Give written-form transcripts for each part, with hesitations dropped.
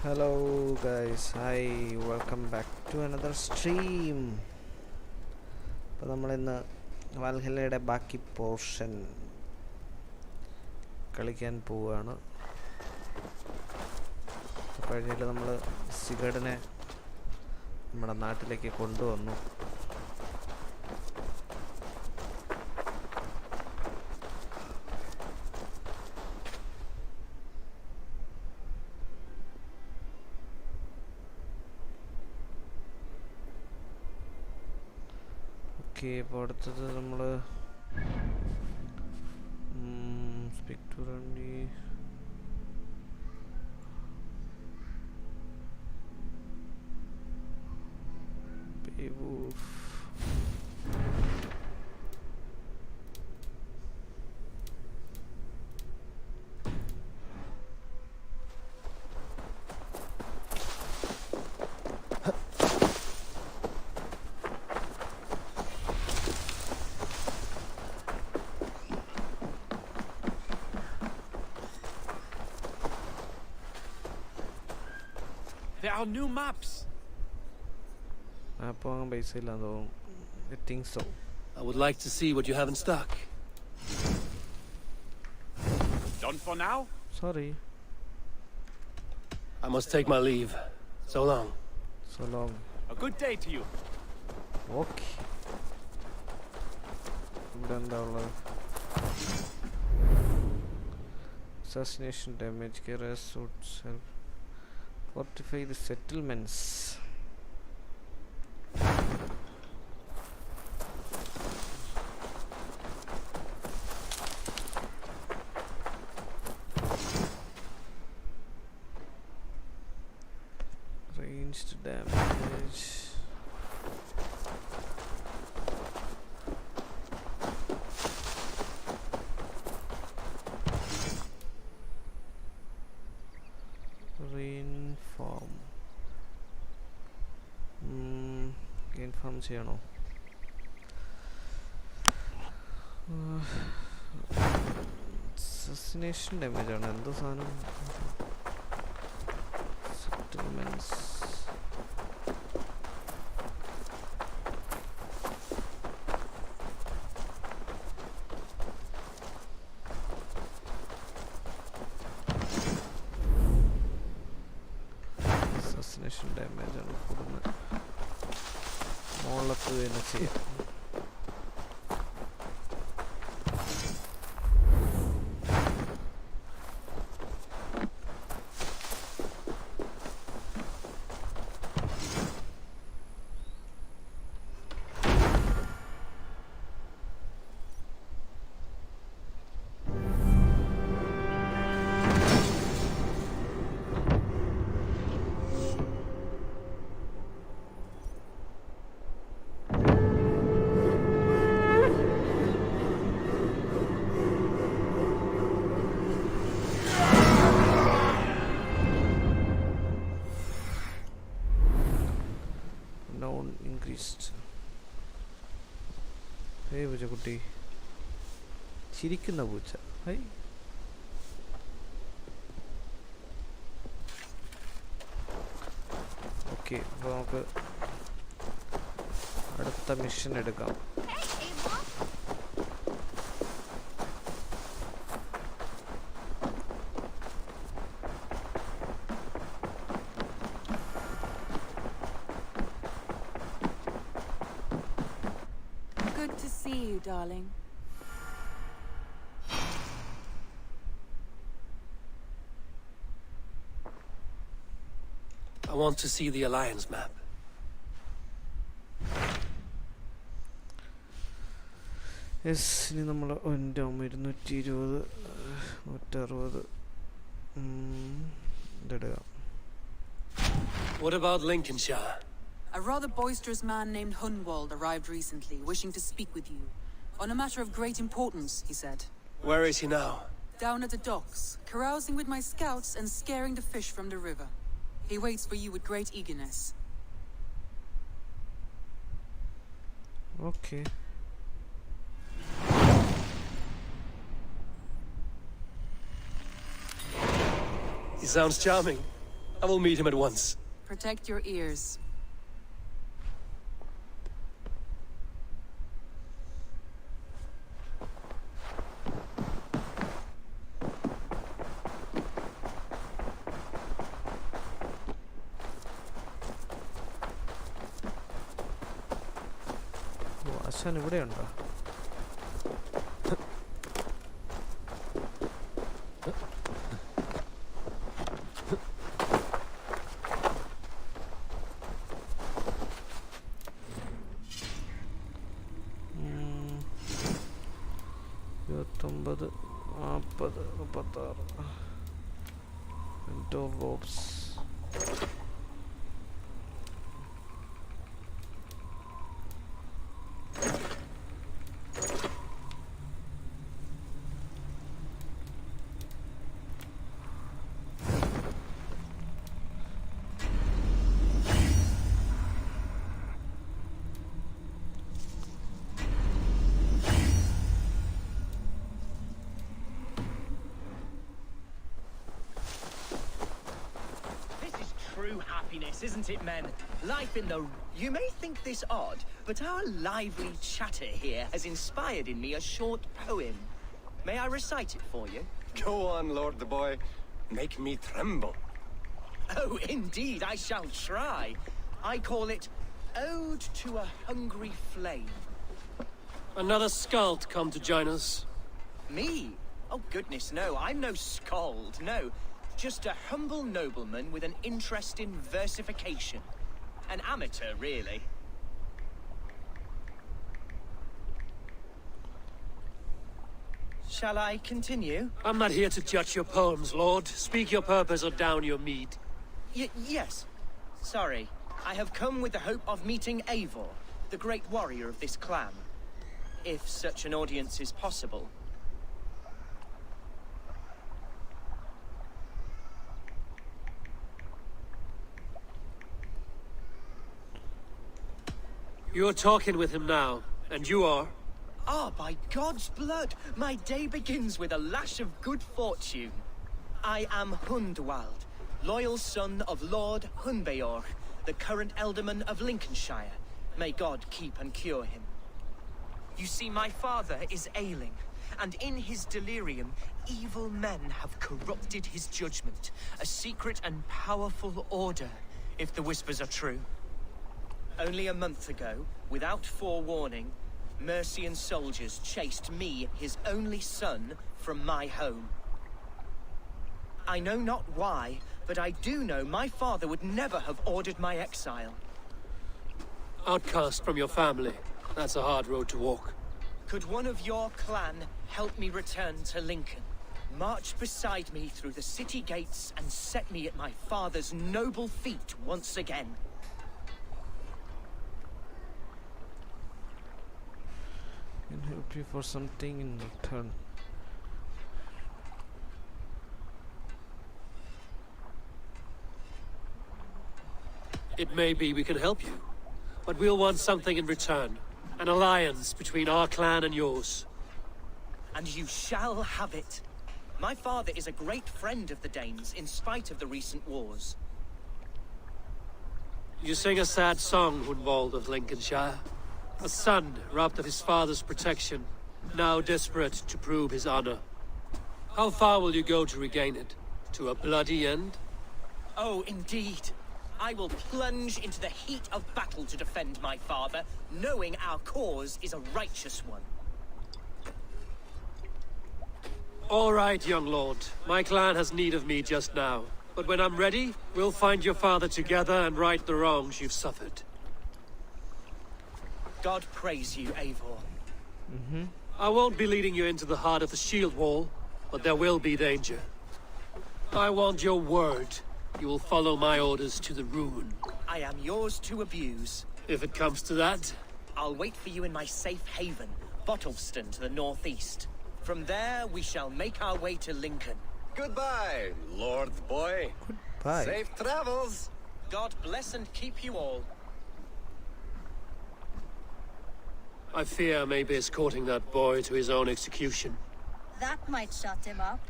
Hello guys, hi, welcome back to another stream. അപ്പോൾ നമ്മളിന്ന് വാൽഹല്ലയുടെ ബാക്കി പോർഷൻ കളിക്കാൻ പോവുകയാണ്. കഴിഞ്ഞിട്ട് നമ്മൾ സിഗഡിനെ നമ്മുടെ നാട്ടിലേക്ക് കൊണ്ടുവന്നു. ഇപ്പോൾ അടുത്തത് നമ്മൾ speak to Randy There are new maps. Map on base though. I think so. I would like to see what you have in stock. Done for now? Sorry. I must take my leave. So long. So long. A good day to you. Okay. Assassination damage, carrier suits help. Fortify the settlements. Ranged damage. Farm ചെയ്യണോ? Assassination damage ആണ് എന്തോ സാധനം. Settlements. Assassination damage ആണ് കൂടുന്നത്. മോളത്ത് തന്നെ ചെയ്യാം. പൂച്ചക്കുട്ടി ചിരിക്കുന്ന പൂച്ച. ഹൈ, ഓക്കെ, അപ്പോൾ നമുക്ക് അടുത്ത മിഷൻ എടുക്കാം. Darling. I want to see the Alliance map. Yes, ഇനി നമ്മൾ 220 160 ഇതെടുക്കാം. What about Lincolnshire? A rather boisterous man named Hunwald arrived recently, wishing to speak with you. On a matter of great importance, he said. Where is he now? Down at the docks, carousing with my scouts and scaring the fish from the river. He waits for you with great eagerness. Okay. He sounds charming. I will meet him at once. Protect your ears. Oh Asan ഇവിടെയുണ്ടോ? Door ropes. True happiness, isn't it, men? Life in the... You may think this odd, but our lively chatter here has inspired in me a short poem. May I recite it for you? Go on, Lord the Boy. Make me tremble. Oh, indeed, I shall try. I call it Ode to a Hungry Flame. Another skald come to join us. Me? Oh, goodness, no, I'm no skald, no. Just a humble nobleman with an interest in versification. An amateur, really. Shall I continue? I'm not here to judge your poems, Lord. Speak your purpose or down your mead. Yes. Sorry. I have come with the hope of meeting Eivor, the great warrior of this clan. If such an audience is possible. You're talking with him now, and you are? Ah, by God's blood, my day begins with a lash of good fortune. I am Hundwald, loyal son of Lord Hunbeorch, the current Elderman of Lincolnshire. May God keep and cure him. You see, my father is ailing, and in his delirium, evil men have corrupted his judgment, a secret and powerful order, if the whispers are true. Only a month ago, without forewarning, Mercian soldiers chased me, his only son, from my home. I know not why, but I do know my father would never have ordered my exile. Outcast from your family. That's a hard road to walk. Could one of your clan help me return to Lincoln? March beside me through the city gates and set me at my father's noble feet once again. Can help you for something in return. It may be we can help you, but we'll want something in return. An alliance between our clan and yours. And you shall have it. My father is a great friend of the Danes, in spite of the recent wars. You sing a sad song, Hundwald of Lincolnshire. A son robbed of his father's protection, now desperate to prove his honor. How far will you go to regain it? To a bloody end? Oh, indeed. I will plunge into the heat of battle to defend my father, knowing our cause is a righteous one. All right, young lord. My clan has need of me just now. But when I'm ready, we'll find your father together and right the wrongs you've suffered. God praise you, Eivor. I won't be leading you into the heart of the shield wall, but there will be danger. I want your word. You will follow my orders to the ruin. I am yours to abuse. If it comes to that, I'll wait for you in my safe haven, Bottleston to the northeast. From there, we shall make our way to Lincoln. Goodbye, Lord Boy. Bye. Safe travels. God bless and keep you all. I fear I may be escorting that boy to his own execution. That might shut him up.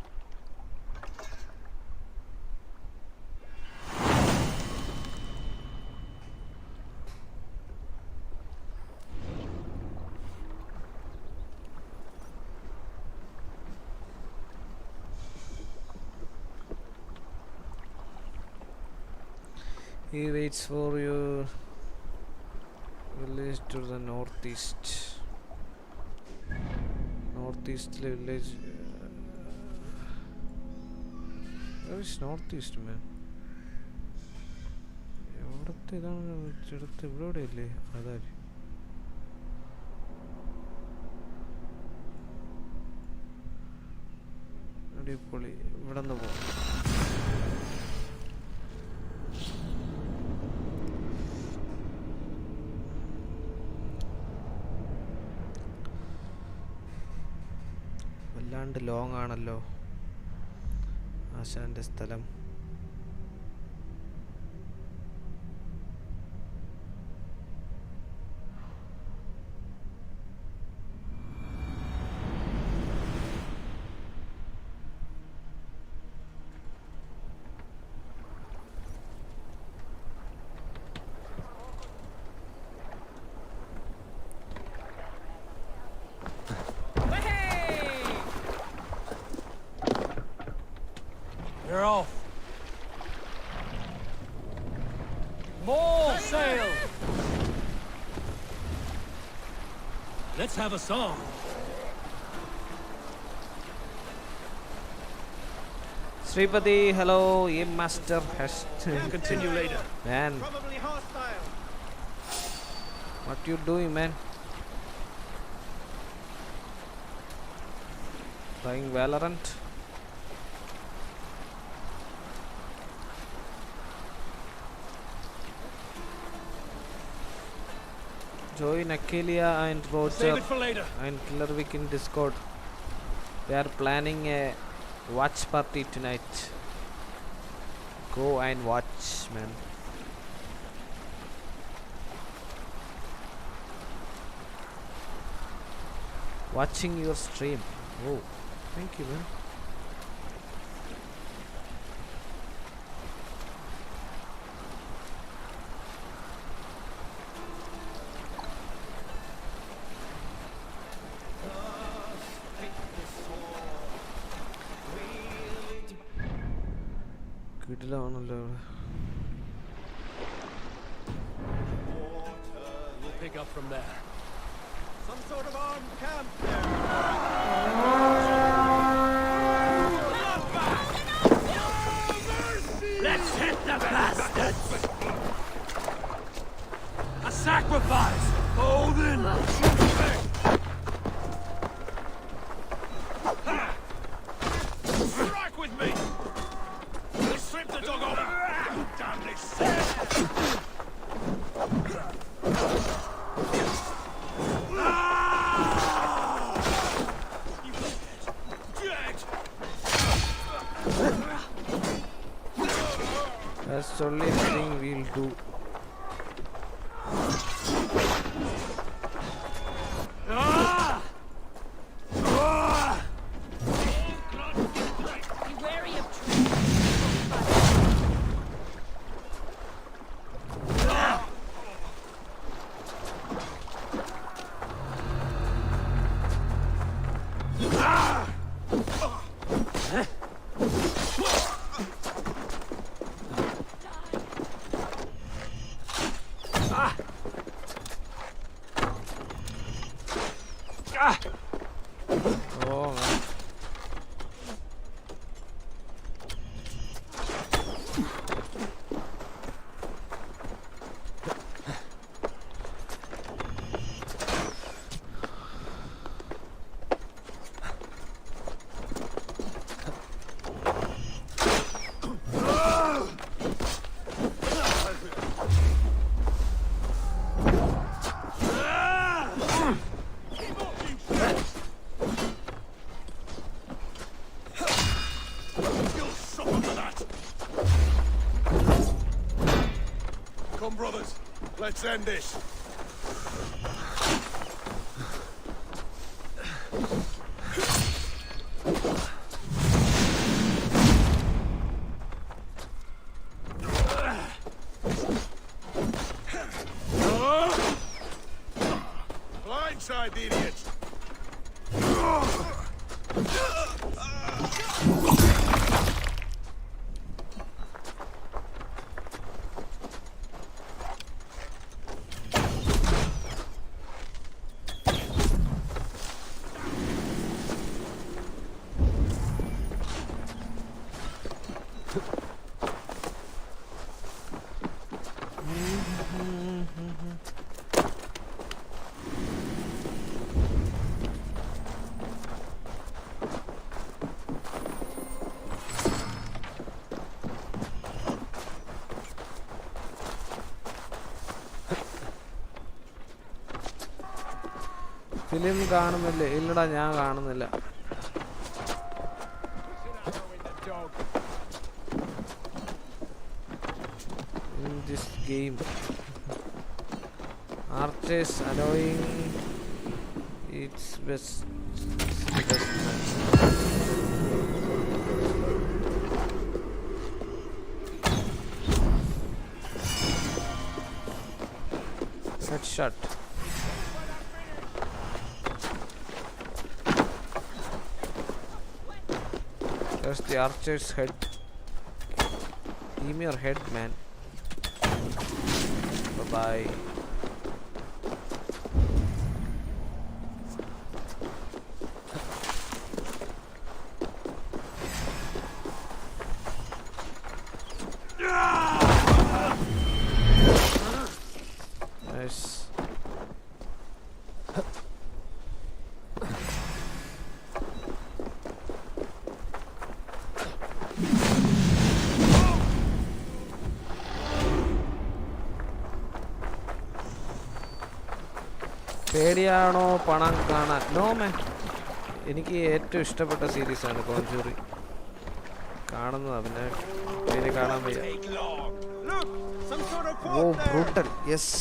He waits for your village to the northeast. Northeast village. Where is northeast, man? എവിടത്തെ ഇതാണ് ചെടുത്ത് ഇവിടെ ഇല്ലേ അതായത് അടിപൊളി ഇവിടെ നിന്ന് പോവാം. വല്ലാണ്ട് ലോങ് ആണല്ലോ ആശാന്റെ സ്ഥലം. You're off. More sail. Let's have a song. Sripati, hello, Aim Master has Continue later. man. Probably hostile. What you doing, man? Playing Valorant? Join Akelia and Roger Save it for later. and Killerwick in Discord. They are planning a watch party tonight. Go and watch, man. Watching your stream. Oh, thank you, man. കിടിലാണല്ലോ We'll pick up from there. Some sort of armed camp. Let's hit the bastards! A sacrifice! Hold in! Strike with me! Strip the dog off! Damn this! That's the only thing we'll do. Oh, man. Come, brothers. Let's end this. Blindside the idiots. Film കാണുന്നില്ലേ? ഇല്ലടാ, ഞാൻ കാണുന്നില്ല. In this game, archers annoying. It's best. Shut. There's the archer's head. Give me your head, man. Bye-bye. Nice. പേടിയാണോ പണം കാണാൻ? No മാൻ, എനിക്ക് ഏറ്റവും ഇഷ്ടപ്പെട്ട സീരീസാണ് കോഞ്ചൂറി. കാണുന്നതാ, പിന്നെ പേര് കാണാൻ വയ്യ. ഓ ബ്രൂട്ടൽ, യെസ്.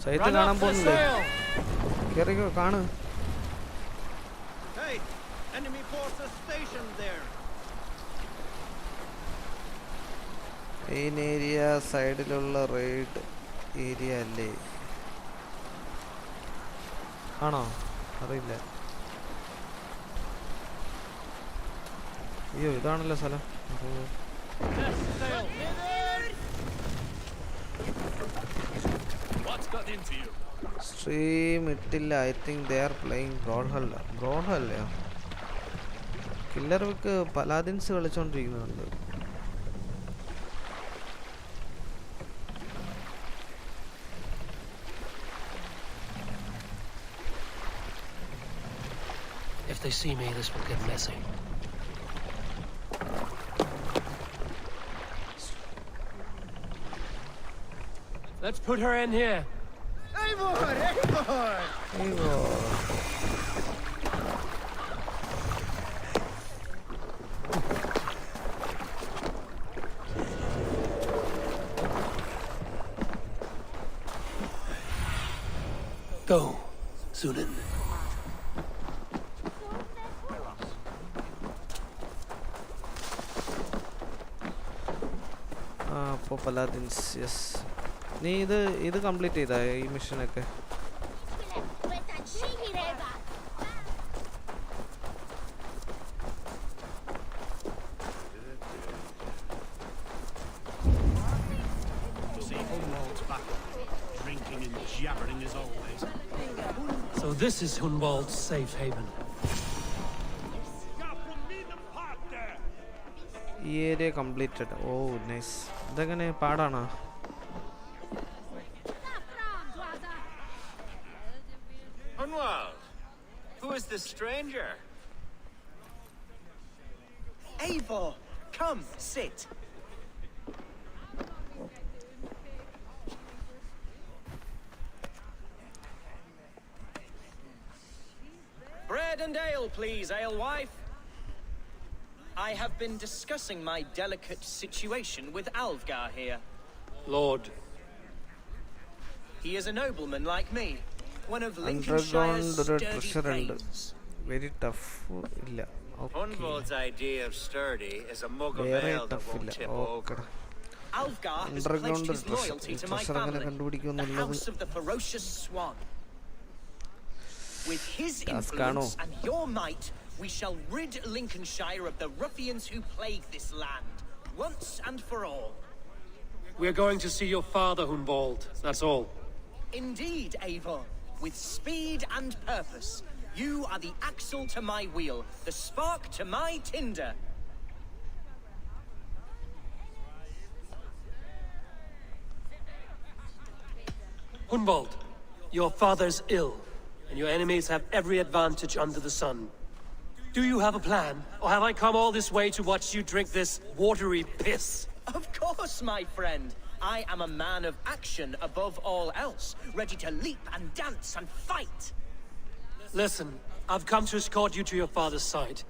സൈറ്റ് കാണാൻ പോകുന്നില്ലേ? കേറിക്കോ, കാണു. Enemy forces stationed there. Main area സൈഡിലുള്ള റെയ്ഡ് ഏരിയ അല്ലേ? ആണോ? അറിയില്ല. അയ്യോ, ഇതാണല്ലോ സ്ഥലം. സ്ട്രീം ഇട്ടില്ല. I think they are playing ബ്രോഡ്ഹല്ല. ബ്രോഡ്ഹല്ലയോ? കില്ലർ വിക്ക് പലാദിൻസ് കളിച്ചോണ്ടിരിക്കുന്നുണ്ട്. If they see me, this will get messy. Let's put her in here. Eivor! Go, Sunan. അപ്പോൾ പലാദിൻസ്, യെസ്. നീ ഇത് കംപ്ലീറ്റ് ചെയ്താ ഈ മിഷനൊക്കെ? So this is Hunwald's safe haven. ഈ area completed. ഓ nice. ഇതെങ്ങനെ പാടാണോ? Hunwald, who is this stranger? Eivor, come, sit. Bread and ale, please, alewife. I have been discussing my delicate situation with Alvgar here. Lord. He is a nobleman like me, one of Lincolnshire's sturdy thanes. Very tough. ഇല്ല. Hunwald's idea of sturdy is a mug of ale that won't tip over. Alvgar has pledged his loyalty to my family, the House of the Ferocious Swan. With his influence and your might, we shall rid Lincolnshire of the ruffians who plague this land, once and for all. We're going to see your father, Hunwald. That's all. Indeed, Eivor. With speed and purpose. You are the axle to my wheel, the spark to my tinder. Hunwald, your father's ill, and your enemies have every advantage under the sun. Do you have a plan, or have I come all this way to watch you drink this watery piss? Of course, my friend. I am a man of action above all else, ready to leap and dance and fight. Listen, I've come to escort you to your father's side.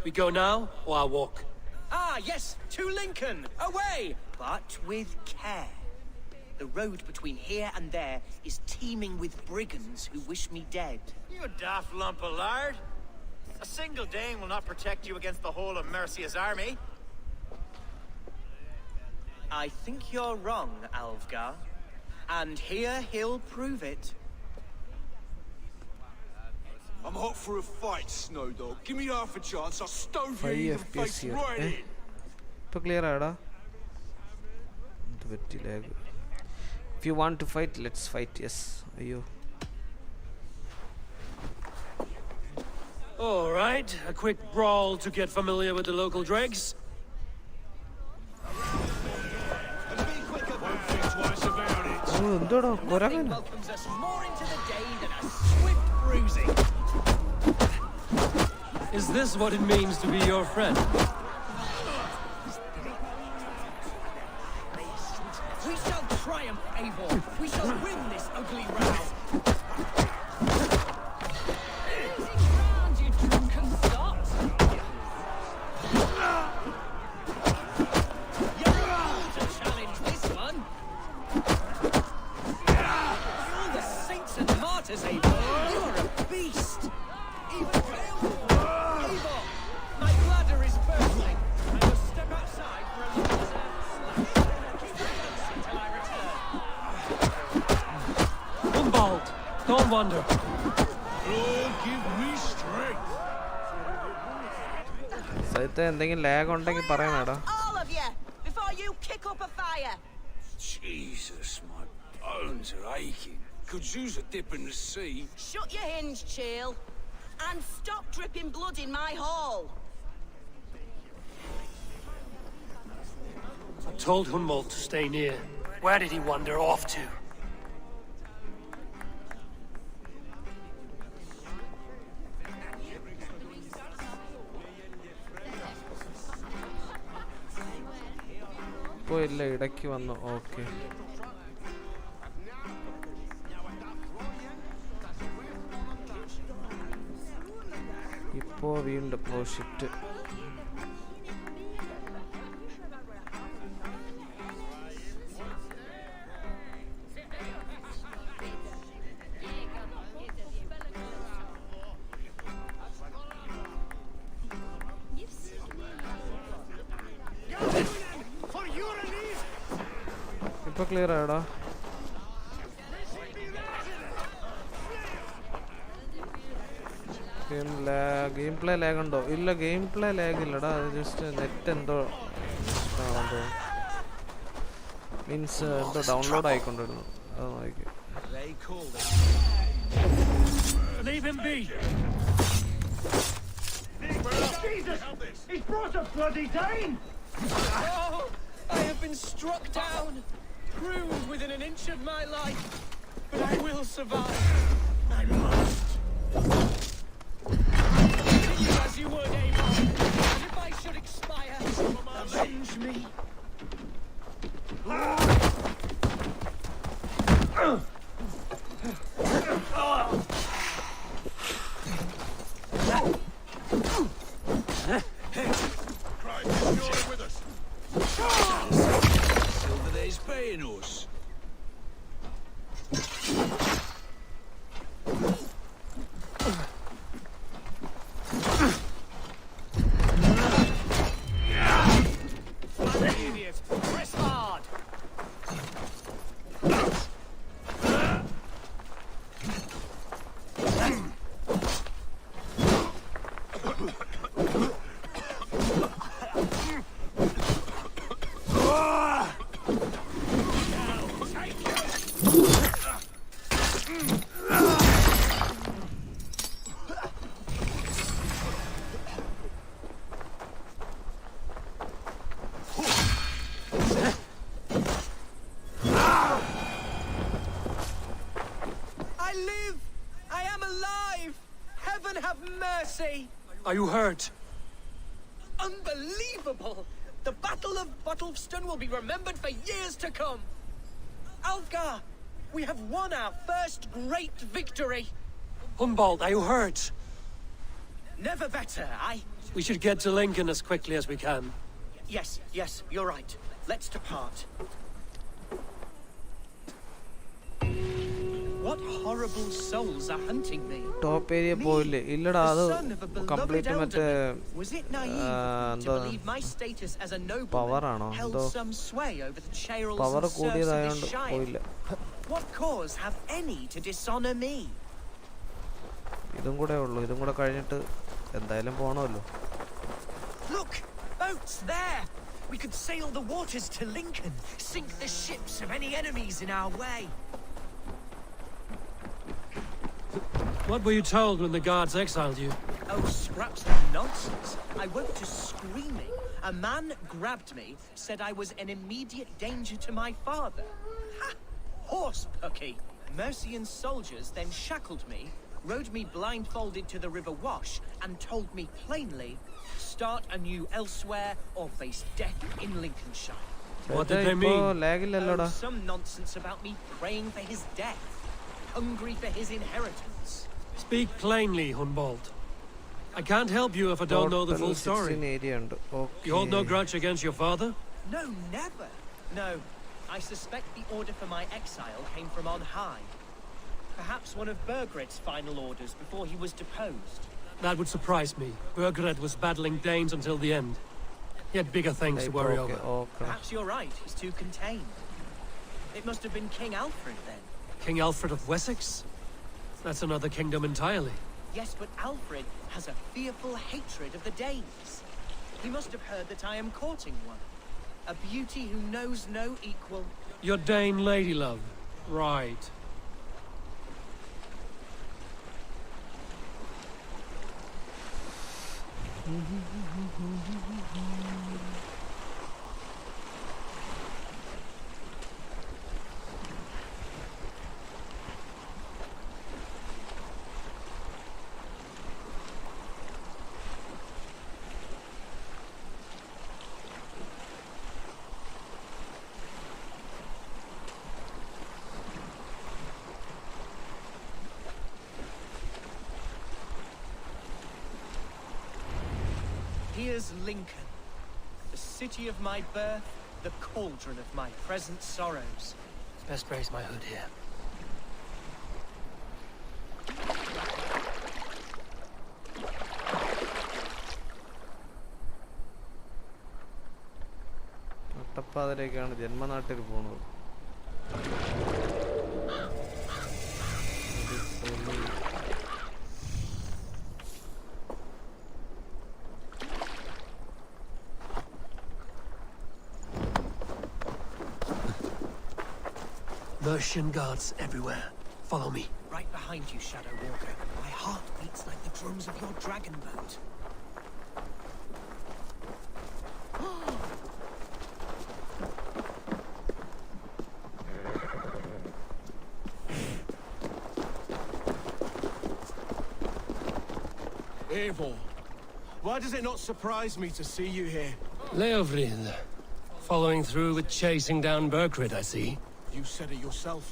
We go now, or I walk? Ah, yes, to Lincoln, away! But with care. The road between here and there is teeming with brigands who wish me dead. You daft lump of lard. A single Dane will not protect you against the whole of Mercia's army. I think you're wrong, Alfgar. And here he'll prove it. I'm hot for a fight, Snowdog. Give me half a chance, I'll stove you 5 in the FPS face here. right in. If you want to fight, let's fight. Yes. Ayyo. All right, a quick brawl to get familiar with the local dregs. Nothing welcomes us more into the day than a swift bruising. Is this what it means to be your friend? We shall triumph, Eivor. We shall win this ugly row. You drunken sot. You're able to challenge this one. All the saints and martyrs, Eivor. You're a beast. Even Eivor, my bladder is bursting. I must step outside for a little until I return. Hunwald, don't wander. Lord, give me strength. സൈത്തെ എന്തെങ്കിലും lag ഉണ്ടെങ്കിൽ പറയണടാ. All of you, before you kick up a fire. Jesus, my bones are aching. Could use a dip in the sea. Shut your hinge, Chill, and stop dripping blood in my hall. I told Hunwald to stay near. Where did he wander off to? ഇപ്പോൾ ഇല്ല, ഇടയ്ക്ക് വന്നു. Okay, ഇപ്പോൾ വീണ്ടും. Oh shit. ഇപ്പൊ clear ആയടാ. Game play lag ഉണ്ടോ? ഇല്ല, ഗെയിം പ്ലേ ലാഗ് ഇല്ലടാ. അത് ജസ്റ്റ് നെറ്റ് എന്തോ ആണെന്തോ, മീൻസ് എന്തോ ഡൗൺലോഡ് ആയിക്കൊണ്ടിരുന്നു. അത് നോക്കി. Leave him be. Jesus! He's brought a bloody Dane! Oh, I have been struck down, pruned within an inch of my life, but I will survive. I must. Continue as you would, Eivor, and if I should expire, avenge me. Join with us. Silver there's paying us. Idiot, press hard. live! I am alive! Heaven have mercy! Are you hurt? Unbelievable! The Battle of Bottleston will be remembered for years to come! Alfgar, we have won our first great victory! Humbald, are you hurt? Never better, We should get to Lincoln as quickly as we can. Yes, you're right. Let's depart. What horrible souls are hunting me? Top area പോയില്ലേ ഇല്ലടാ അത് complete മറ്റേ Was it naive to believe my status as a nobleman held some sway over the Chairals and serfs of this shire? What cause have any to dishonor me? ഇതും കൂടെ ഉള്ളൂ ഇതും കൂടെ കഴിഞ്ഞിട്ട് എന്തായാലും പോണമല്ലോ. Look, boats there. We could sail the waters to Lincoln, sink the ships of any enemies in our way. What were you told when the guards exiled you? Oh, scraps of nonsense. I woke to screaming. A man grabbed me, said I was an immediate danger to my father. Ha! Horse pucky. Mercian soldiers then shackled me, rode me blindfolded to the River Wash, and told me plainly, start anew elsewhere or face death in Lincolnshire. What did they mean? Oh, some nonsense about me praying for his death, hungry for his inheritance. Speak plainly, Humbald. I can't help you if I don't know the full story. You hold no grudge against your father? No, never. No, I suspect the order for my exile came from on high. Perhaps one of Burgred's final orders before he was deposed. That would surprise me. Burgred was battling Danes until the end. He had bigger things to worry over. Perhaps you're right. He's too contained. It must have been King Alfred then. King Alfred of Wessex? That's another kingdom entirely. Yes, but Alfred has a fearful hatred of the Danes. He must have heard that I am courting one. A beauty who knows no equal. Your Dane lady love. Right. Here's Lincoln, the city of my birth, the cauldron of my present sorrows. Best raise my hood here. നട്ടപ്പാതിലേക്കാണ് ജന്മനാട്ടിൽ പോകുന്നത്. Mercian guards everywhere. Follow me. Right behind you, Shadow Walker. My heart beats like the drums of your dragon boat. Eivor, why does it not surprise me to see you here? Leovril. Following through with chasing down Burgred, I see. You said it yourself.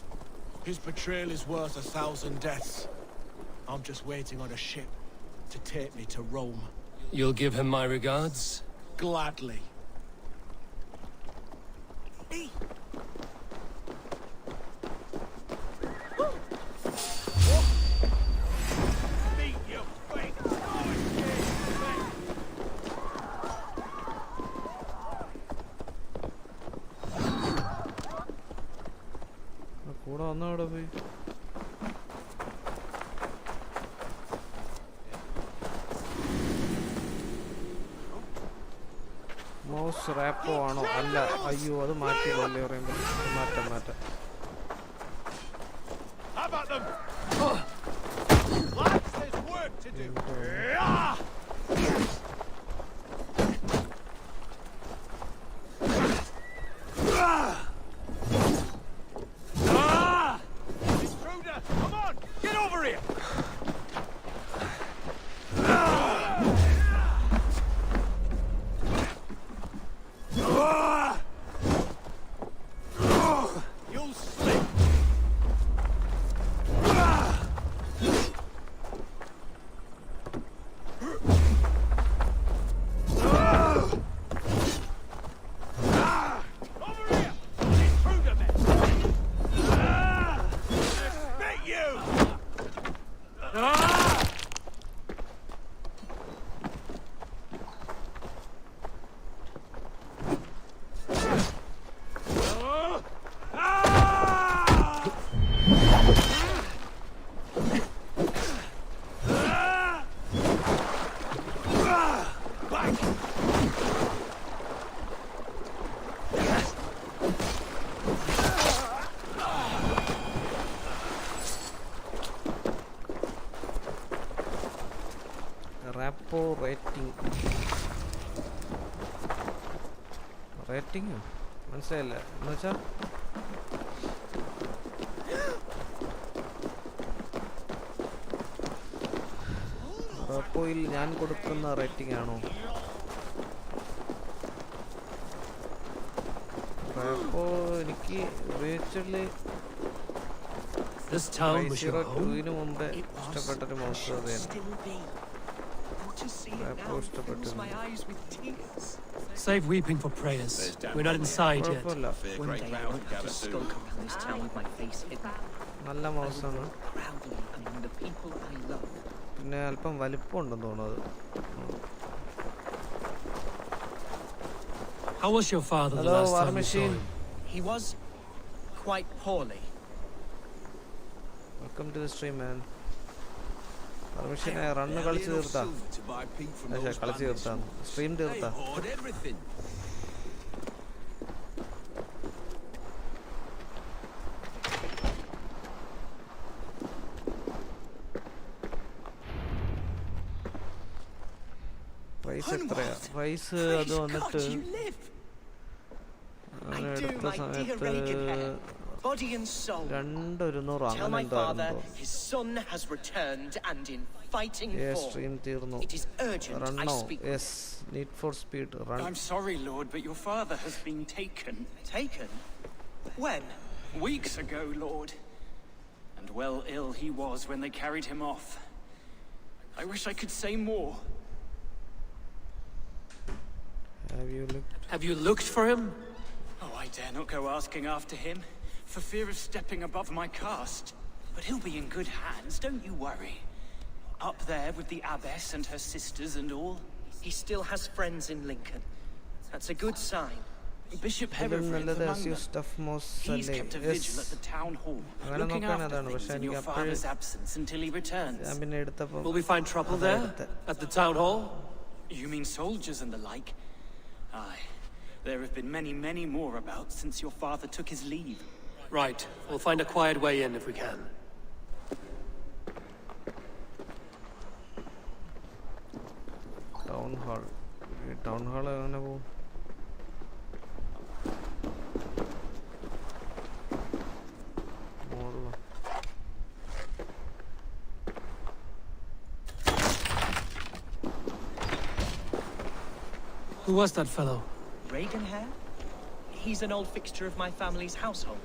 His betrayal is worth 1,000 deaths. I'm just waiting on a ship to take me to Rome. You'll give him my regards? Gladly. കൂടെ വന്നവിടെ പോയി mouse rapport ആണോ അല്ല അയ്യോ അത് മാറ്റിയതല്ലേ പറയുമ്പോൾ മാറ്റാം How about them rating മനസ്സിലായില്ല എന്നുവെച്ചാൽ റാപ്പോയിൽ ഞാൻ കൊടുക്കുന്ന റേറ്റിംഗ് ആണോ? റാപ്പോ എനിക്ക് ഉപയോഗിച്ചുള്ള ന് മുമ്പേ ഇഷ്ടപ്പെട്ടൊരു മൗസ് അതാണ്. റാപ്പോ ഇഷ്ടപ്പെട്ടു. Save weeping for prayers. We're not inside yet. One day I won't have to skulk around this town with my face hidden. നല്ല മൗസാണ്. Proudly among the people I love. പിന്നെ അല്പം വലിപ്പം ഉണ്ടെന്ന് തോന്നുന്നത്. How was your father the last time you saw him? He was quite poorly. Welcome to the stream, man. Permission run കളിച്ച് തീർത്താ. പക്ഷേ കളിച്ച് തീർത്താ. Stream തീർത്താ. Price എത്രയാ? പ്രൈസ് അത് വന്നിട്ട് അടുത്ത സമയത്ത് Body and soul. Tell my father his son has returned and in fighting form. It is urgent I speak. Yes, need for speed. Run. I'm sorry, Lord, but your father has been taken. Taken? When? Weeks ago, Lord. And well ill he was when they carried him off. I wish I could say more. Have you looked for him? Oh, I dare not go asking after him, for fear of stepping above my caste. But he'll be in good hands, don't you worry. Up there with the abbess and her sisters and all. He still has friends in Lincoln. That's a good sign. Bishop Hereford among them. He's kept a vigil at the town hall, looking after things in your father's absence until he returns. Will we find trouble there? At the town hall? You mean soldiers and the like? Aye. There have been many, many more about since your father took his leave. Right. We'll find a quiet way in if we can. Town hall. Town hall എങ്ങനെ പോകും? Who was that fellow? Reagan hair? He's an old fixture of my family's household.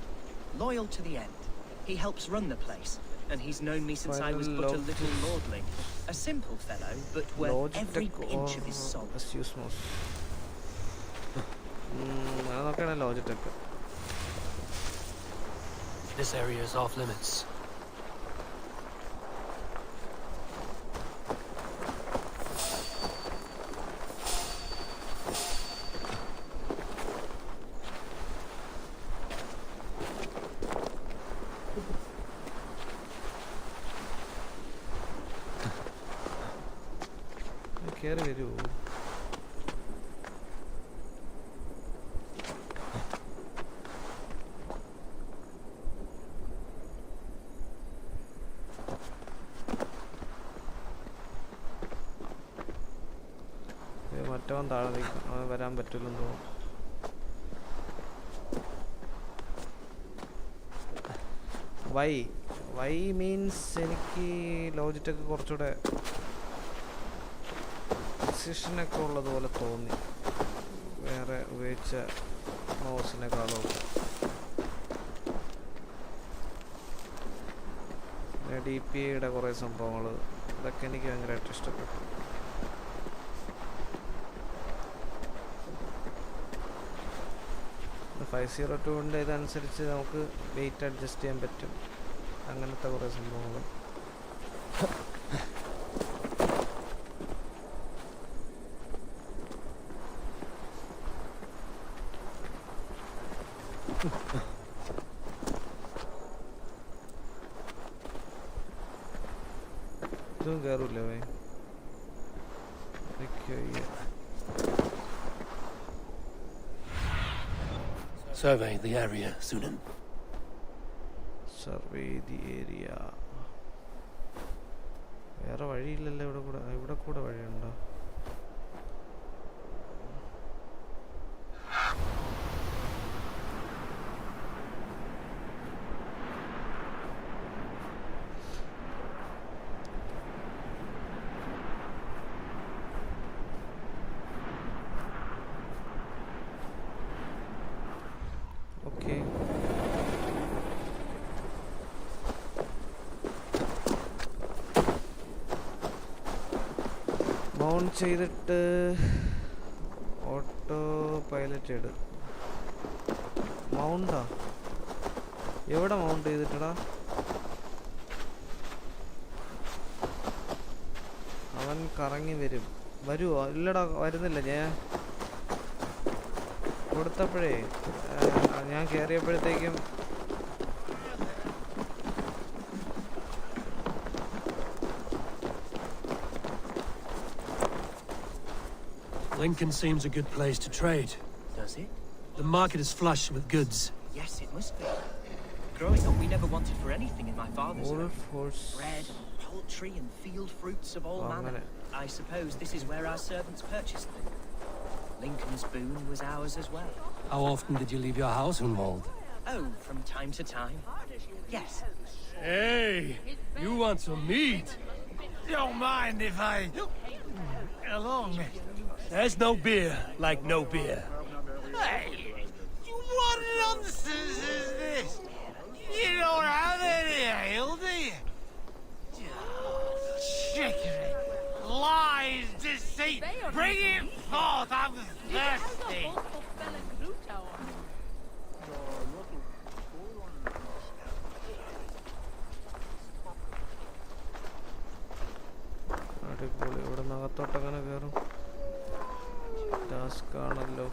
Loyal to the end. He helps run the place, and he's known me since I was but a little lordling. A simple fellow, but worth every inch of his soul. ASUS mouse. അതൊക്കെയാണ് Logitech. This area is off limits. കയറി വരൂ. മറ്റവൻ താഴെ നിൽക്കും, അവൻ വരാൻ പറ്റില്ലെന്ന് തോന്നുന്നു. വൈ മീൻസ് എനിക്ക് ലോജിറ്റെക് കുറച്ചുകൂടെ പ്രിസിഷനൊക്കെ ഉള്ളതുപോലെ തോന്നി വേറെ ഉപയോഗിച്ച മൗസിനെക്കാളും. പിന്നെ DPIയുടെ കുറേ സംഭവങ്ങൾ അതൊക്കെ എനിക്ക് ഭയങ്കരമായിട്ട് ഇഷ്ടപ്പെട്ടു. .502ൻ്റെ ഇതനുസരിച്ച് നമുക്ക് വെയിറ്റ് അഡ്ജസ്റ്റ് ചെയ്യാൻ പറ്റും, അങ്ങനത്തെ കുറേ സംഭവങ്ങൾ. ഇതും കയറൂല്ലേ വേ? Survey the area, Sunan. Survey the area. വേറെ വഴിയില്ലല്ലോ ഇവിടെ കൂടെ വഴിയുണ്ടോ? മൗണ്ട് ചെയ്തിട്ട് ഓട്ടോ പൈലറ്റ് ഇട്. മൗണ്ടാ? എവിടെ മൗണ്ട് ചെയ്തിട്ടടാ? അവൻ കറങ്ങി വരുമോ? ഇല്ലടാ, വരുന്നില്ല. ഞാൻ കൊടുത്തപ്പോഴേ ഞാൻ കയറിയപ്പോഴത്തേക്കും Lincoln seems a good place to trade. Does it? The market is flush with goods. Yes, it must be. Growing up, we never wanted for anything in my father's home. horse. Bread, poultry, and field fruits of all manner. I suppose this is where our servants purchased them. Lincoln's boon was ours as well. How often did you leave your house, Hunwald? Oh, from time to time. Yes. Hey, you want some meat? Don't mind if I... along. There's no beer like no beer. Hey! What nonsense is this? You don't have any ale, do you? Chicory, lies, deceit. Bring it forth, I'm thirsty. അടിപൊളി. ഇവിടെ നകത്തോട്ടങ്ങനെ കയറും. Task ആണല്ലോ.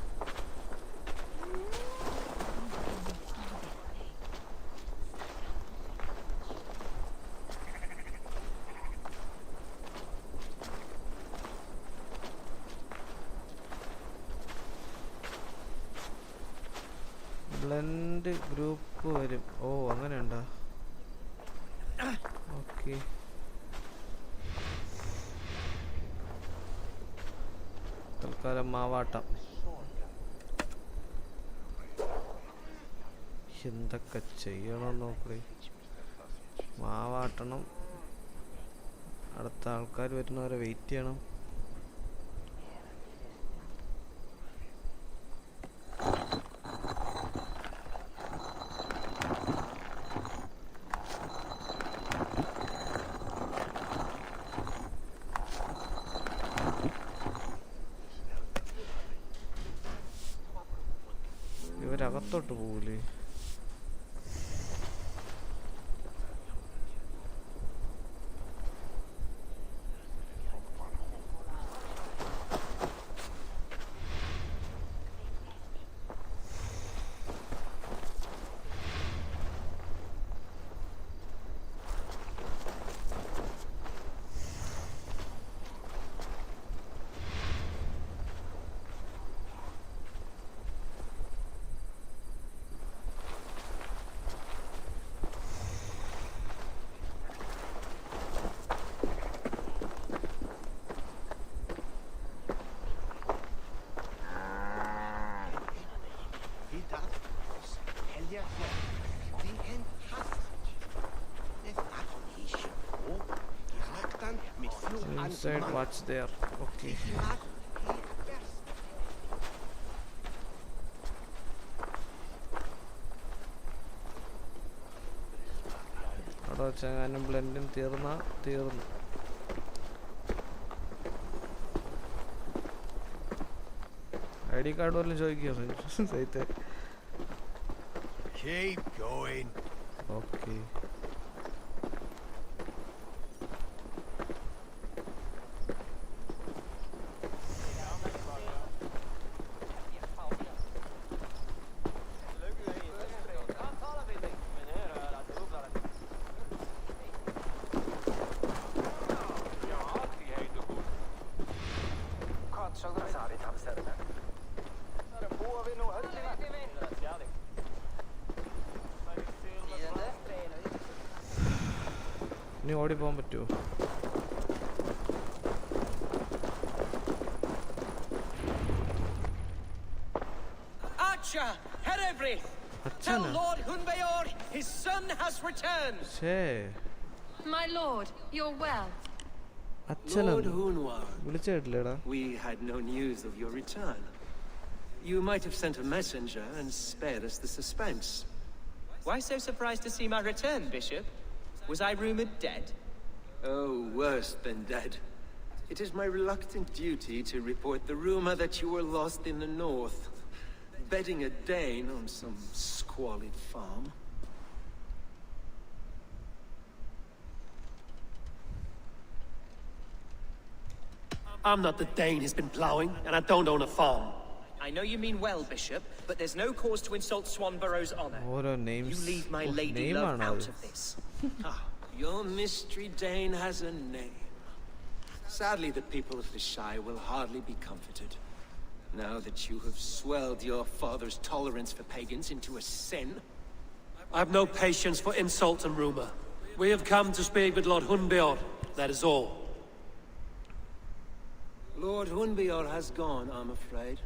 Blend group വരും. ഓ, അങ്ങനെയുണ്ടോ? Okay. തൽക്കാലം മാവാട്ടം. എന്തൊക്കെ ചെയ്യണം നോക്കണേ. മാവാട്ടണം. അടുത്ത ആൾക്കാർ വരുന്നവരെ വെയിറ്റ് ചെയ്യണം. ഇവരകത്തോട്ട് പോകൂലേ? Inside, what's there? Okay. അവിടെ വെച്ചാൽ ബ്ലെൻഡിങ് തീർന്നു. ID കാർഡ് വല്ലതും ചോദിക്കുമോ സൈത്തെ? Keep going. Okay. ഇനി ഓടിപ്പോകാൻ പറ്റുമോ? Archer, Herevri, tell Lord Hunbeor his son has returned. My lord, you're well. Lord Hunwald, വിളിച്ചിട്ടില്ലേടാ? we had no news of your return. You might have sent a messenger and spared us the suspense. Why so surprised to see my return, Bishop? Was I rumored dead? Oh, worse than dead. It is my reluctant duty to report the rumor that you were lost in the north, bedding a Dane on some squalid farm. I'm not the Dane he's been plowing, and I don't own a farm. I know you mean well, Bishop, but there's no cause to insult Swanborough's honor. What are names? You leave my lady love out of this. Your mystery Dane has a name. Sadly, the people of the Shire will hardly be comforted. Now that you have swelled your father's tolerance for pagans into a sin. I have no patience for insult and rumor. We have come to speak with Lord Hunbeor, that is all. Lord Hunbeor has gone, I'm afraid.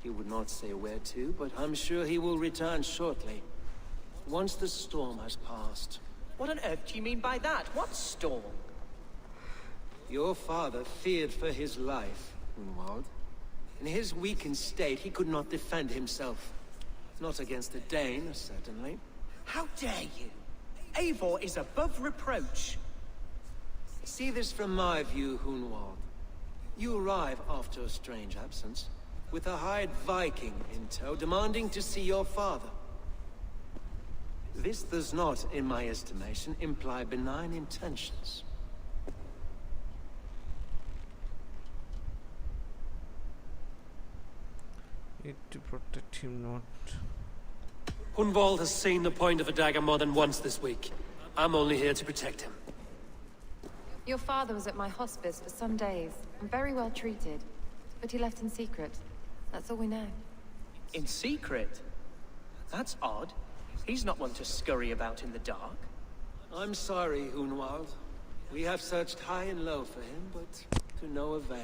He would not say where to, but I'm sure he will return shortly. Once the storm has passed. What on earth do you mean by that? What storm? Your father feared for his life, Hunwald. In his weakened state, he could not defend himself. Not against a Dane, certainly. How dare you? Eivor is above reproach. See this from my view, Hunwald. You arrive after a strange absence, with a hired Viking in tow, demanding to see your father. This does not, in my estimation, imply benign intentions. Need to protect him, not... Hunwald has seen the point of a dagger more than once this week. I'm only here to protect him. Your father was at my hospice for some days, and very well treated. But he left in secret. That's all we know. In secret? That's odd. He's not one to scurry about in the dark. I'm sorry, Hunwald. We have searched high and low for him, but to no avail.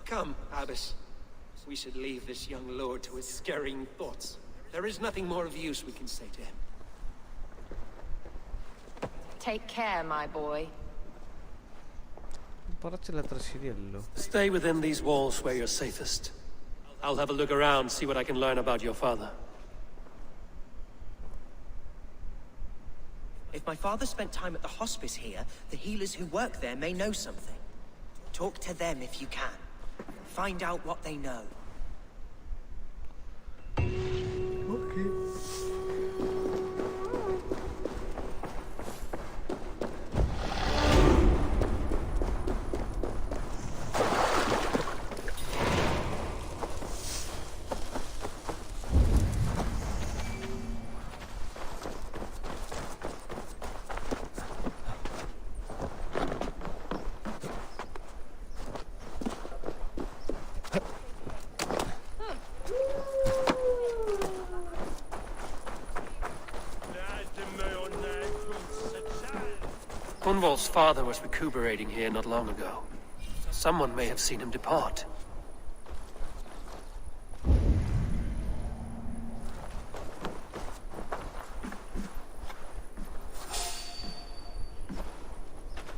Come, Abbess. We should leave this young lord to his scurrying thoughts. There is nothing more of use we can say to him. Take care, my boy. Stay within these walls where you're safest. I'll have a look around, see what I can learn about your father. If my father spent time at the hospice here, the healers who work there may know something. Talk to them if you can. Find out what they know. Hunwald's father was recuperating here not long ago. Someone may have seen him depart.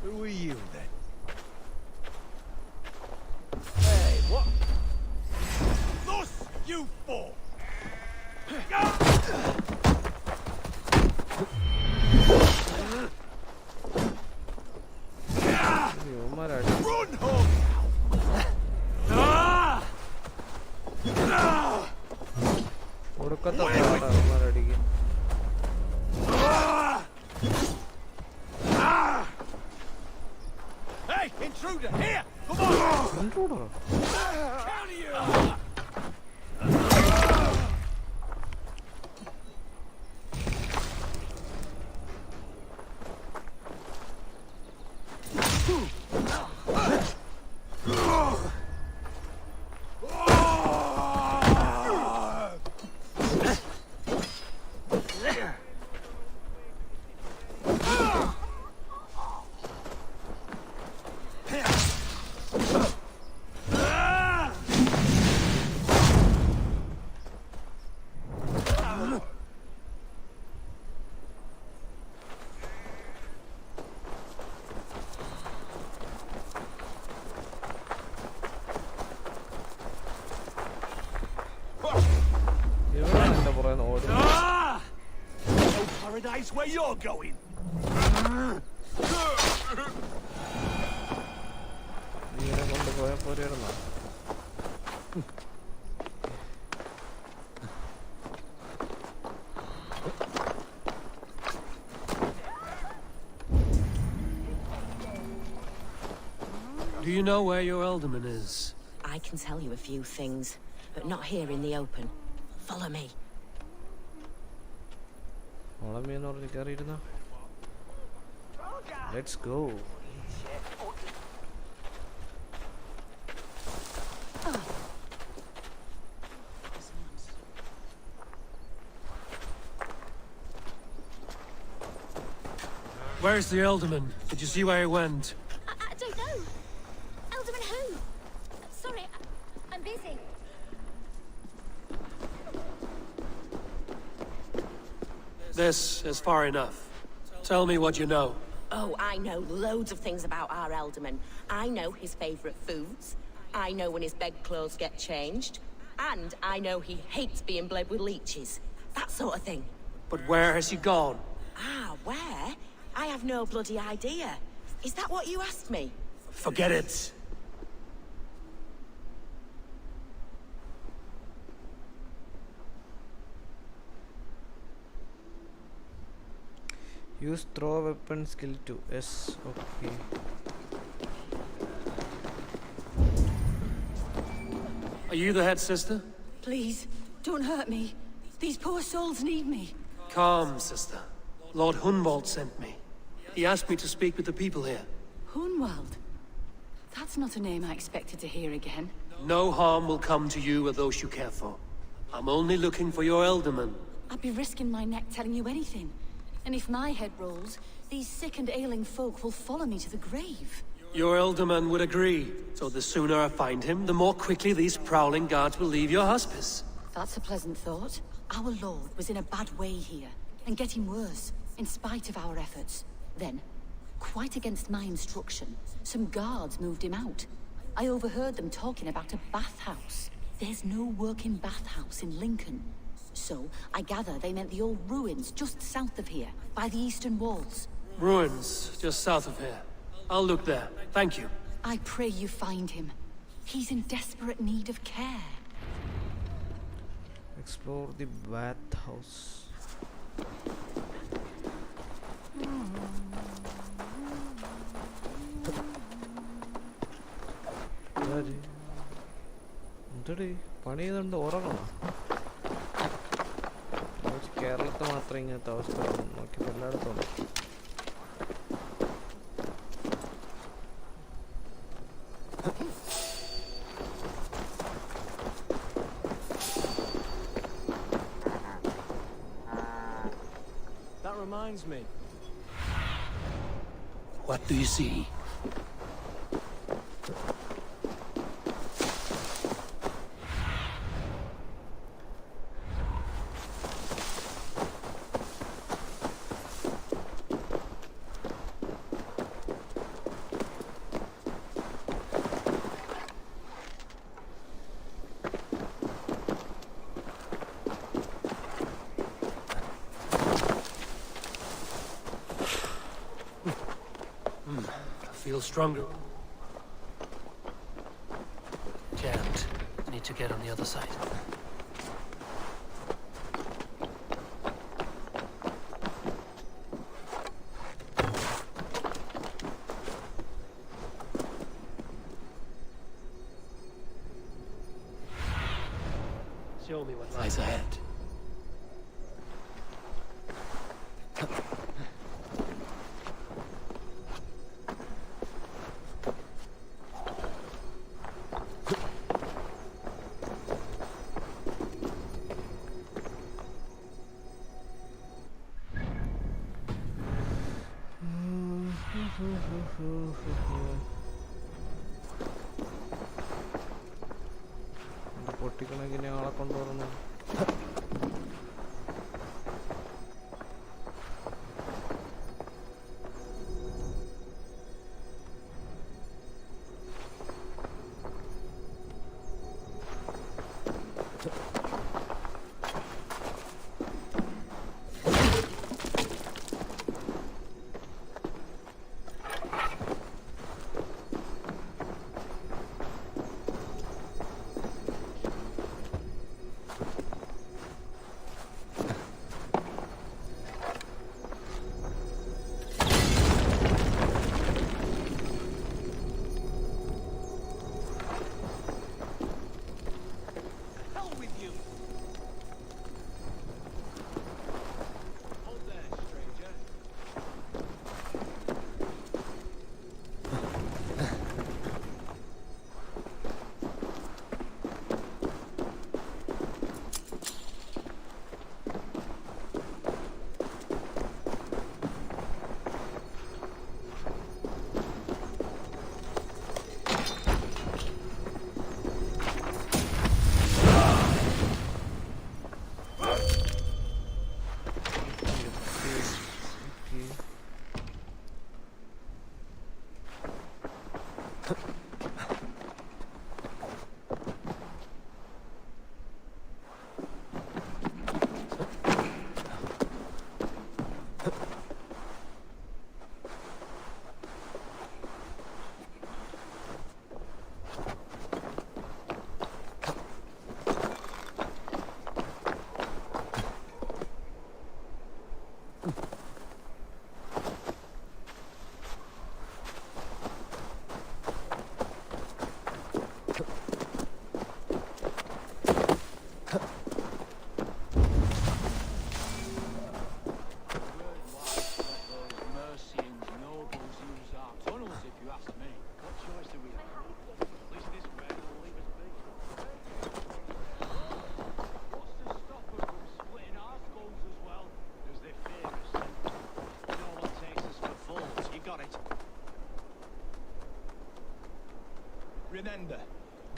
Who are you, then? Hey, what? Thus you four! Run home! Hey, intruder, here! Come on! Intruder? Counter you! No paradise where you're going. ഇങ്ങനെ കൊണ്ടുപോയാൽ പോരായിരുന്നോ? Do you know where your alderman is? I can tell you a few things, but not here in the open. Follow me. Follow me എന്ന് പറഞ്ഞ് കയറിയിരുന്നോ? Let's go. Where's the alderman? Did you see where he went? I don't know. Alderman who? Sorry, I'm busy. This is far enough. Tell me what you know. Oh, I know loads of things about our alderman. I know his favourite foods. I know when his bedclothes get changed. And I know he hates being bled with leeches. That sort of thing. But where has he gone? Ah, where? I have no bloody idea. Is that what you asked me? Forget it. Use throw weapon skill 2. Yes, okay. Are you the head sister? Please, don't hurt me. These poor souls need me. Calm, sister. Lord Hunwald sent me. He asked me to speak with the people here. Hunwald? That's not a name I expected to hear again. No harm will come to you or those you care for. I'm only looking for your alderman. I'd be risking my neck telling you anything. And if my head rolls, these sick and ailing folk will follow me to the grave. Your alderman would agree. So the sooner I find him, the more quickly these prowling guards will leave your hospice. That's a pleasant thought. Our lord was in a bad way here, and getting worse, in spite of our efforts. Then, quite against my instruction, some guards moved him out. I overheard them talking about a bathhouse. There's no working bathhouse in Lincoln. So, I gather they meant the old ruins just south of here, by the eastern walls. Ruins, just south of here. I'll look there. Thank you. I pray you find him. He's in desperate need of care. Explore the bathhouse. എന്തടി പണി ചെയ്തുകൊണ്ട് ഉറങ്ങണം. കേരളത്തിൽ മാത്രം ഇങ്ങനത്തെ അവസ്ഥ നോക്കി എല്ലായിടത്തും. That reminds me. What do you see? Feel stronger. Jammed. Need to get on the other side. Show me what lies ahead. പൊട്ടിക്കണക്കിന് ആളെ കൊണ്ടുവരണം.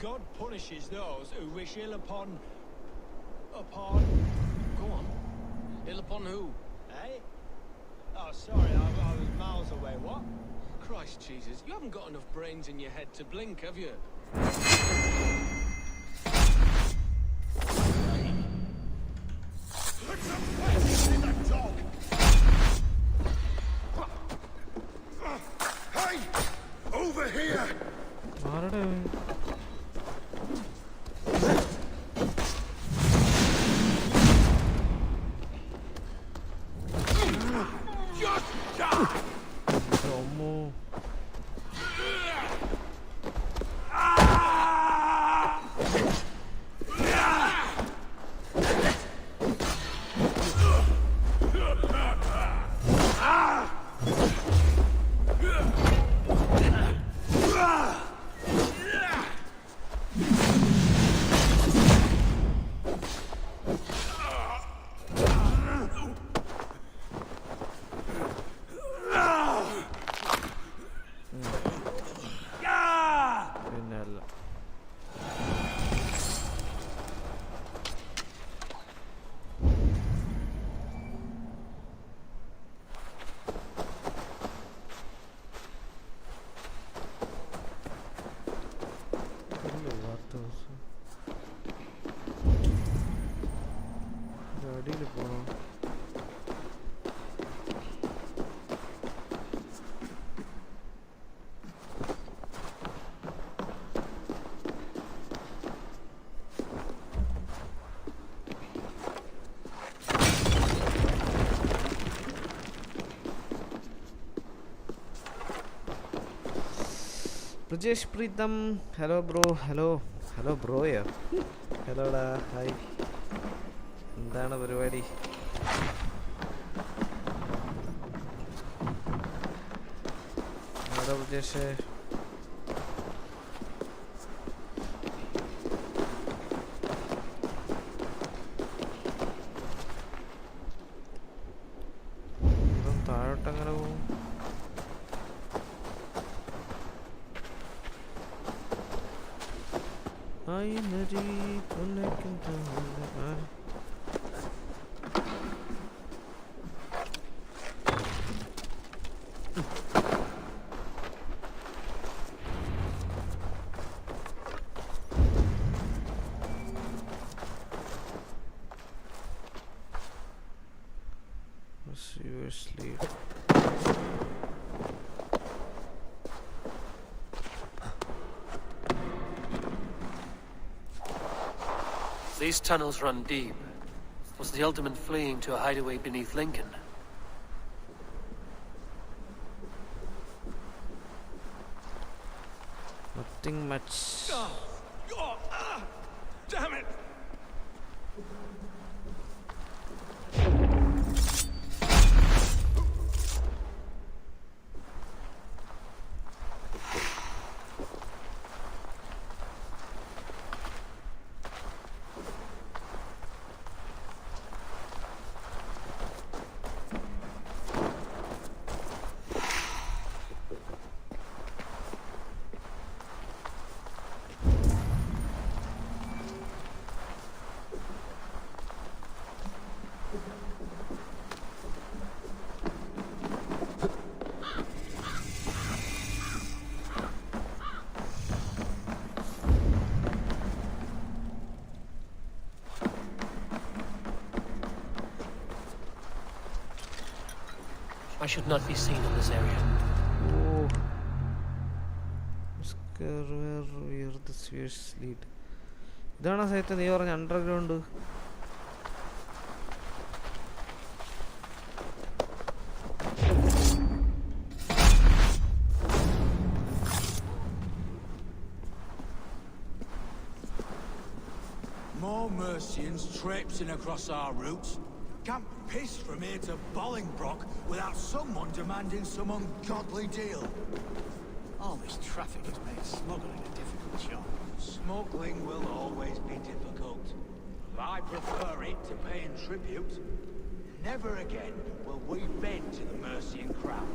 God punishes those who wish ill upon... upon... Go on. Ill upon who? Eh? Oh, sorry, I was miles away. What? Christ Jesus, you haven't got enough brains in your head to blink, have you? Put some fight in that dog! Hey! Over here! Just die! Rajesh Pritham, hello bro, hello bro, yeah. Hello da, hi. എന്താണ് പരിപാടി? Hello Prajesh. താഴോട്ടങ്ങനെ പോകും. Seriously. These tunnels run deep. Was the Ultimate fleeing to a hideaway beneath Lincoln? Nothing much. Damn it! I should not be seen in this area. Oh. Where the spheres lead. ഇതാണ് site നീ പറഞ്ഞ underground. More Mercians traipsing across our routes. Can't piss from here to Bolingbroke without someone demanding some ungodly deal. All this traffic has made smuggling a difficult job. Smuggling will always be difficult. I prefer it to paying tribute. Never again will we bend to the Mercian crown.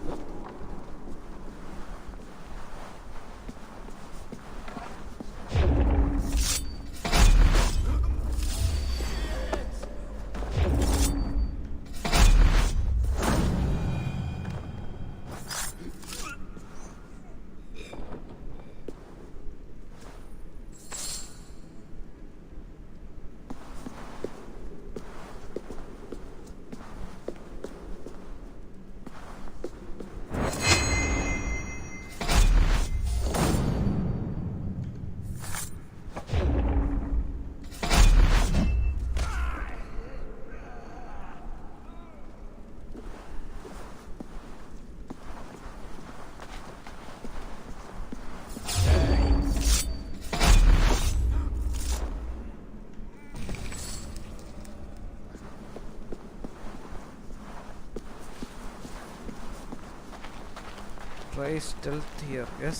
Try stealth here. Yes,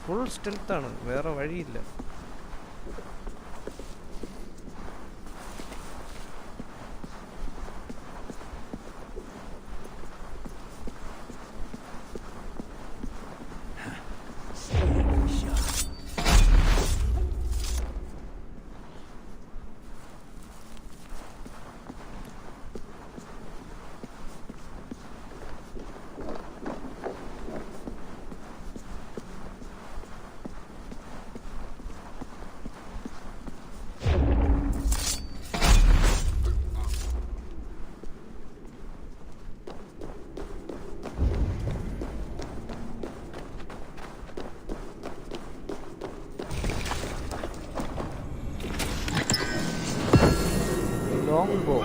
full stealth ആണ്, വേറെ വഴിയില്ല. Longbow.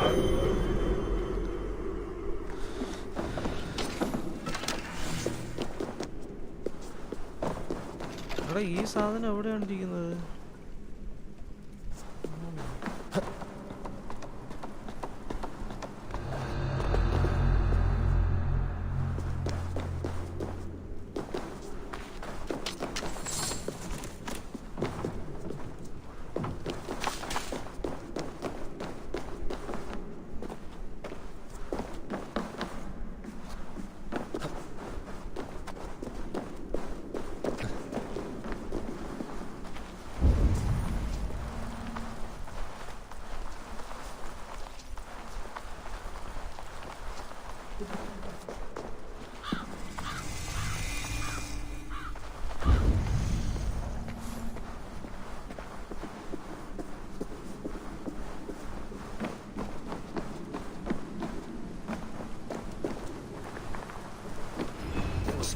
എടാ ഈ സാധനം എവിടെയാണ് ഇരിക്കുന്നത്?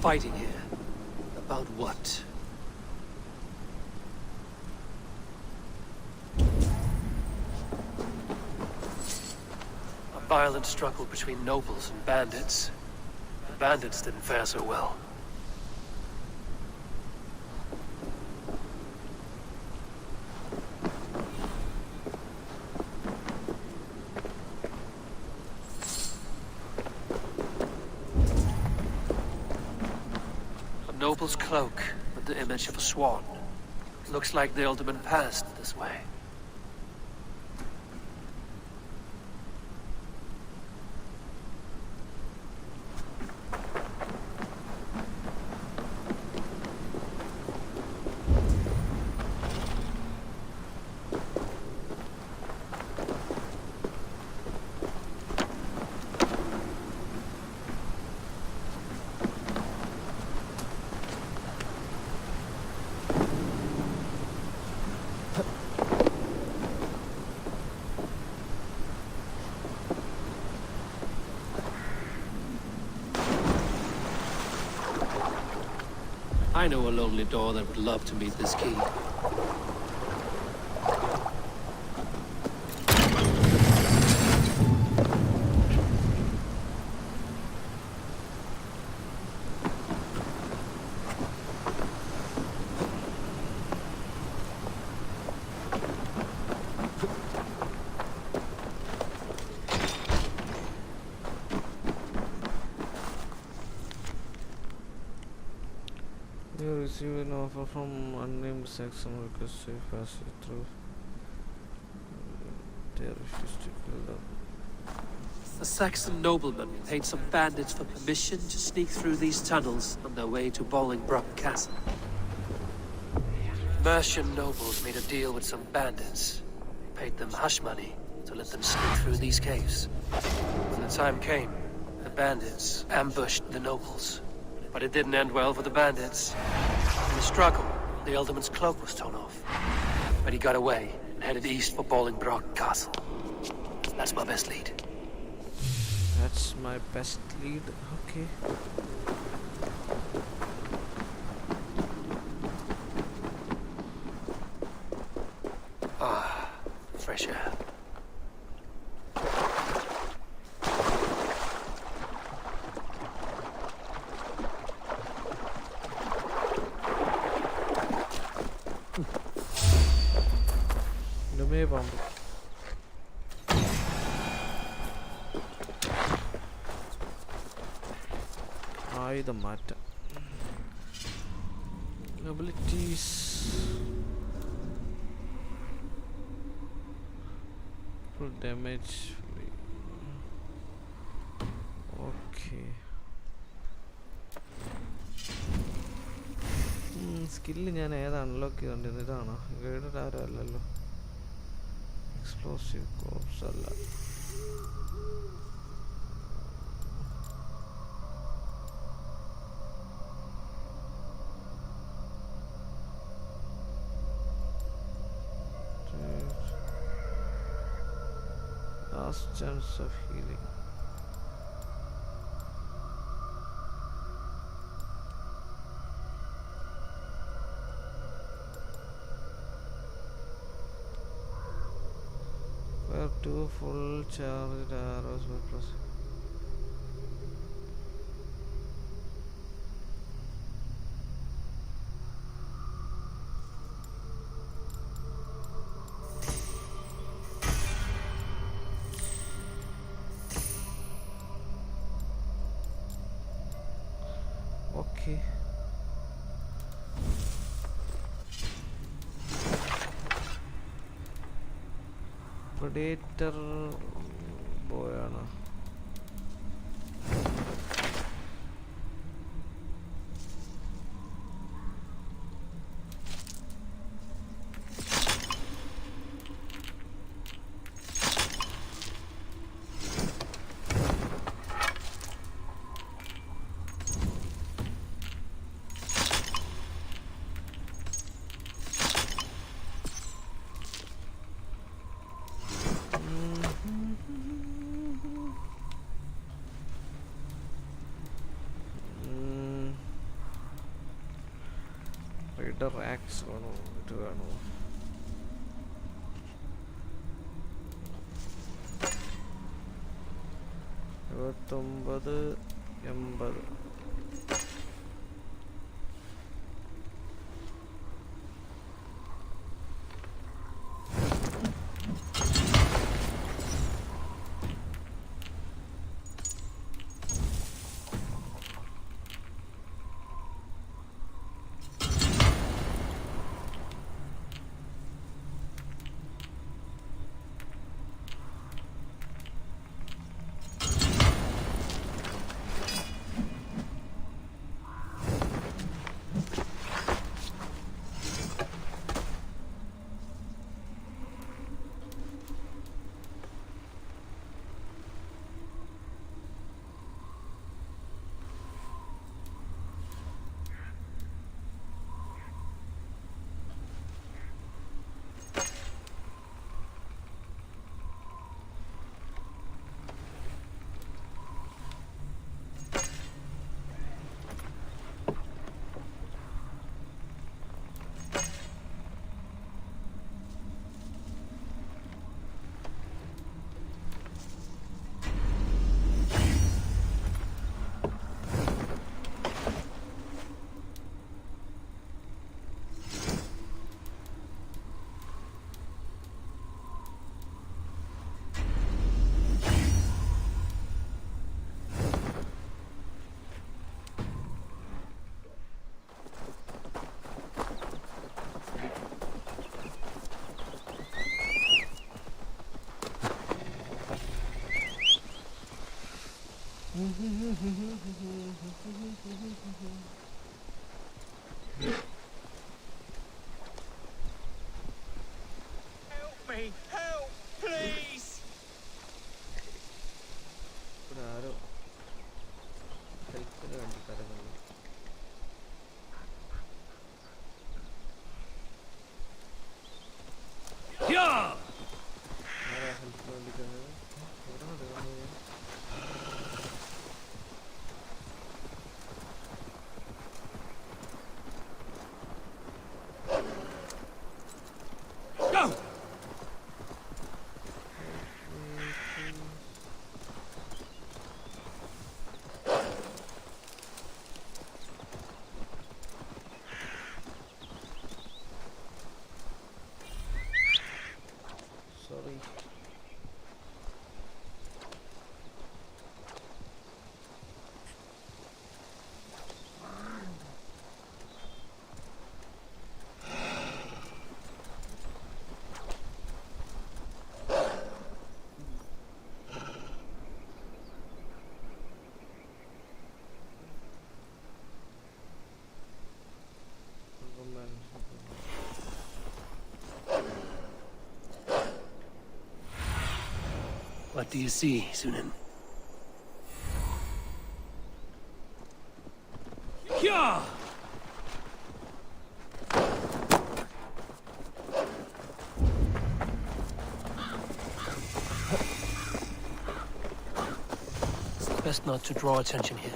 Fighting here. About what? A violent struggle between nobles and bandits. The bandits didn't fare so well. Noble's cloak with the image of a swan. Looks like the alderman passed this way. I know a lonely door that would love to meet this key. You receive an offer from unnamed Saxon request to pass it through. A Saxon nobleman paid some bandits for permission to sneak through these tunnels on their way to Bolingbroke Castle. Mercian nobles made a deal with some bandits, paid them hush money to let them sneak through these caves. When the time came, the bandits ambushed the nobles. But it didn't end well for the bandits. In the struggle, the alderman's cloak was torn off. But he got away and headed east for Bolingbroke Castle. That's my best lead. That's my best lead. Okay. Ah, fresh air. ആയുധം മാറ്റാം. Abilities. Full damage. Okay. Skill ഞാൻ ഏതാ unlock ചെയ്തോണ്ടിരുന്നത്? ഇതാണോ? Guided ആരോ അല്ലല്ലോ. Explosive corps അല്ല. Last chance of healing. Fire 2 full charged arrows by pressing. Okay. Predator boy ആണ്. Raider axe വേണോ? ഇത് വേണോ? $79, $80. Help me! Help! Please! ഇവിടെ ആരോ ഹെൽപ്പിന് വേണ്ടി കരകുന്നു. ആരാ ഹെൽപ്പിന് വേണ്ടി കരകുന്നത്? എവിടെയാണ് കരകുന്നത്? Sorry. What do you see, Sunan? Yeah! It's best not to draw attention here.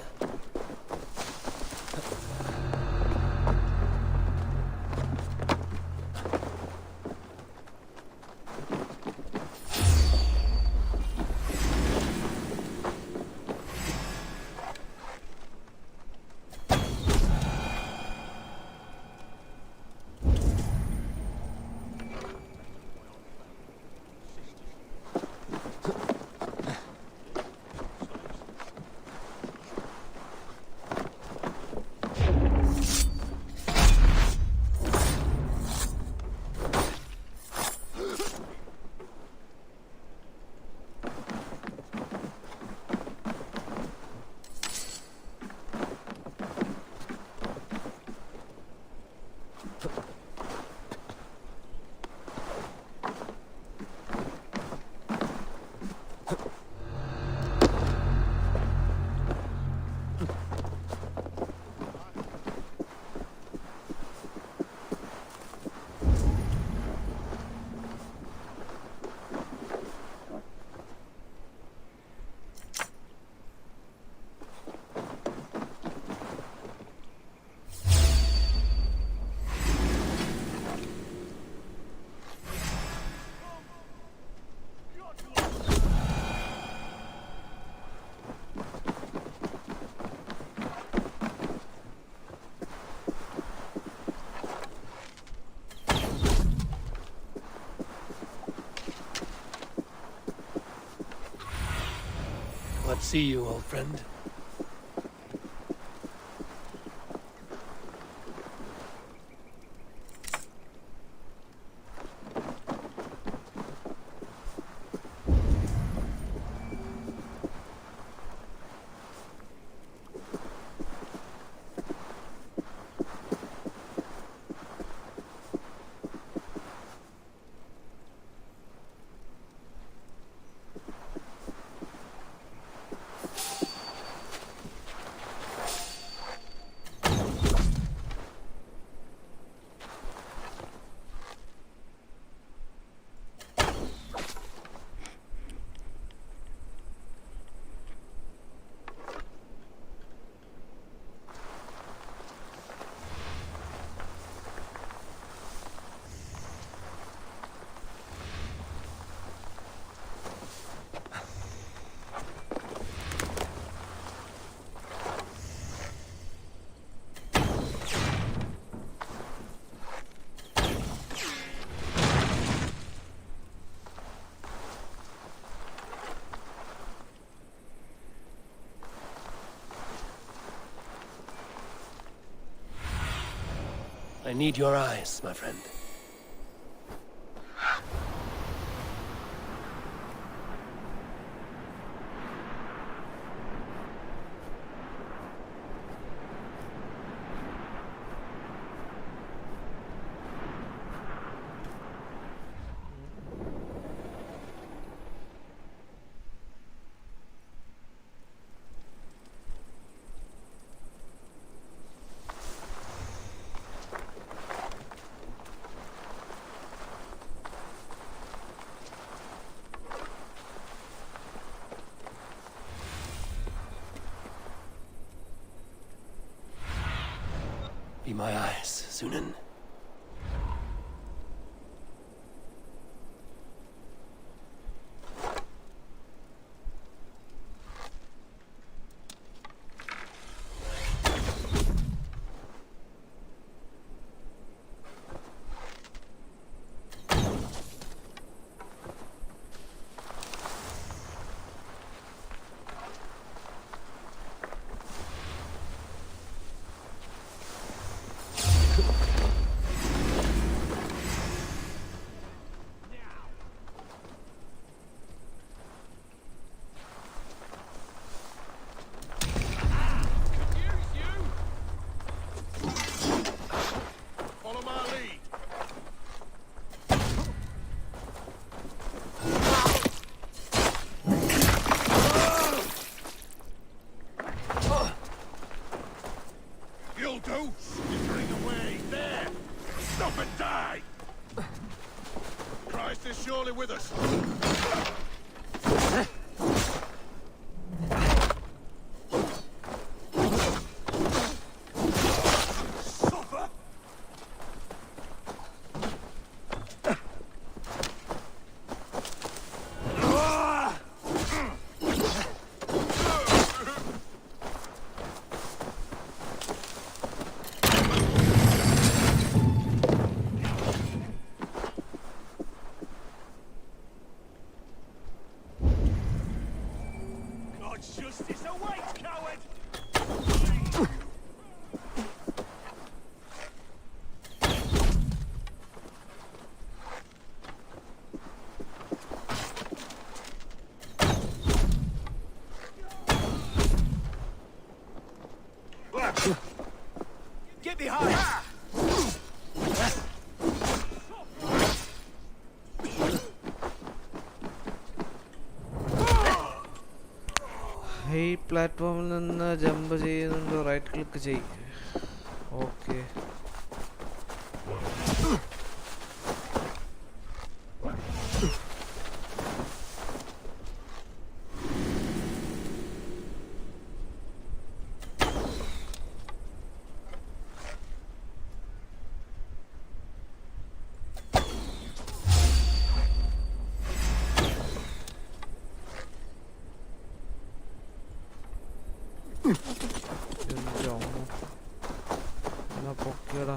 Let's see you, old friend. I need your eyes, my friend. Be my eyes, Sunan. Justice awaits, coward! Get behind! ഈ പ്ലാറ്റ്ഫോമിൽ നിന്ന് jump ചെയ്യുന്നുണ്ട് right click ചെയ്യും okay പൊക്കിയടാ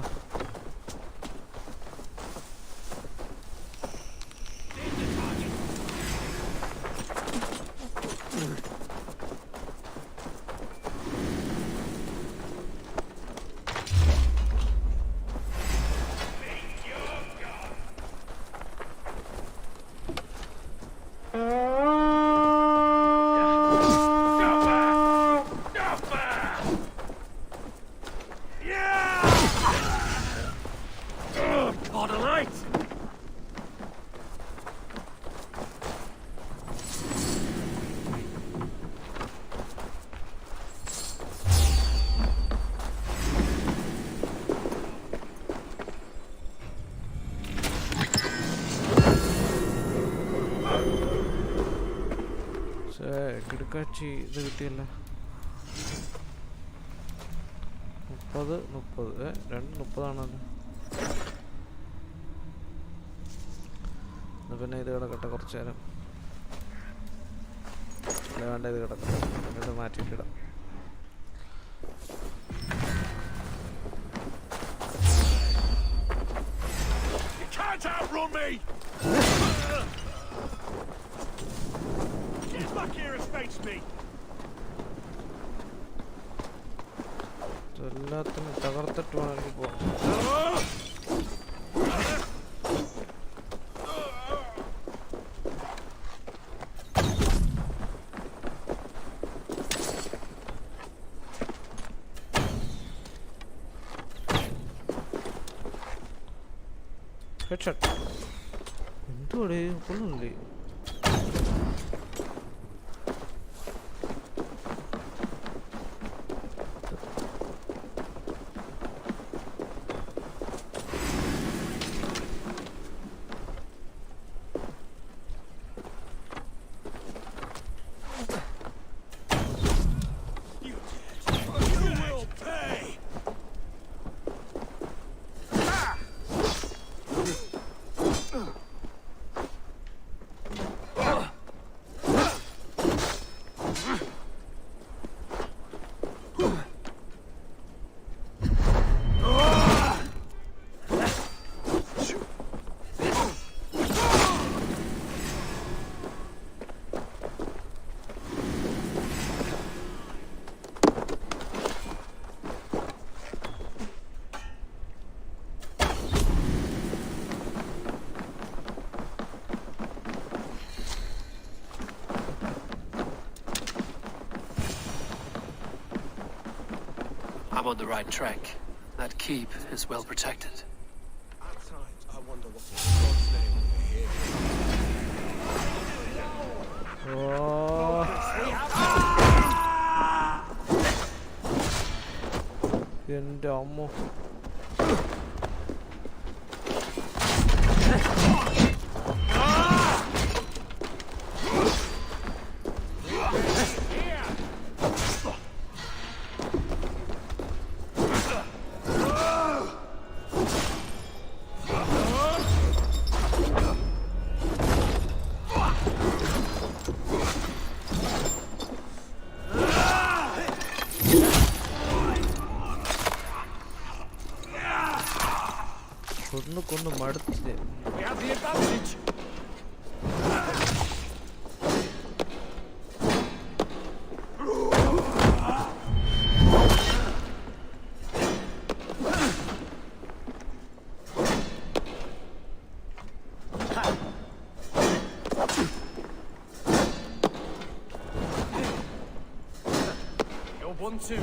കിടക്കാച്ചി ഇത് കിട്ടിയല്ല 30 രണ്ട് 30 ആണല്ലോ പിന്നെ ഇത് കിടക്കട്ടെ കുറച്ച് നേരം അല്ല വേണ്ട ഇത് കിടക്കട്ടെ ഇത് മാറ്റിയിട്ടിടാം എല്ലാത്തിനും തകർത്തിട്ട് വേണം എനിക്ക് പോകാം headshot എന്തുവാടേ കൊള്ളുന്നില്ലേ I'm on the right track. That keep is well protected. At times, I wonder what in God's name we're here. എൻ്റെ അമ്മോ കൊന്നു മടുത്തില്ലേ 1-2.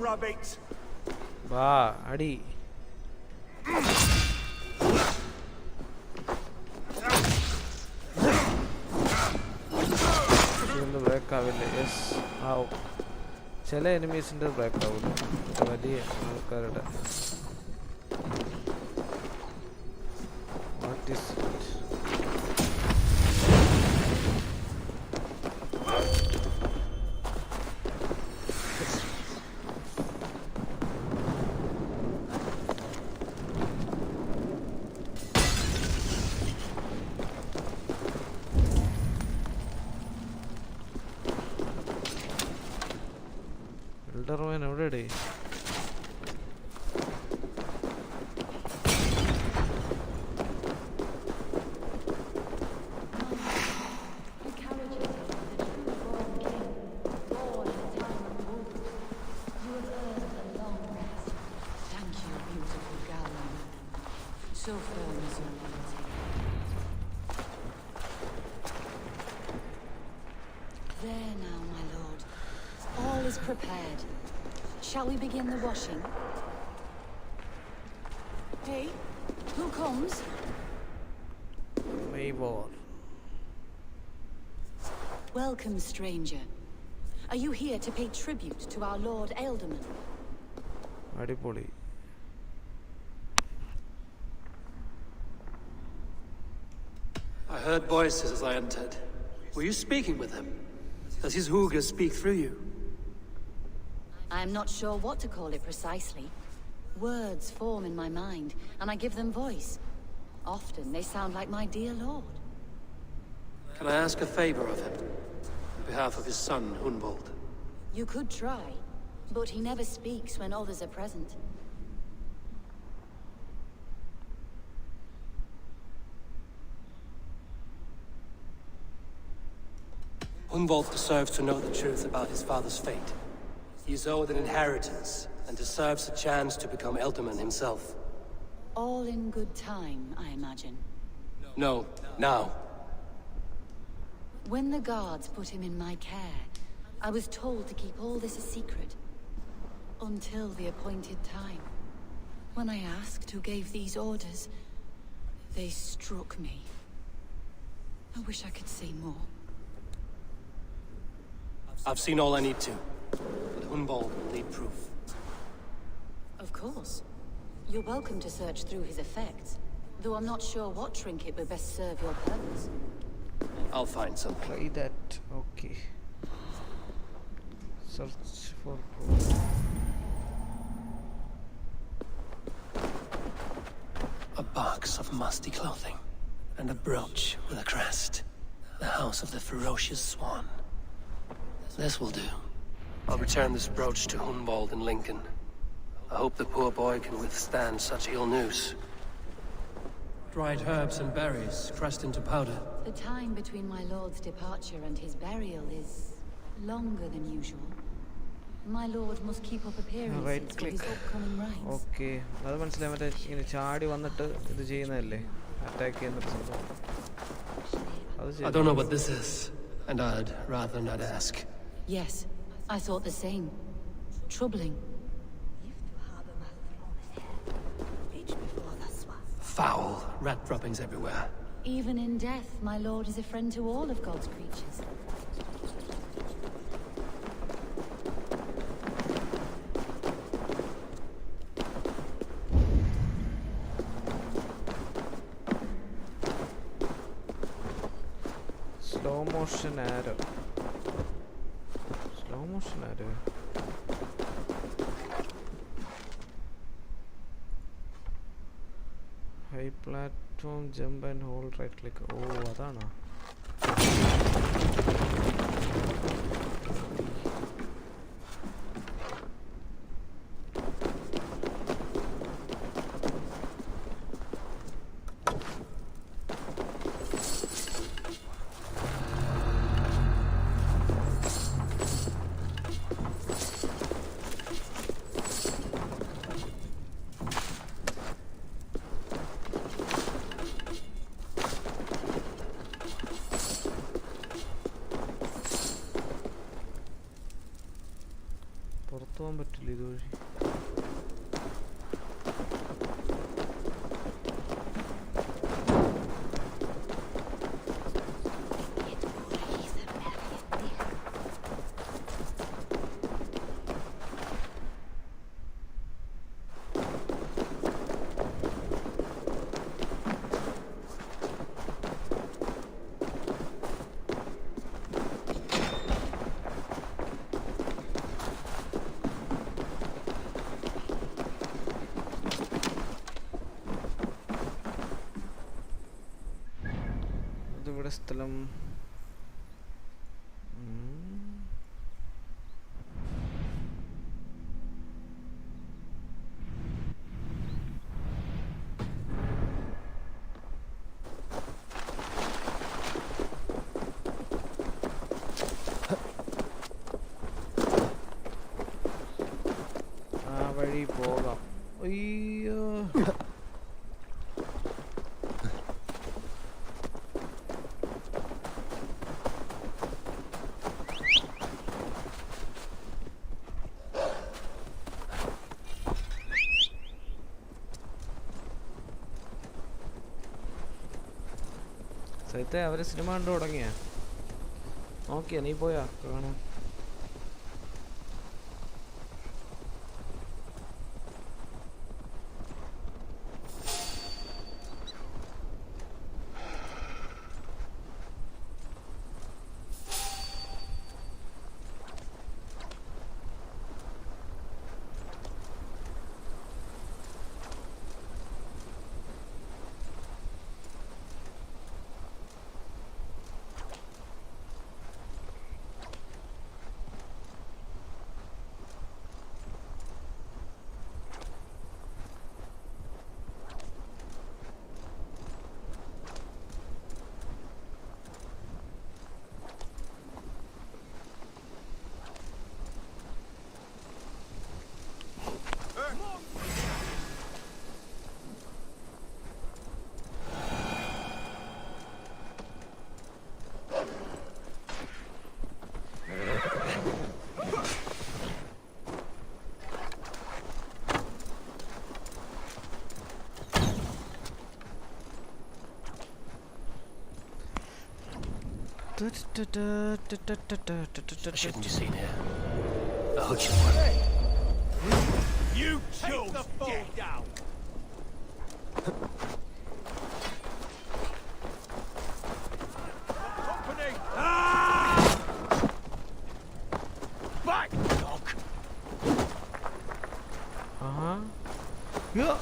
Rabbit. Ba, Adi. Break ആവില്ല. Yes. ആവും. ചില എനിമീസിന്റെ ബ്രേക്ക് ആവില്ല. വലിയ ആൾക്കാരുടെ. What is it? Already. There now, my lord. All is prepared. Shall we begin the washing? Hey, who comes? Motherboard. Welcome, stranger. Are you here to pay tribute to our Lord Alderman? Adipoli. I heard voices as I entered. Were you speaking with him? Does his hooga speak through you? I'm not sure what to call it precisely. Words form in my mind, and I give them voice. Often they sound like my dear lord. Can I ask a favor of him? On behalf of his son, Hunvold. You could try, but he never speaks when others are present. Hunvold deserves to know the truth about his father's fate. He is owed an inheritance, and deserves a chance to become Alderman himself. All in good time, I imagine. No, now. When the guards put him in my care, I was told to keep all this a secret. Until the appointed time. When I asked who gave these orders, they struck me. I wish I could say more. I've seen all I need to. But Hunvold will need proof. Of course. You're welcome to search through his effects, though I'm not sure what trinket would best serve your purpose. I'll find something. Try that. Okay. Search for A box of musty clothing, and a brooch with a crest. The house of the ferocious swan. This will do. I'll return this brooch to Hunvold in Lincoln. I hope the poor boy can withstand such ill news. Dried herbs and berries crushed into powder. The time between my lord's departure and his burial is longer than usual. My lord must keep up appearances right for click. his upcoming rites. Okay. അത് മനസ്സിലായി മറ്റേ ഇങ്ങനെ ചാടി വന്നിട്ട് ഇത് ചെയ്യുന്നതല്ലേ attack ചെയ്യുന്ന സംഭവം. I don't know what this is, and I'd rather not ask. Yes, I thought the same. Troubling. Foul rat droppings everywhere. Even in death, my lord is a friend to all of God's creatures. Slow motion arrow. Slow motion arrow. High platform, jump and hold right click. Oh, അതാണോ? പുറത്തു പോകാൻ പറ്റില്ല ഇതുവഴി. ഇവിടെ സ്ഥലം ആ വഴി പോകാം. അയ്യോ സൈത്തെ അവര് സിനിമ കണ്ടു തുടങ്ങിയ നോക്കിയാ നീ പോയാ കാണാൻ? I shouldn't be seen here. I hope you You chose the get down. Company. Back, dog. Yeah.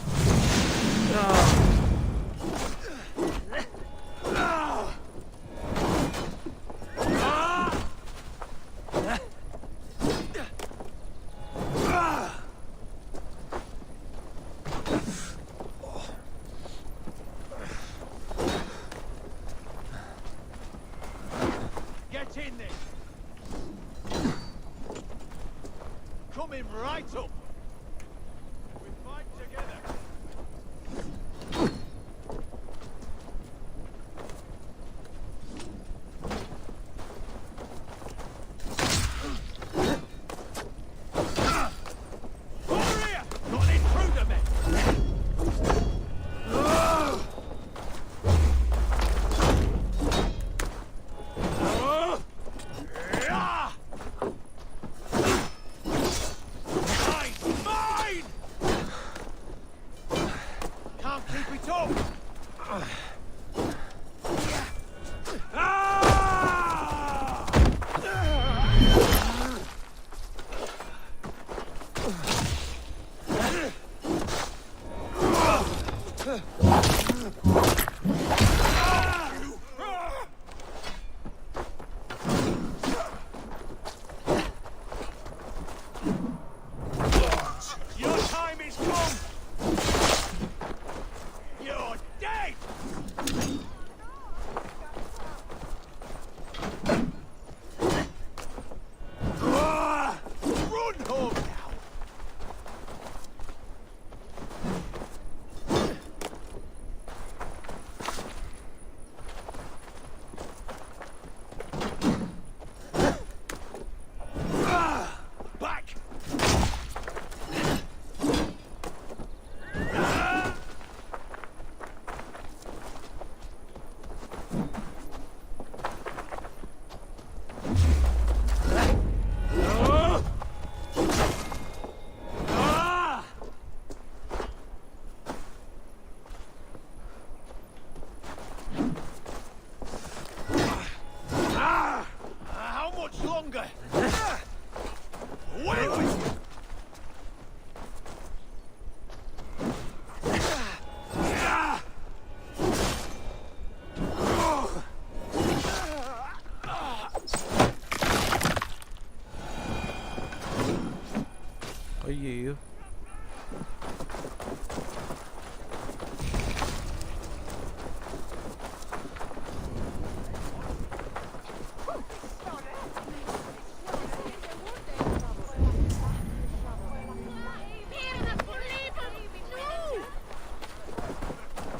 Get in there. Coming right up. We fight together. Over here! Got an intruder, man!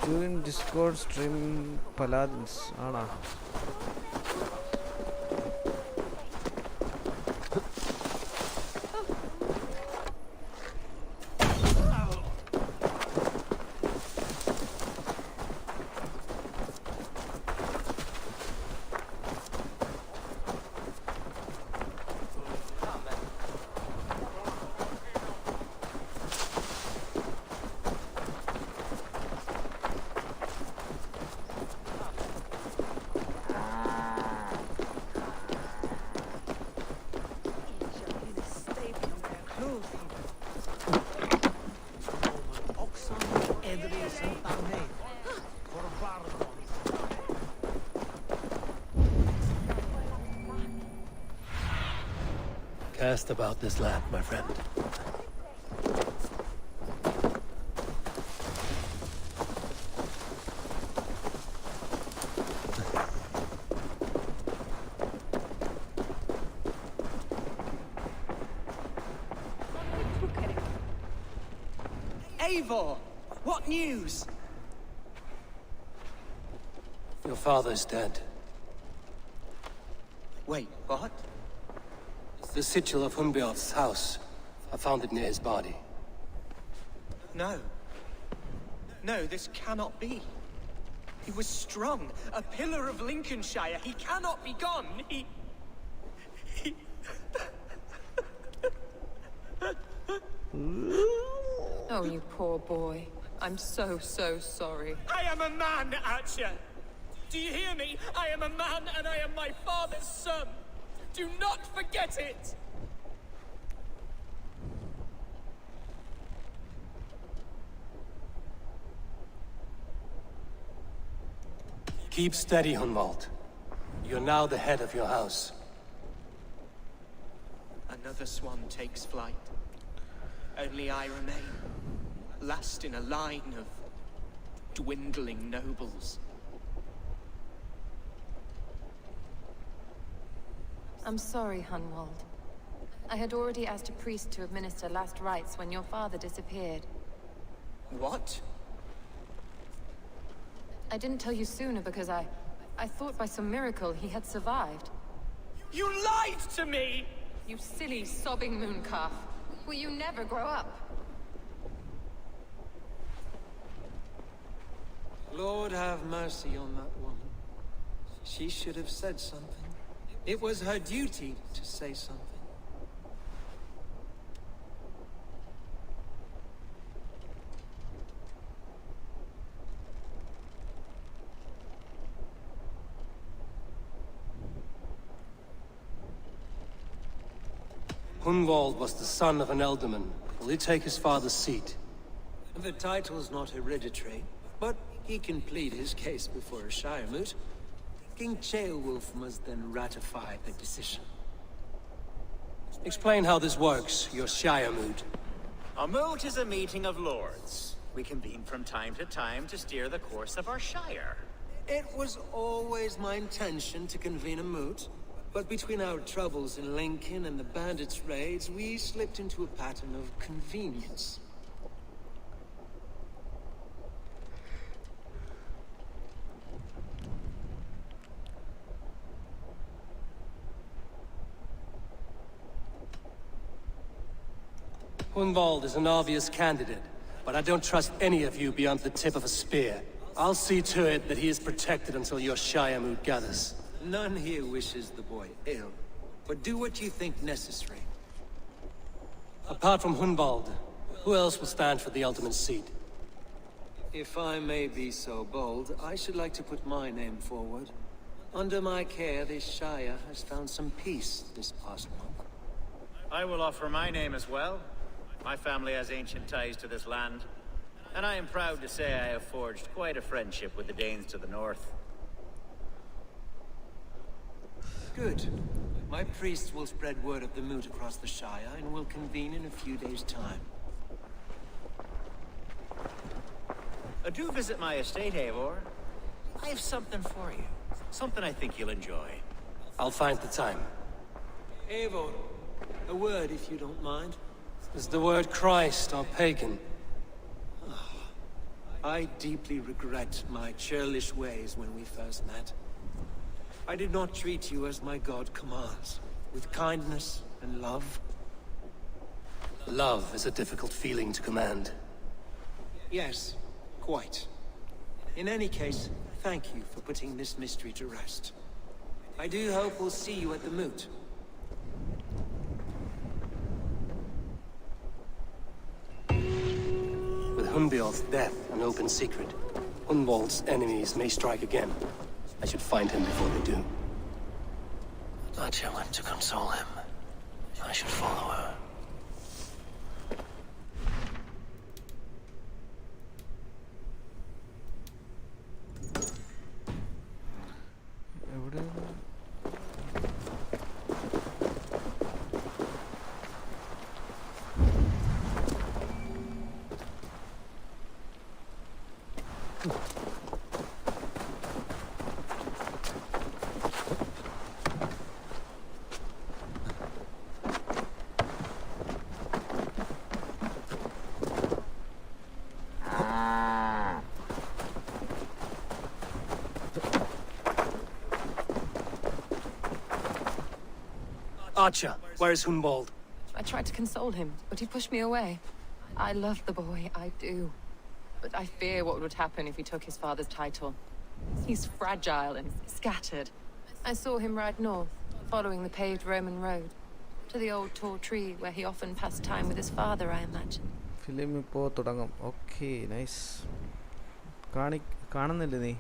Join Discord stream Paladins. ആണോ? Cast about this land, my friend. Eivor! What news? Your father's dead. Wait, what? The sigil of Hunbjorn's house. I found it near his body. No. No, this cannot be. He was strong, a pillar of Lincolnshire. He cannot be gone. He... Oh, you poor boy. I'm so sorry. I am a man, Archer. Do you hear me? I am a man and I am my father's son. Do not forget it! Keep steady, Hunwald. You're now the head of your house. Another swan takes flight. Only I remain. Last in a line of dwindling nobles. I'm sorry, Hunwald. I had already asked a priest to administer last rites when your father disappeared. What? I didn't tell you sooner because I thought by some miracle he had survived. You lied to me! You silly, sobbing mooncalf. Will you never grow up? Lord have mercy on that woman. She should have said something. It was her duty to say something. Hunwald was the son of an ealdorman. Will he take his father's seat? The title's not hereditary, but he can plead his case before a Shire moot. King Ceolwulf must then ratify the decision. Explain how this works, your Shire moot. A moot is a meeting of lords. We convene from time to time to steer the course of our Shire. It was always my intention to convene a moot, but between our troubles in Lincoln and the bandits' raids, we slipped into a pattern of convenience. Hunwald is an obvious candidate, but I don't trust any of you beyond the tip of a spear. I'll see to it that he is protected until your Shire moot gathers. None here wishes the boy ill, but do what you think necessary. Apart from Hunwald, who else will stand for the ultimate seat? If I may be so bold, I should like to put my name forward. Under my care, this Shire has found some peace this past month. I will offer my name as well. My family has ancient ties to this land, and I am proud to say I have forged quite a friendship with the Danes to the north. Good. My priests will spread word of the moot across the Shire, and will convene in a few days' time. Do visit my estate, Eivor. I have something for you. Something I think you'll enjoy. I'll find the time. Eivor, a word if you don't mind. Is the word Christ or pagan? I deeply regret my churlish ways when we first met. I did not treat you as my god commands, with kindness and love. Love is a difficult feeling to command. Yes, quite. In any case, thank you for putting this mystery to rest. I do hope we'll see you at the moot. With Hunbeor's death an open secret, Hunwald's enemies may strike again. I should find him before they do. Archer went to console him. I should follow her. Archer, where is Hunwald? I tried to console him, but he pushed me away. I love the boy, I do. But I fear what would happen if he took his father's title. He's fragile and scattered. I saw him ride north, following the paved Roman road, to the old tall tree where he often passed time with his father, I imagine. Film ഇപ്പോൾ തുടങ്ങും. Okay, nice. കാണുന്നില്ലേ നീ?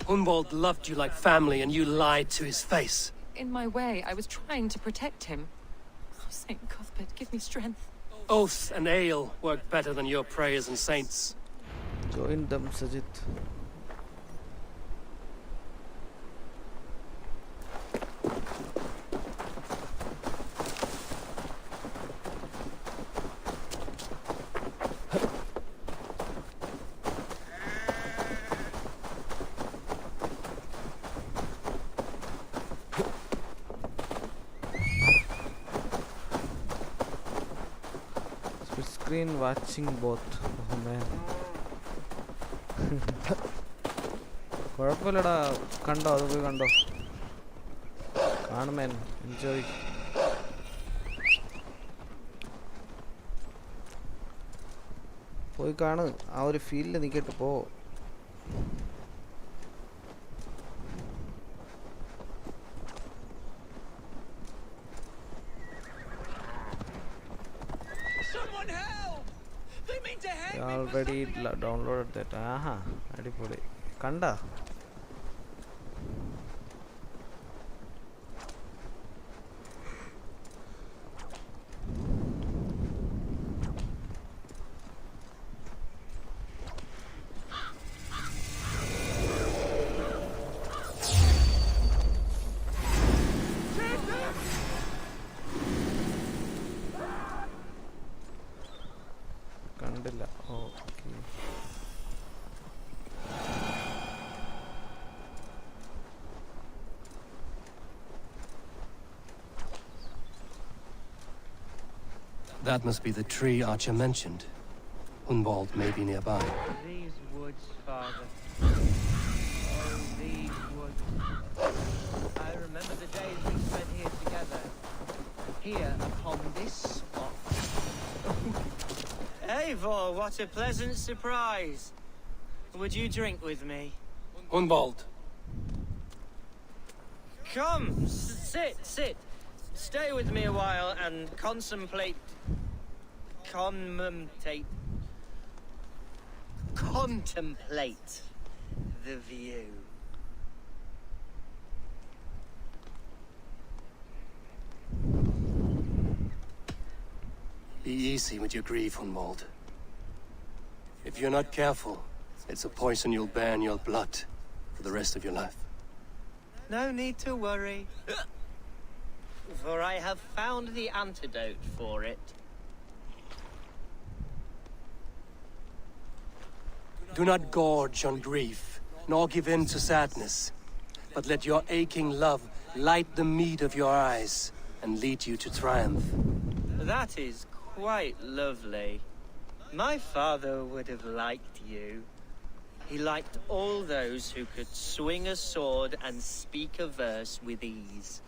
Hunwald loved you like family and you lied to his face. In my way, I was trying to protect him. Oh, Saint Cuthbert, give me strength. Oath and ale work better than your prayers and saints. Join them, Sajid. Screen watching both. Oh man. കുഴപ്പമില്ലടാ, കണ്ടോ, അത് പോയി കണ്ടോ, കാണുമേൻ, enjoy. പോയി കാണ്, ആ ഒരു ഫീലിൽ നിൽക്കട്ടെ. പോ. Already downloaded that. Aha, അടിപൊളി. കണ്ടാ? കണ്ടില്ല. Okay. That must be the tree Archer mentioned. Hunwald may be nearby. These woods, Father. Oh, these woods. I remember the days we spent here together. Here upon this spot. Eivor, what a pleasant surprise. Would you drink with me? Hunwald. Come, sit. Stay with me a while and contemplate the view. Be easy with your grief, Hunwald. If you're not careful, it's a poison you'll bear in your blood for the rest of your life. No need to worry, for I have found the antidote for it. Do not gorge on grief, nor give in to sadness, but let your aching love light the mead of your eyes and lead you to triumph. That is quite lovely. My father would have liked you. He liked all those who could swing a sword and speak a verse with ease.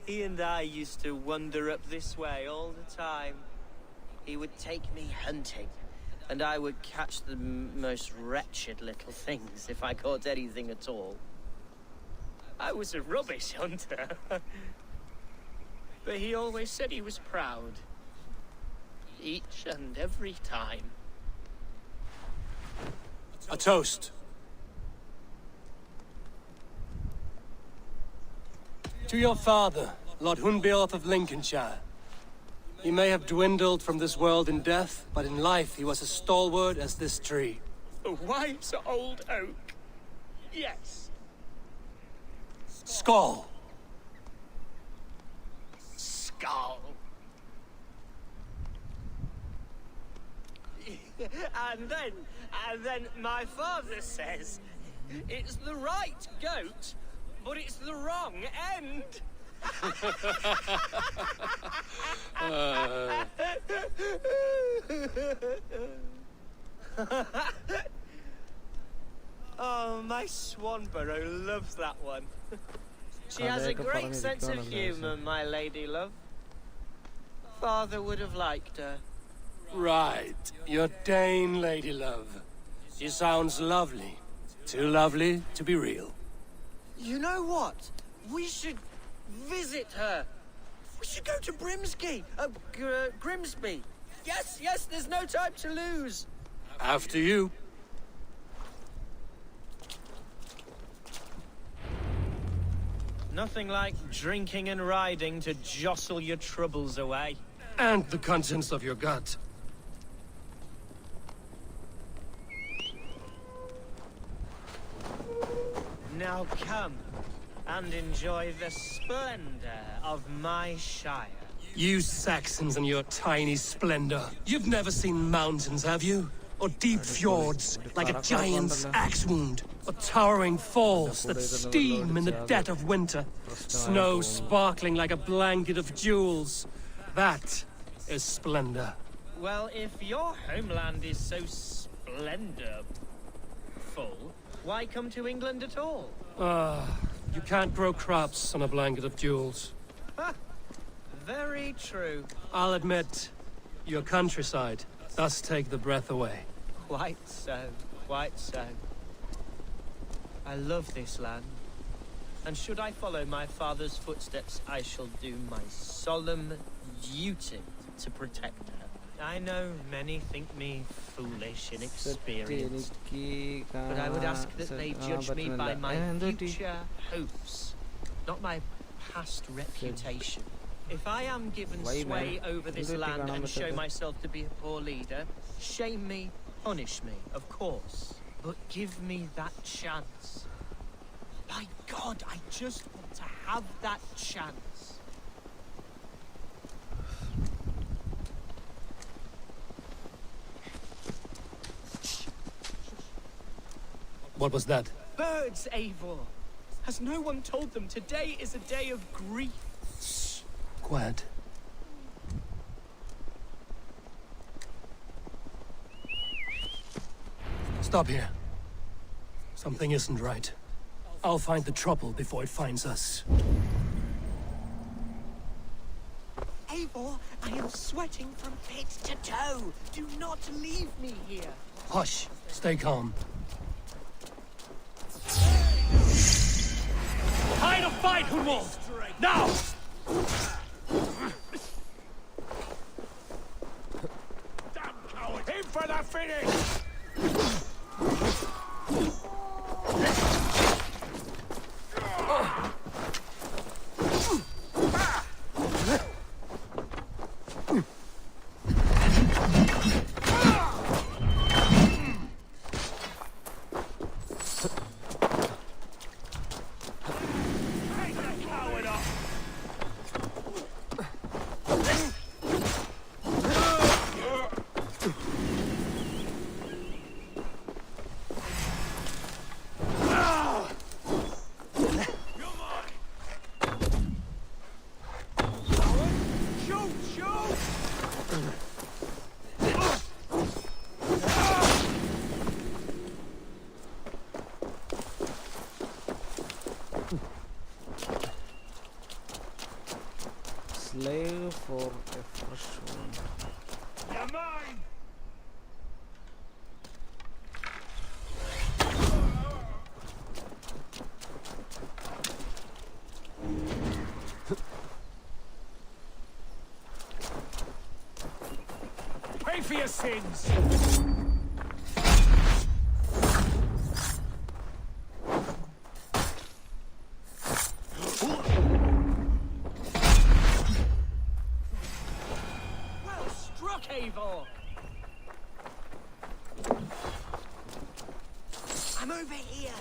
He and I used to wander up this way all the time. He would take me hunting, and I would catch the most wretched little things if I caught anything at all. I was a rubbish hunter. But he always said he was proud. Each and every time. A toast. To your father, Lord Hunbeorth of Lincolnshire. He may have dwindled from this world in death, but in life he was as stalwart as this tree. A wise old oak. Yes. Skull. Skull. And then my father says, it's the right goat, but it's the wrong end. Oh, my Swanborough loves that one. She has a great sense of humor, my lady love. Father would have liked her. Right, your Dane lady love. She sounds lovely. Too lovely to be real. You know what? We should visit her. We should go to Grimsby. Yes, there's no time to lose. After you. Nothing like drinking and riding to jostle your troubles away. And the contents of your gut. Now come and enjoy the splendor of my shire. You Saxons and your tiny splendor. You've never seen mountains, have you? Or deep fjords, like a giant's axe wound. Or towering falls that steam in the dead of winter. Snow sparkling like a blanket of jewels. That is splendor. Well, if your homeland is so splendorful, why come to England at all? You can't grow crops on a blanket of jewels. Very true. I'll admit, your countryside does take the breath away. Quite so, quite so. I love this land. And should I follow my father's footsteps, I shall do my solemn duty to protect her. I know many think me foolish and inexperienced, but I would ask that they judge me by my future hopes, not my past reputation. If I am given sway over this land and show myself to be a poor leader, shame me, punish me, of course, but give me that chance. By God, I just want to have that chance. What was that? Birds, Eivor. Has no one told them today is a day of grief? Shh. Quiet. Stop here. Something isn't right. I'll find the trouble before it finds us. Eivor, I am sweating from head to toe. Do not leave me here. Hush. Stay calm. Time to fight, Hunwald! Now! Damn coward! Aim for the finish! slave for a fresh one. You're mine! Pay for your sins! Well struck, Eivor! I'm over here.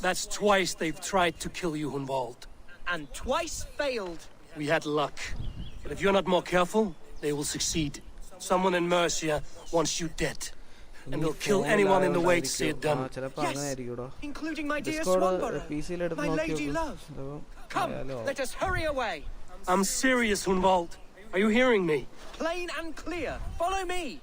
That's twice they've tried to kill you, Hunwald. And twice failed. We had luck. But if you're not more careful, they will succeed. Someone in Mercia wants you dead. And they'll kill anyone in the way to see it done. Yes, including my dear Swanborough, my lady love. Come, let us hurry away. I'm serious, Hunwald. Are you hearing me? Plain and clear. Follow me.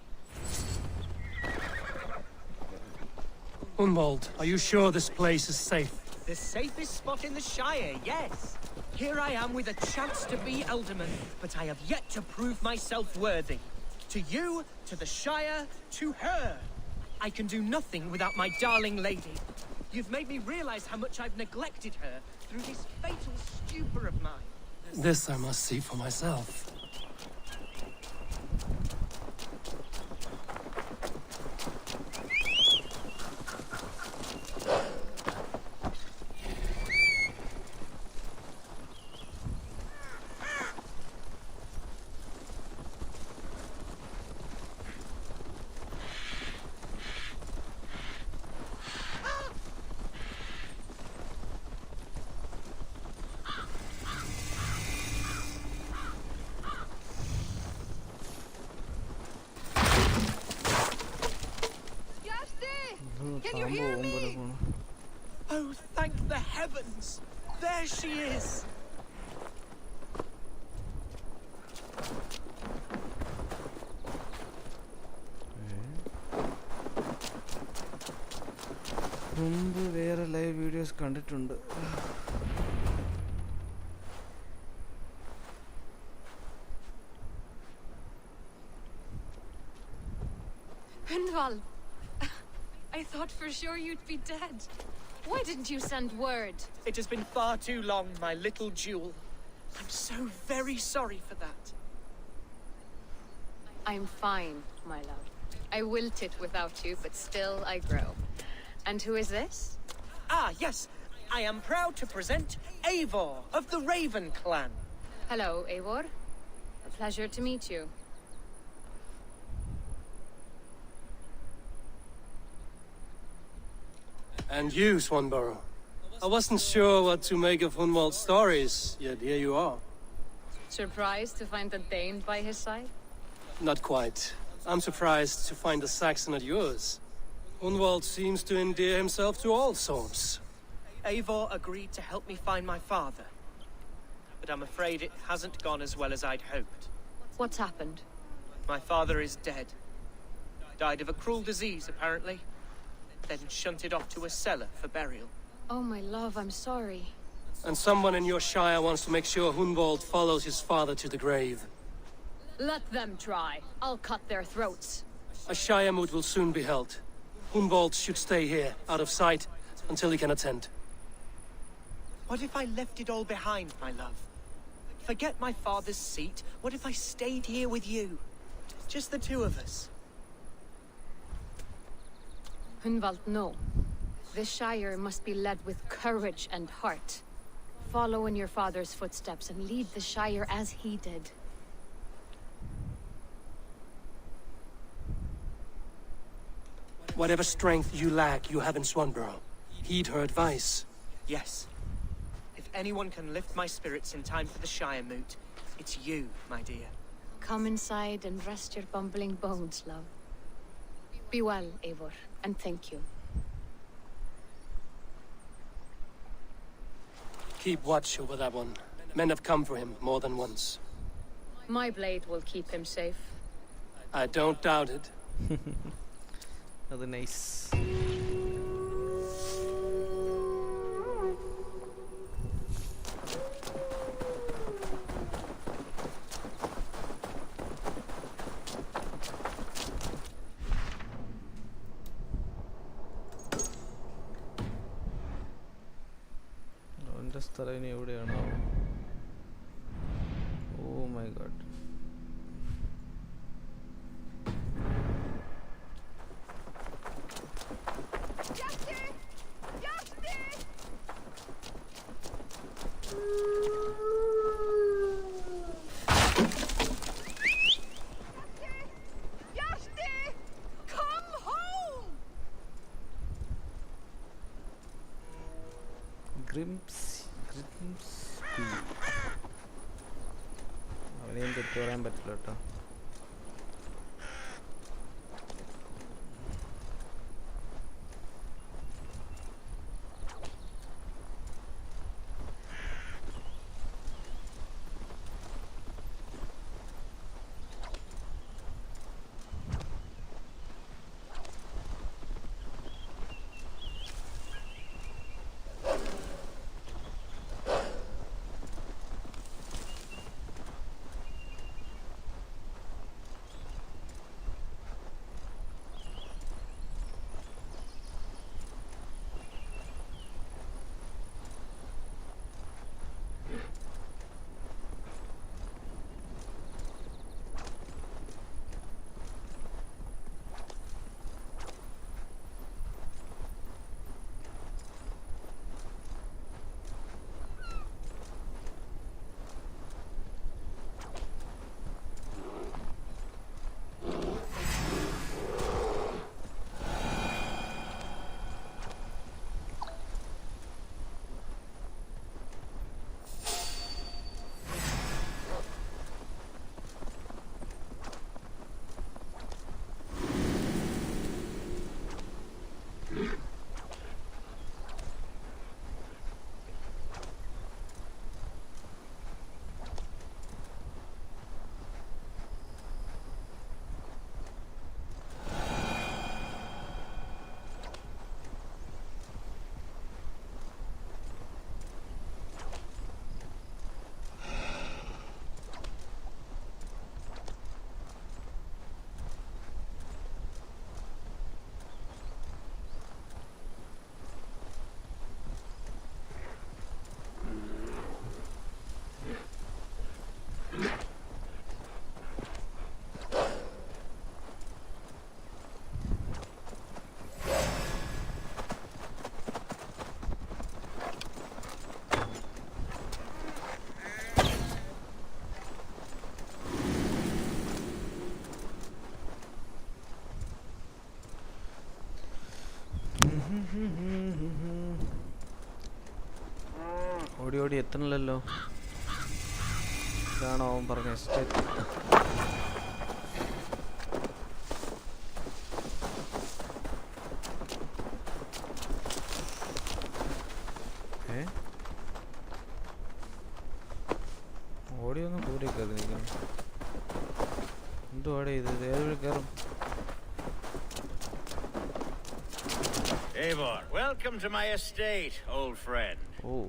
Hunwald, are you sure this place is safe? The safest spot in the Shire, yes. Here I am with a chance to be Alderman, but I have yet to prove myself worthy. To you, to the Shire, to her. I can do nothing without my darling lady. You've made me realize how much I've neglected her through this fatal stupor of mine. This I must see for myself. Can you hear me? Oh, thank the heavens! There she is! മുമ്പ് വേറെ live videos കണ്ടിട്ടുണ്ട്. Hunwald, I thought for sure you'd be dead. Why didn't you send word? It has been far too long, my little jewel. I'm so very sorry for that. I'm fine, my love. I wilted without you, but still I grow. And who is this? Ah, yes. I am proud to present Eivor of the Raven clan. Hello, Eivor. A pleasure to meet you. And you, Swanborough. I wasn't sure what to make of Hunwald's stories, yet here you are. Surprised to find a Dane by his side? Not quite. I'm surprised to find a Saxon at yours. Hunwald seems to endear himself to all sorts. Eivor agreed to help me find my father. But I'm afraid it hasn't gone as well as I'd hoped. What's happened? My father is dead. Died of a cruel disease, apparently. Then shunted off to a cellar for burial. Oh, my love, I'm sorry. And someone in your shire wants to make sure Hunwald follows his father to the grave. Let them try. I'll cut their throats. A shire moot will soon be held. Hunwald should stay here, out of sight, until he can attend. What if I left it all behind, my love? Forget my father's seat. What if I stayed here with you? Just the two of us. Hunwald, no. This Shire must be led with courage and heart. Follow in your father's footsteps and lead the Shire as he did. Whatever strength you lack, you have in Swanborough. Heed her advice. Yes. If anyone can lift my spirits in time for the Shire moot, it's you, my dear. Come inside and rest your bumbling bones, love. Be well, Eivor, and thank you. Keep watch over that one. Men have come for him more than once. My blade will keep him safe. I don't doubt it. അത് nice. എൻ്റെ സ്ഥലം ഇനി എവിടെയാണോ? Oh my god. അവനെയും തെറ്റു പറയാൻ പറ്റില്ല കേട്ടോ. ഓടി ഓടി എത്തണല്ലോ. ഇതാണോ അവൻ പറഞ്ഞ എസ്റ്റേറ്റ്? ഓടിയൊന്നും കൂടി കയറി നിൽക്കണം. എന്തുവാടെ ഇത്? ഏതൊരു കയറും. Eivor, welcome to my estate, old friend. Oh,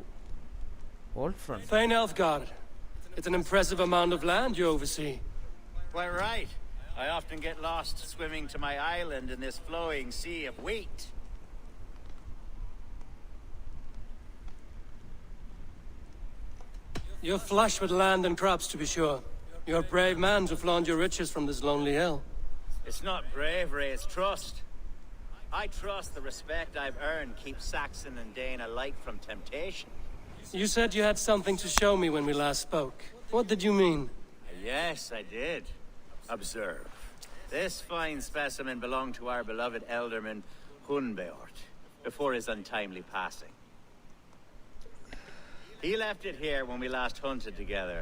old friend. Thane Elfgard. It's an impressive amount of land you oversee. Quite right. I often get lost swimming to my island in this flowing sea of wheat. You're flush with land and crops, to be sure. You're a brave man to flaunt your riches from this lonely hill. It's not bravery, it's trust. I trust the respect I've earned keeps Saxon and Dane alike from temptation. You said you had something to show me when we last spoke. What did you mean? Yes, I did. Observe. This fine specimen belonged to our beloved elderman, Hunbeort, before his untimely passing. He left it here when we last hunted together.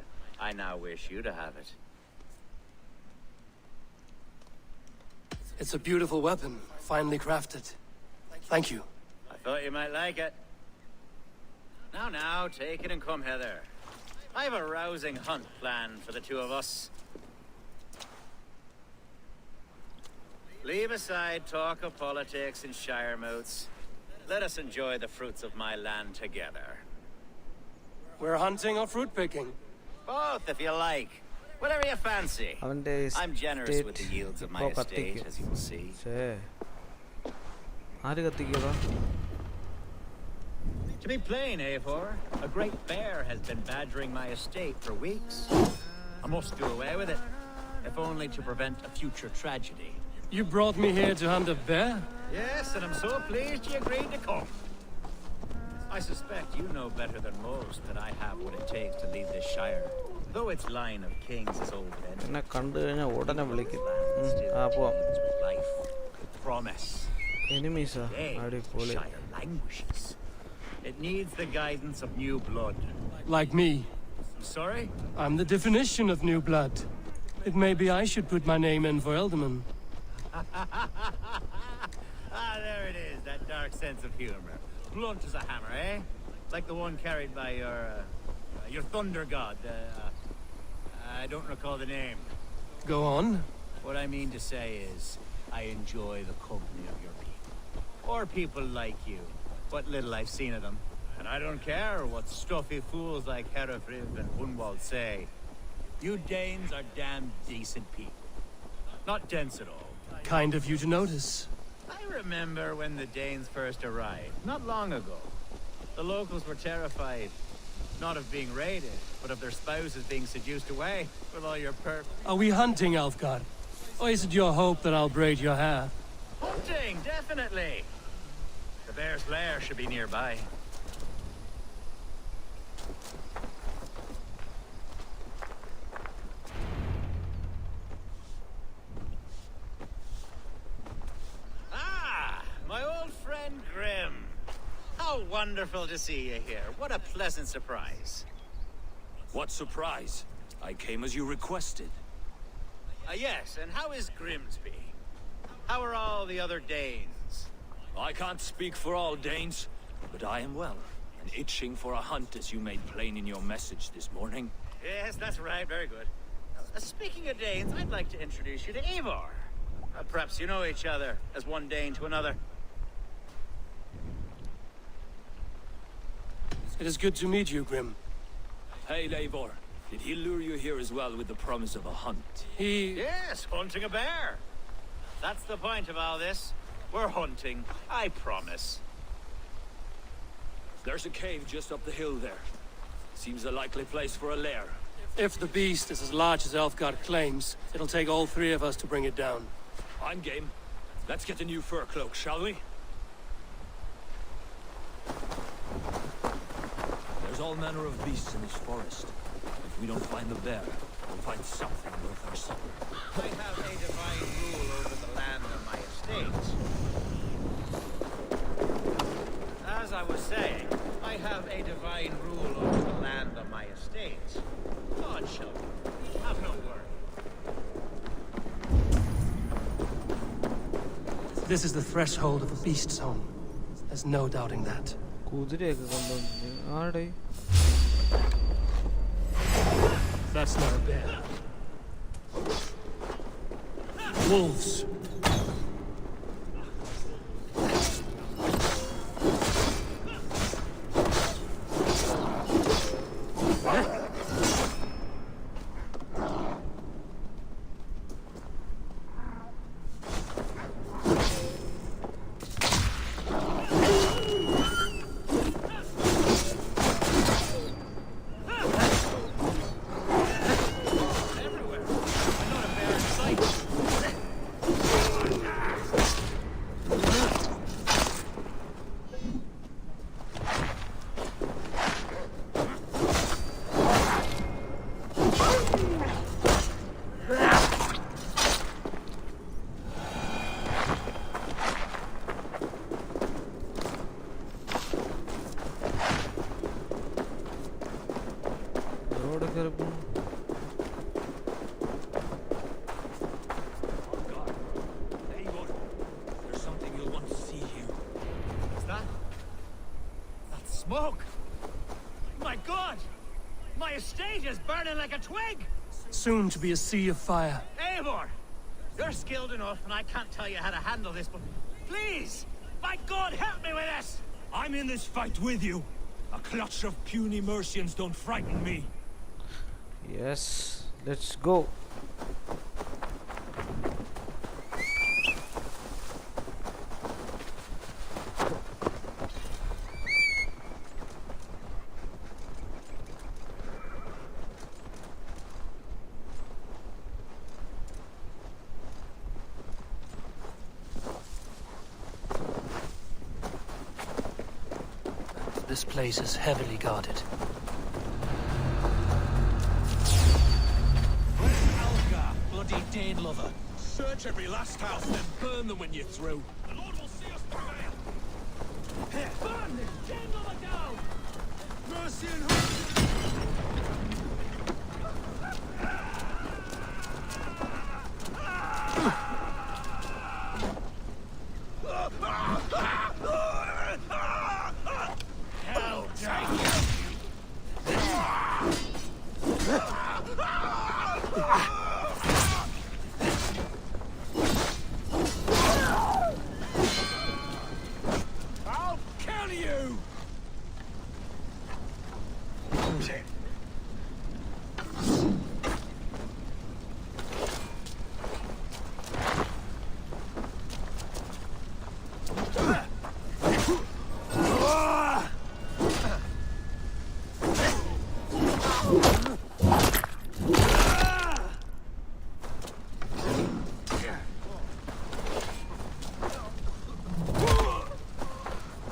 I now wish you to have it. It's a beautiful weapon, finely crafted. Thank you. I thought you might like it. Now, take it and come hither. I have a rousing hunt planned for the two of us. Leave aside talk of politics and shire moots. Let us enjoy the fruits of my land together. We're hunting or fruit picking? Both, if you like. Whatever you fancy. I'm generous with the yields of my estate, as you will see. To be plain, Eivor, a great bear has been badgering my estate for weeks. I must do away with it, if only to prevent a future tragedy. You brought me here to hunt a bear? Yes, and I'm so pleased you agreed to come. I suspect you know better than most that I have what it takes to lead this shire. Though its line of kings is old and life, promise. Enemies Shire languishes. It needs the guidance of new blood. Like me. Sorry? I'm the definition of new blood. It may be I should put my name in for Elderman. There it is, that dark sense of humor. Blunt as a hammer, eh? Like the one carried by your thunder god. I don't recall the name. Go on. What I mean to say is, I enjoy the company of your people. Or people like you. What little I've seen of them. And I don't care what stuffy fools like Herefriv and Hunwald say. You Danes are damn decent people. Not dense at all. Kind of you to notice. I remember when the Danes first arrived, not long ago. The locals were terrified, not of being raided, but of their spouses being seduced away with all your perp. Are we hunting, Alfgard? Or is it your hope that I'll braid your hair? Hunting, definitely! The bear's lair should be nearby. My old friend Grim. How wonderful to see you here. What a pleasant surprise. What surprise? I came as you requested. Yes, and how is Grimsby? How are all the other Danes? I can't speak for all Danes, but I am well, and itching for a hunt as you made plain in your message this morning. Yes, that's right. Very good. Speaking of Danes, I'd like to introduce you to Eivor. Perhaps you know each other, as one Dane to another. It is good to meet you, Grim. Hey, Eivor. Did he lure you here as well with the promise of a hunt? Yes, hunting a bear. That's the point of all this. We're hunting, I promise. There's a cave just up the hill there. Seems a likely place for a lair. If the beast is as large as Elfgard claims, it'll take all three of us to bring it down. I'm game. Let's get a new fur cloak, shall we? There's all manner of beasts in this forest. If we don't find the bear, we'll find something worth our supper. I have a divine rule over the land of my estate. As I was saying, I have a divine rule over the land of my estate. God, children, have no worry. This is the threshold of the beast zone. There's no doubting that. That's not a bear. Wolves. Smoke! My God! My estate is burning like a twig! Soon to be a sea of fire. Eivor! You're skilled enough, and I can't tell you how to handle this, but please! By God, help me with this! I'm in this fight with you. A clutch of puny Mercians don't frighten me. Yes, let's go. This place is heavily guarded. Algar, bloody Dane lover. Search every last house, then burn them when you're through. The Lord will see us prevail. Burn this Dane lover down! Mercy and hope! Hell take you! I'll kill you!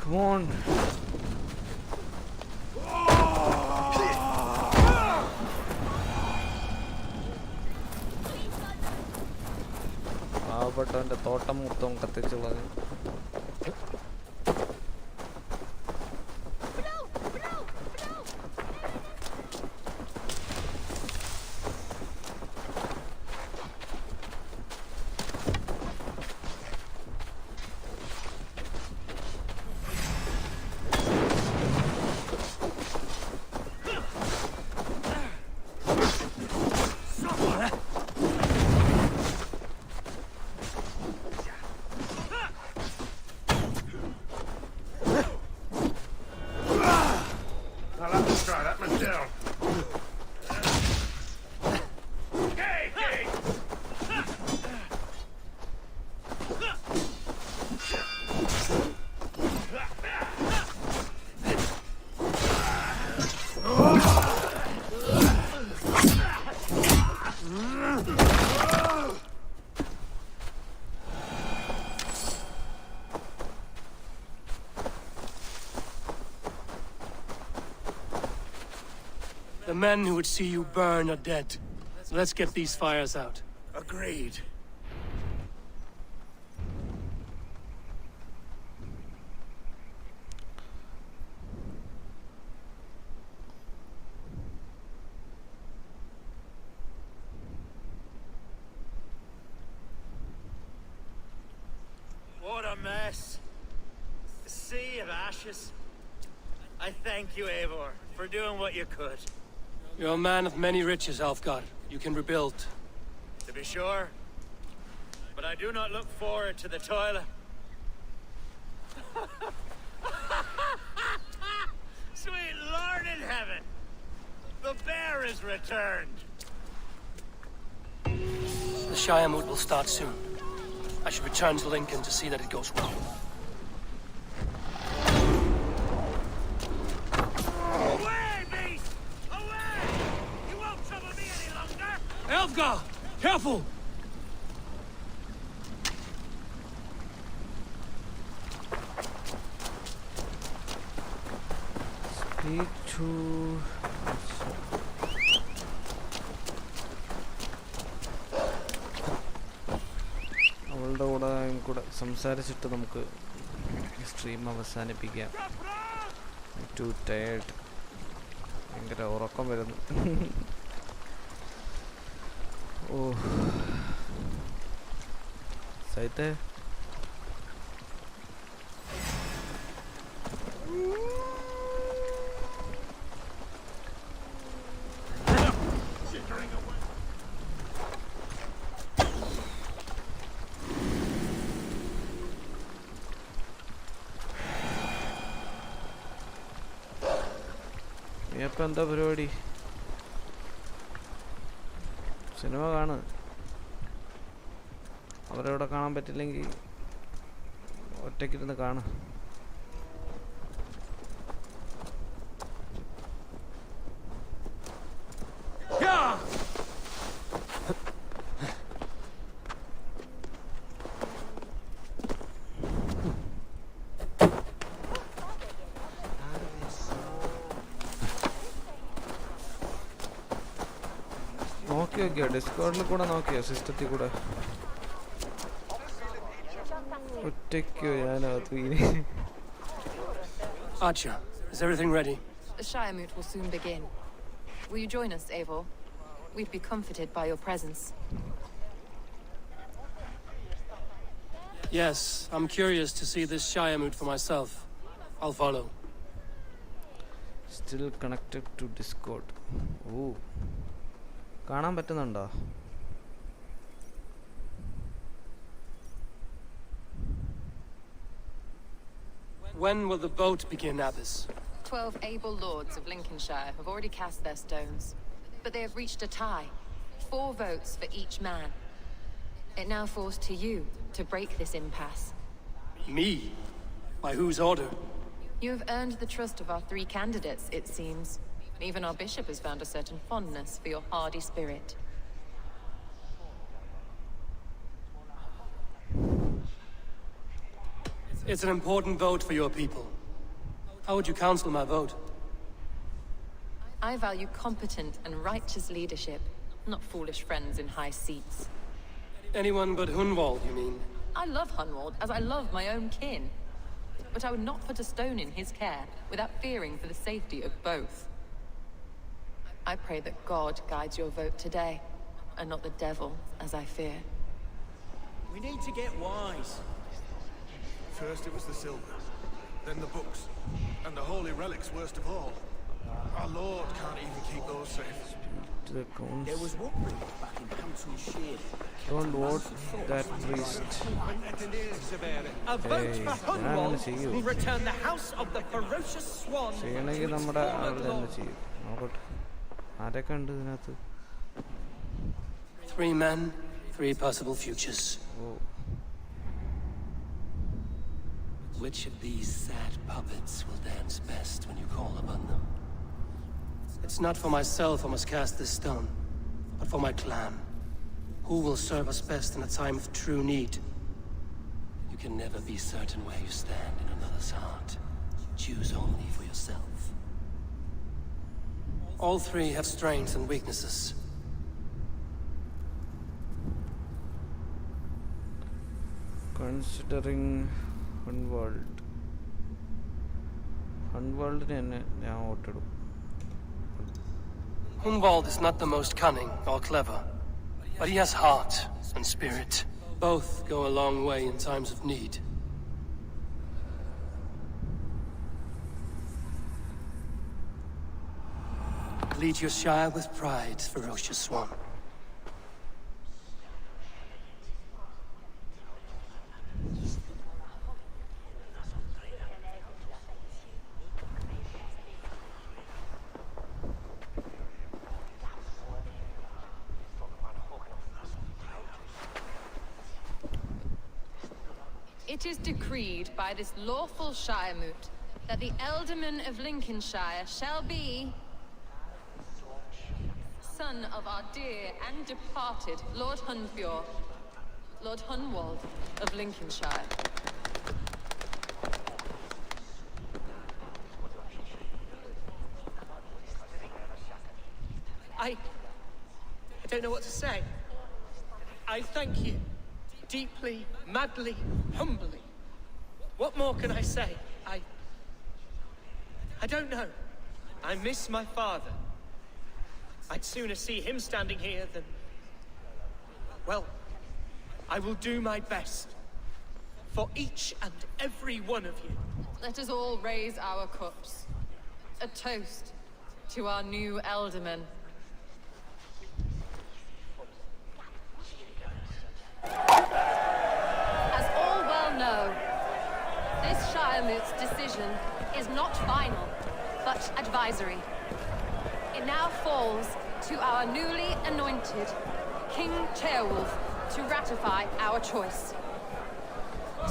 Come on. പാവപ്പെട്ടവന്റെ തോട്ടം മൊത്തം കത്തിച്ചു കളഞ്ഞു. The men who would see you burn are dead. Let's get these fires out. Agreed. What a mess. A sea of ashes. I thank you, Eivor, for doing what you could. You're a man of many riches, Alfgar. You can rebuild. To be sure. But I do not look forward to the toilet. Sweet Lord in heaven! The bear is returned! The Shire mood will start soon. I should return to Lincoln to see that it goes well. Away, beast! Away! You won't trouble me any longer! Alfgar! Careful! Speak to... അവളുടെ കൂടെ സംസാരിച്ചിട്ട് നമുക്ക് stream അവസാനിപ്പിക്കാം. To tired. ഭയങ്കര ഉറക്കം വരുന്നു. ഓ സൈത്തേ ഇപ്പം എന്താ പരിപാടി? സിനിമ കാണ്. അവരവിടെ കാണാൻ പറ്റില്ലെങ്കിൽ ഒറ്റയ്ക്കിരുന്ന് കാണ്. നോക്കിയോ ഡിസ്കോഡിൽ കൂടെ നോക്കിയോ സിസ്റ്റത്തിൽ കൂടെ ഒറ്റയ്ക്കോ ഞാനകത്ത് Archer, is everything ready? The Shire Moot will soon begin. Will you join us, Eivor? We'd be comforted by your presence. Yes, I'm curious to see this Shire Moot for myself. I'll follow. Still connected to Discord. Oh. കാണാൻ പറ്റുന്നുണ്ടോ? When will the vote begin, Abbess? 12 able lords of Lincolnshire have already cast their stones, but they have reached a tie. 4 votes for each man. It now falls to you to break this impasse. Me? By whose order? You have earned the trust of our 3 candidates, it seems. Even our bishop has found a certain fondness for your hardy spirit. It's an important vote for your people. How would you counsel my vote? I value competent and righteous leadership, not foolish friends in high seats. Anyone but Hunwald, you mean? I love Hunwald as I love my own kin. But I would not put a stone in his care without fearing for the safety of both. I pray that God guides your vote today, and not the devil, as I fear. We need to get wise. First it was the silver, then the books, and the holy relics worst of all. Our Lord can't even keep those safe. There was one ring back in Hamptonshire. Don't vote that priest. A vote for Hunwald will return the house of the ferocious swan. ചെയ്യണമെങ്കിൽ നമ്മുടെ ആൾ തന്നെ ചെയ്യും. നോക്കട്ടെ. ആരൊക്കെ ഉണ്ട് ഇതിനകത്ത്? 3 men, 3 possible futures. Oh. Which of these sad puppets will dance best when you call upon them? It's not for myself I must cast this stone, but for my clan. Who will serve us best in a time of true need? You can never be certain where you stand in another's heart. Choose only for yourself. All 3 have strengths and weaknesses. Considering Hunwald തന്നെ ഞാൻ വോട്ടിടും. Hunwald is not the most cunning or clever, but he has heart and spirit. Both go a long way in times of need. Lead your shire with pride, ferocious swan. It is decreed by this lawful Shire Moot that the Ealdorman of Lincolnshire shall be son of our dear and departed Lord Hunbjorn, Lord Hunwald of Lincolnshire. I don't know what to say. I thank you. Deeply, madly, humbly. What more can I say? I don't know. I miss my father. I'd sooner see him standing here than... Well, I will do my best. For each and every one of you. Let us all raise our cups. A toast to our new Ealdorman. As all well know, this Shire Moot's decision is not final, but advisory. It now falls to our newly anointed King Ceolwulf to ratify our choice.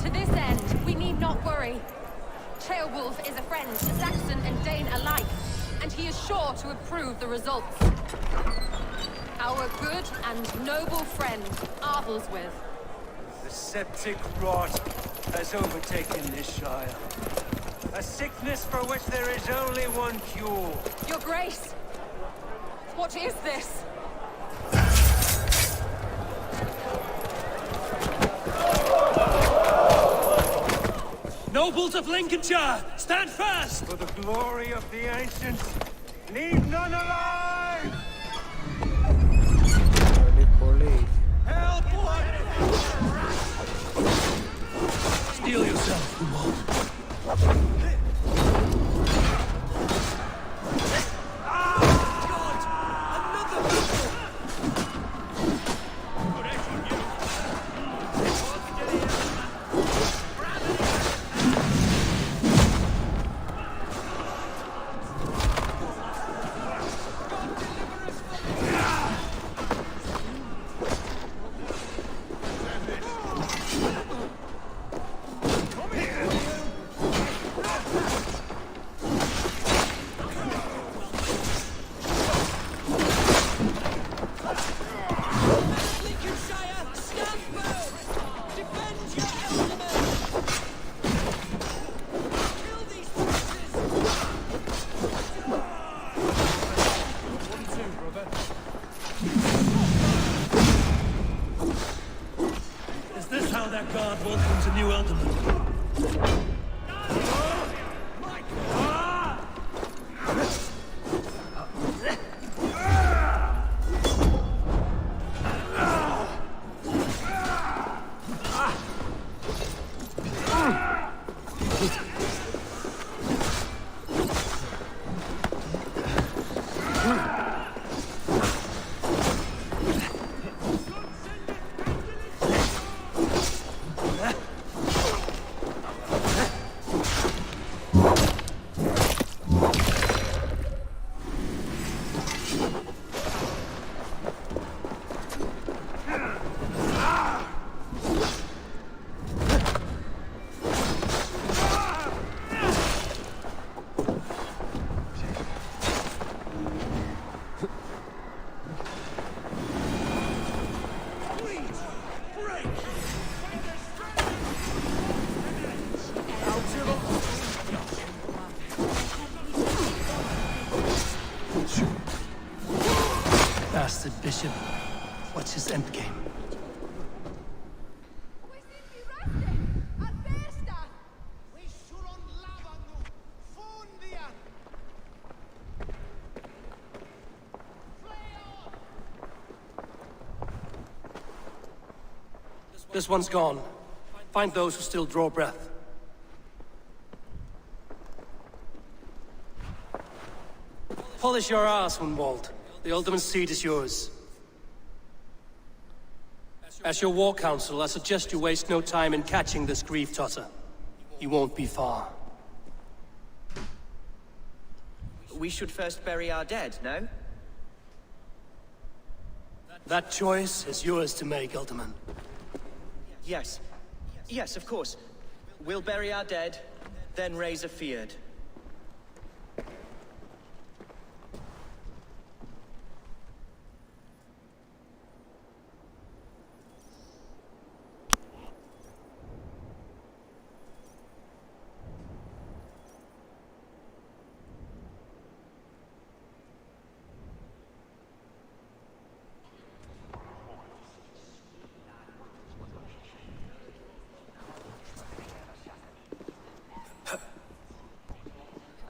To this end, we need not worry. Ceolwulf is a friend to Saxon and Dane alike, and he is sure to approve the results. Our good and noble friend, Arthelswith. The septic rot has overtaken this shire. A sickness for which there is only one cure. Your Grace, what is this? Nobles of Lincolnshire, stand fast! For the glory of the ancients, leave none alive! Help one! Steel yourself, Umar. Bastard bishop. What's his endgame? This one's gone. Find those who still draw breath. Polish your ass, Hunwald. The ultimate seat is yours. As your war council, I suggest you waste no time in catching this grief tosser. He won't be far. We should first bury our dead, no? That choice is yours to make, Ultiman. Yes. Yes, of course. We'll bury our dead, then raise a feared.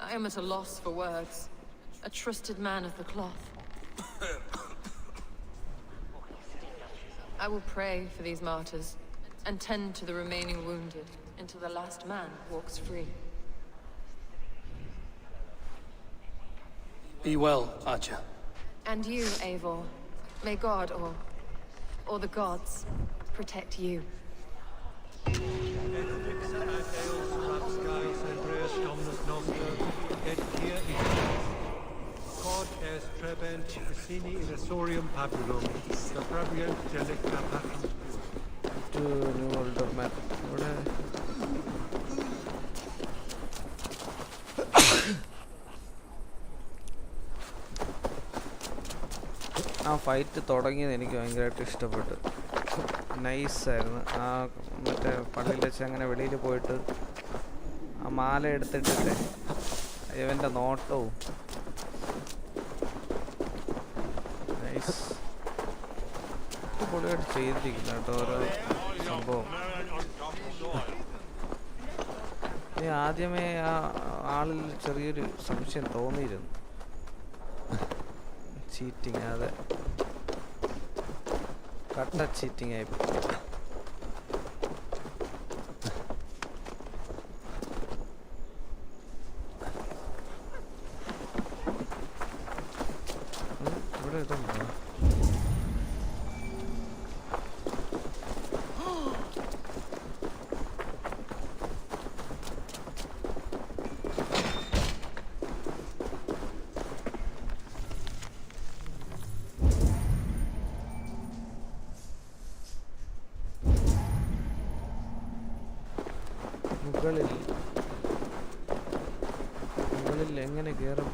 I am at a loss for words. A trusted man of the cloth. I will pray for these martyrs, and tend to the remaining wounded, until the last man walks free. Be well, Archer. And you, Eivor. May God, or the gods, protect you. Quod est trebent sini irresorium pabulum, suprabiant delicta patrum. To new older map. ആ fight തുടങ്ങിയത് എനിക്ക് ഭയങ്കരമായിട്ട് ഇഷ്ടപ്പെട്ടു. നൈസായിരുന്നു. ആ മറ്റേ പള്ളിയിൽ വെച്ച് അങ്ങനെ വെളിയിൽ പോയിട്ട് ആ മാല എടുത്തിട്ടില്ലേ, ഇവൻ്റെ നോട്ടവും നൈസ് പൊളിയായിട്ട് ചെയ്തിരിക്കുന്നു കേട്ടോ ഓരോ സംഭവം. ആദ്യമേ ആ ആളിൽ ചെറിയൊരു സംശയം തോന്നിയിരുന്നു. ചീറ്റിങ്, അതെ, കട്ട ചീറ്റിങ് ആയി. ഇവിടെ ഇതുണ്ടോ? മുകളിൽ എങ്ങനെ കയറും?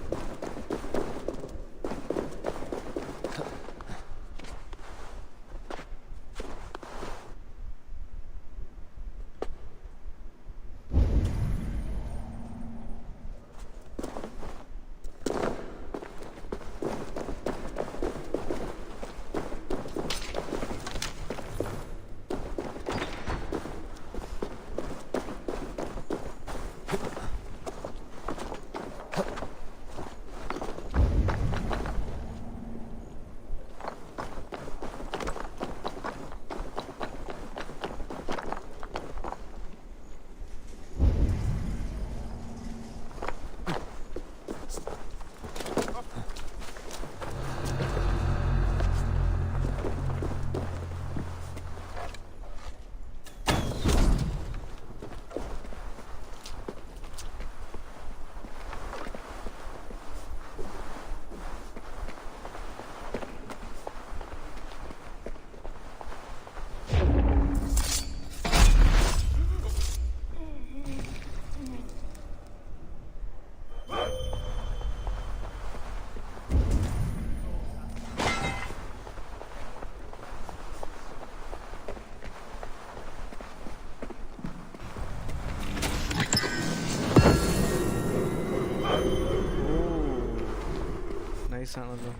ആണല്ലോ.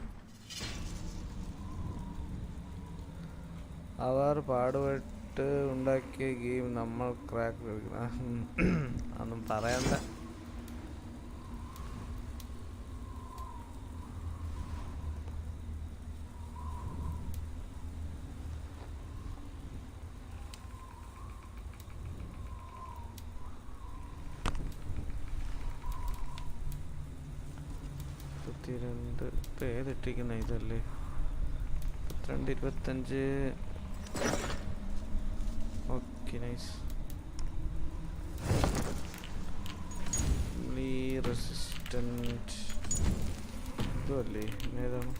അവർ പാടുപെട്ട് ഉണ്ടാക്കിയ ഗെയിം നമ്മൾ ക്രാക്ക് ഒന്നും പറയണ്ട. ഇപ്പം ഏതിട്ടിക്കുന്ന ഇതല്ലേ? 22, 25. Okay, nice. റെസിസ്റ്റൻറ്റ് ഇതല്ലേ? ഏതാണ്?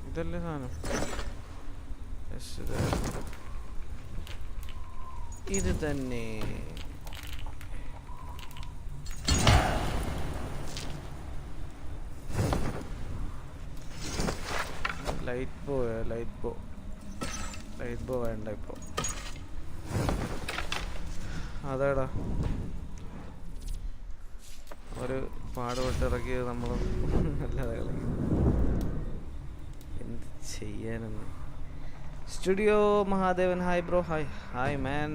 ഇതല്ലേ സാധനം? ഇത് തന്നെ. ലൈറ്റ് ബോ വേണ്ട ഇപ്പോൾ. അതേടാ, ഒരു പാടുപെട്ട് ഇറക്കിയത് നമ്മൾ നല്ലതാണ് കളിക്കും. എന്ത് ചെയ്യാനെന്ന്. Studio Mahadevan, hi bro. Hi man.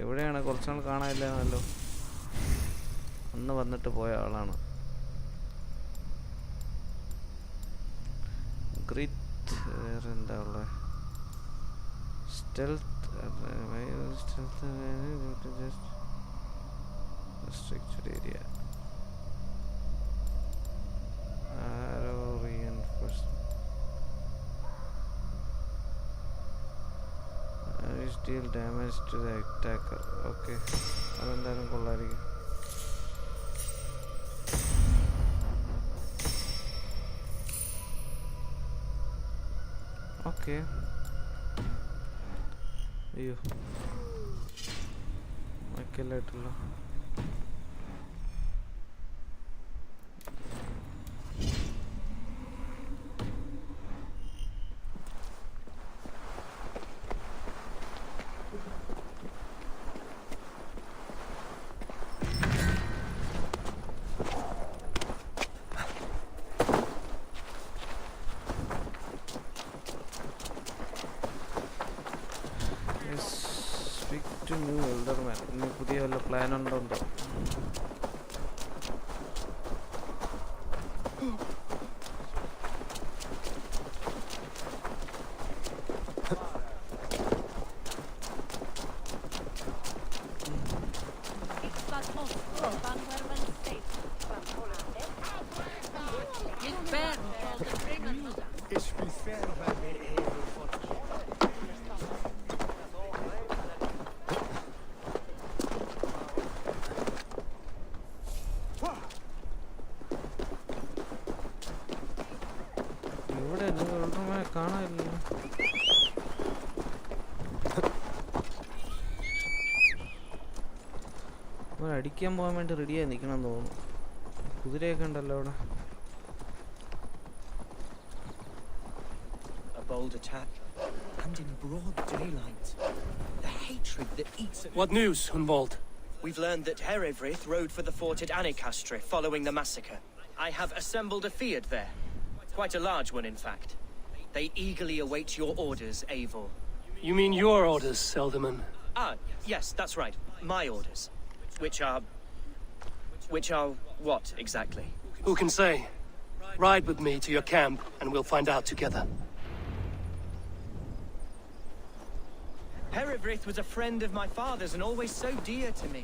എവിടെയാണ്? കുറച്ചുനാൾ കാണാനില്ലെന്നല്ലോ. അന്ന് വന്നിട്ട് പോയ ആളാണ്. ഗ്രിറ്റ് വേറെന്താ ഉള്ളത്? Stealth restricted area. Arrow reinforcement. Deal damage to the attacker. Okay, അതെന്തായാലും കൊള്ളായിരിക്കും. ഓക്കെ. അയ്യോ, മൈക്കല്ലായിട്ടല്ലോ. to new Elderman. ഇനി പുതിയ വല്ല പ്ലാൻ ഉണ്ടോ എന്തോ. അടിക്കാൻ പോകാൻ വേണ്ടി റെഡിയായി നിൽക്കണം തോന്നുന്നു. കുതിരയൊക്കെ ഉണ്ടല്ലോ അവിടെ. A bold attack, and in broad daylight. The hatred that eats at... What news, Hunwald? We've learned that Herevrith rode for the fort at Annikastre following the massacre. I have assembled a field there. Quite a large one, in fact. They eagerly await your orders, Eivor. You mean your orders, Elderman? Ah, yes, that's right. My orders. Which are what, exactly? Who can say? Ride with me to your camp, and we'll find out together. Herevrith was a friend of my father's and always so dear to me.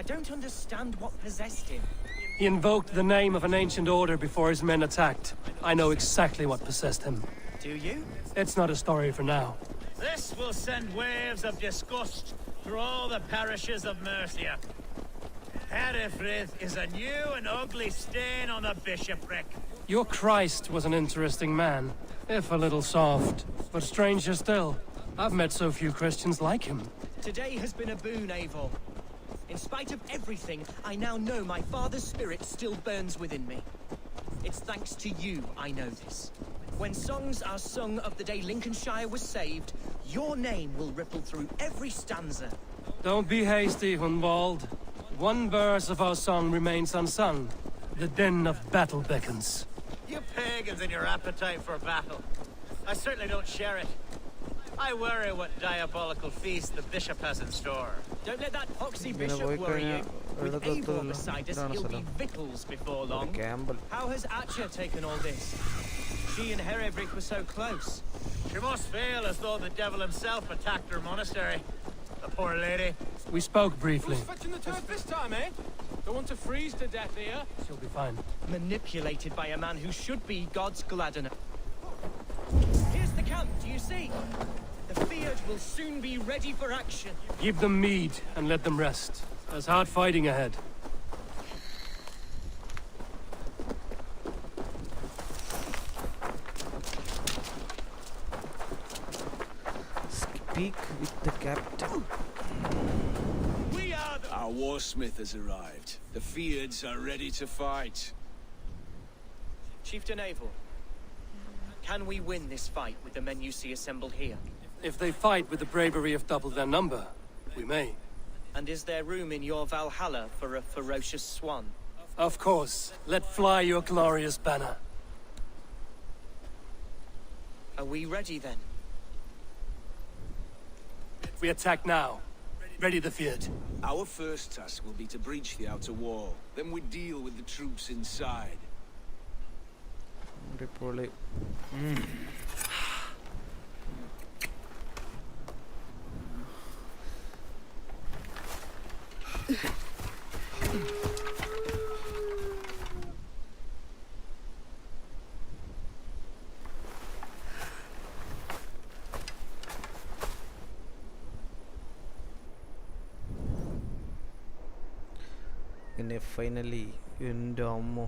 I don't understand what possessed him. He invoked the name of an ancient order before his men attacked. I know exactly what possessed him. Do you? It's not a story for now. This will send waves of disgust through all the parishes of Mercia. Herevrith is a new and ugly stain on the bishopric. Your Christ was an interesting man, if a little soft. But stranger still, I've met so few Christians like him. Today has been a boon, Eivor. In spite of everything, I now know my father's spirit still burns within me. It's thanks to you I know this. When songs are sung of the day Lincolnshire was saved, your name will ripple through every stanza. Don't be hasty, Hunwald. One verse of our song remains unsung. The din of battle beckons. You pagans and your appetite for battle. I certainly don't share it. I worry what diabolical feast the bishop has in store. Don't let that poxy bishop worry you. With Eivor beside us, he'll be victuals before long. How has Atcha taken all this? She and Herevrith were so close. She must feel as though the devil himself attacked her monastery. The poor lady. We spoke briefly. Who's fetching the turf this time, eh? Don't want to freeze to death here. She'll be fine. Manipulated by a man who should be God's gladdener. Here's the camp, do you see? The Fiat will soon be ready for action. Give them mead and let them rest. There's hard fighting ahead. Speak with the captain. Our warsmith has arrived. The Fiads are ready to fight. Chieftain Eivor, can we win this fight with the men you see assembled here? If they fight with the bravery of double their number, we may. And is there room in your Valhalla for a ferocious swan? Of course. Let fly your glorious banner. Are we ready then? We attack now. Ready the Fiat. Our first task will be to breach the outer wall. Then we deal with the troops inside. പിന്നെ finally എൻ്റെ അമ്മ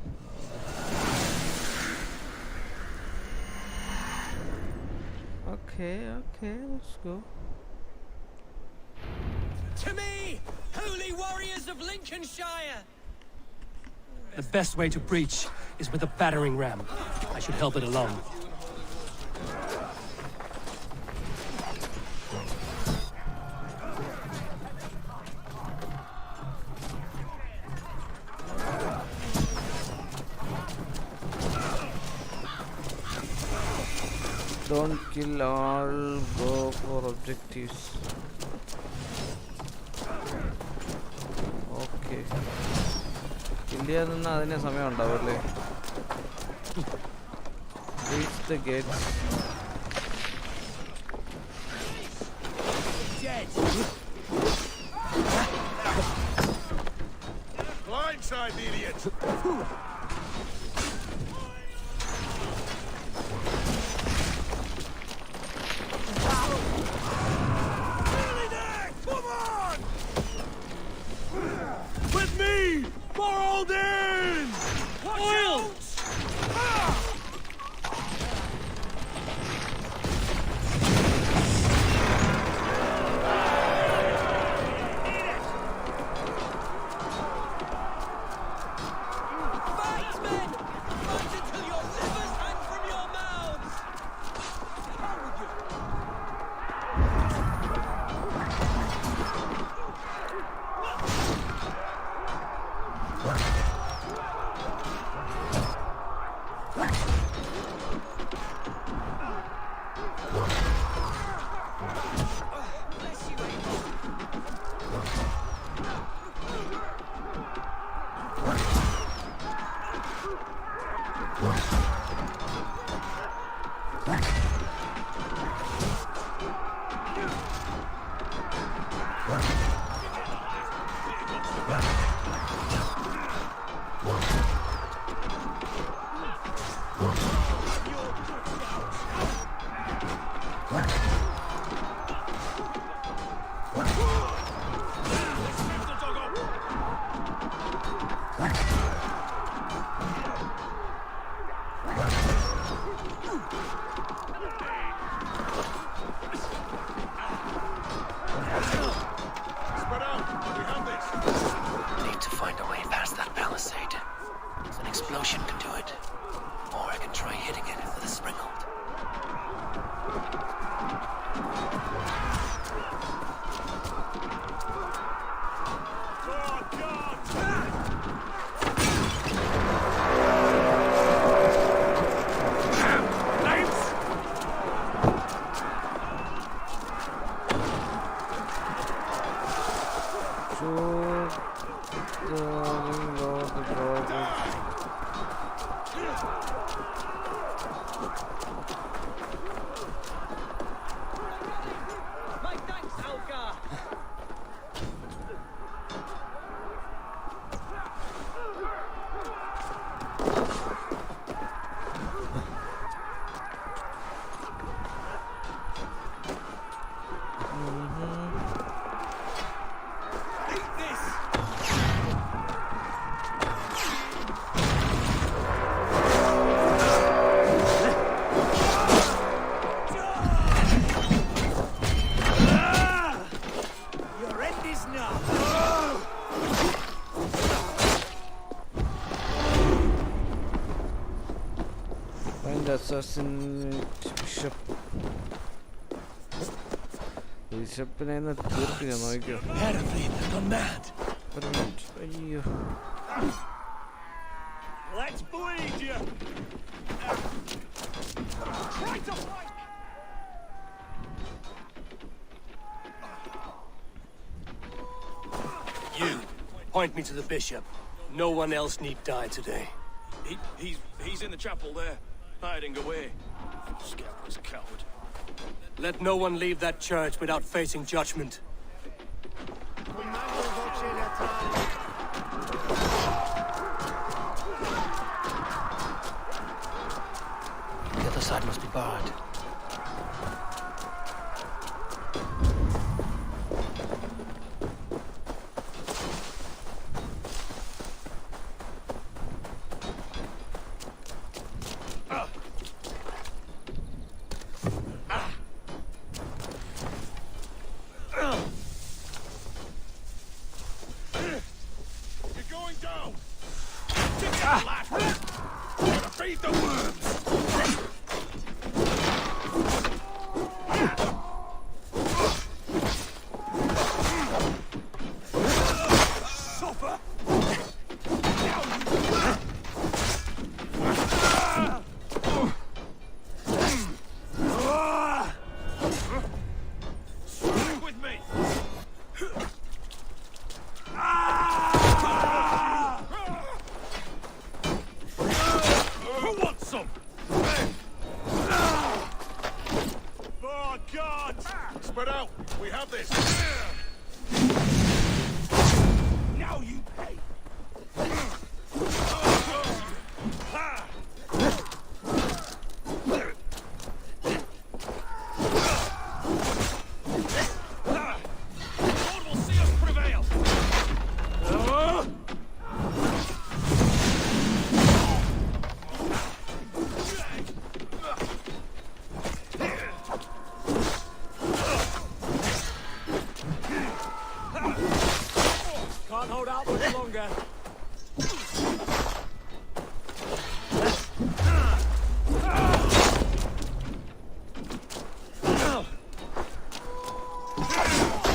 Okay, let's go. To me, holy warriors of Lincolnshire! The best way to breach is with a battering ram. I should help it along. Don't kill all, go for objectives. Okay, India നിന്ന് അതിന് സമയം ഉണ്ടാവും അല്ലേ? Reach the gates. Blindside the idiot! Nearly there! Come on! With me! For Odin! Oil! Assassin Bishop. Bishopനെ തീർത്ത് ഞാൻ നോക്കിയോ. ഒരു minute. അയ്യോ. Let's bleed you. Try to fight. You point me to the bishop. No one else need die today. He's in the chapel there. Hiding away. Scoundrel's coward. Let no one leave that church without facing judgment. The other side must be barred. Spread out. We have this. Now you pay. Lord will see us prevail. Can't hold out much longer.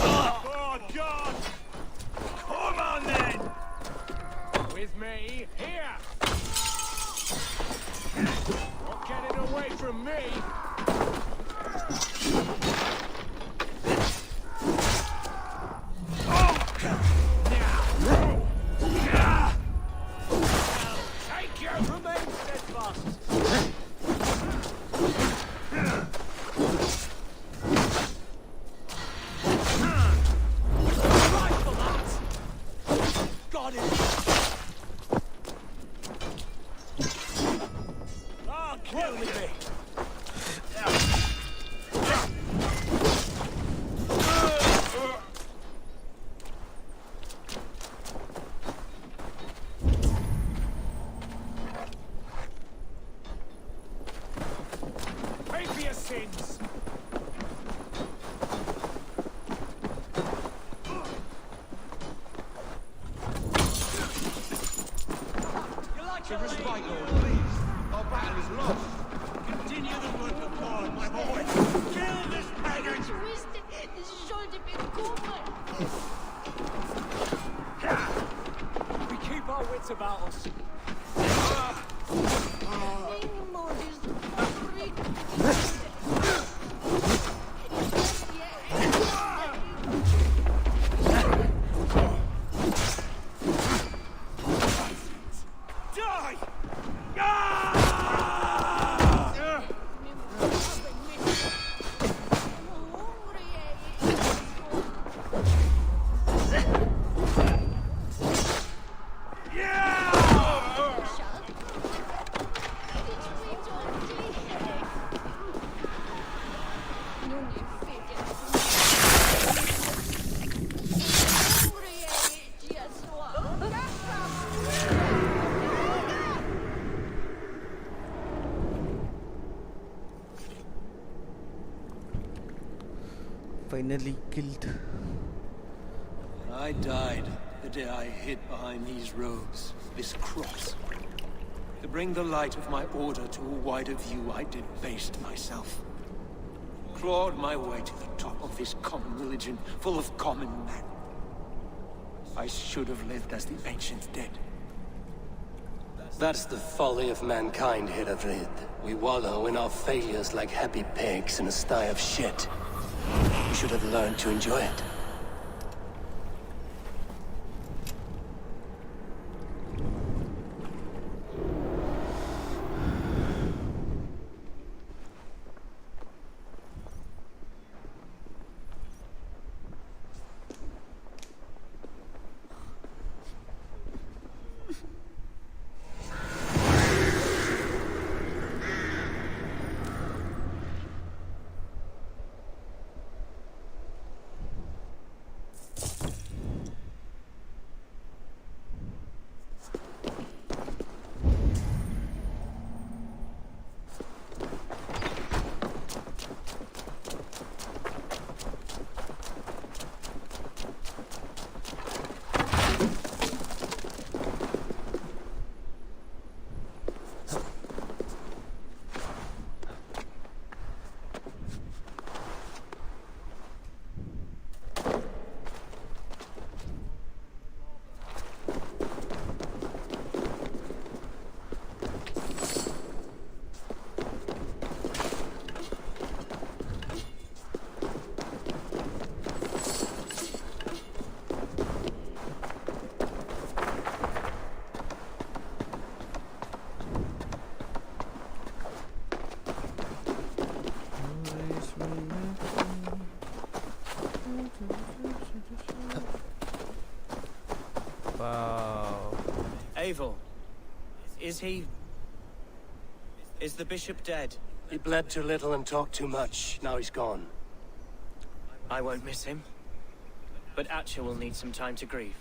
Oh, God! Come on, then! With me, here! Not getting away from me! Take you! Remain steadfast! Rifle that! Got it! Ah, kill me! Pay for your sins! You like To your respite, lady? Lord, please. Our battle is lost. Continue the work of God, my boy. Kill this pagan! We keep our wits about us. Die! Finally killed. I died the day I hid behind these robes, this cross. To bring the light of my order to a wider view, I debased myself. Clawed my way to the top of this common religion, full of common men. I should have lived as the ancients did. That's the folly of mankind, Headphone. We wallow in our failures like happy pigs in a sty of shit. We should have learned to enjoy it. Eivor, is he... Is the bishop dead? He bled too little and talked too much. Now he's gone. I won't miss him. But Atcha will need some time to grieve.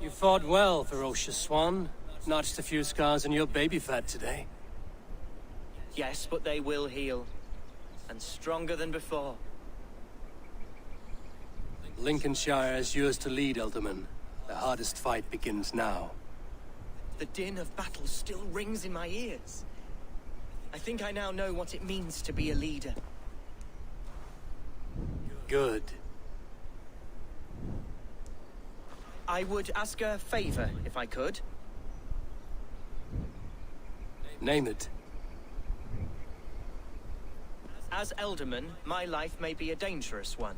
You fought well, ferocious swan. Notched a few scars on your baby fat today. Yes, but they will heal. And stronger than before. Lincolnshire is yours to lead, Alderman. The hardest fight begins now. The din of battle still rings in my ears. I think I now know what it means to be a leader. Good. I would ask a favor, if I could. Name it. As Alderman, my life may be a dangerous one.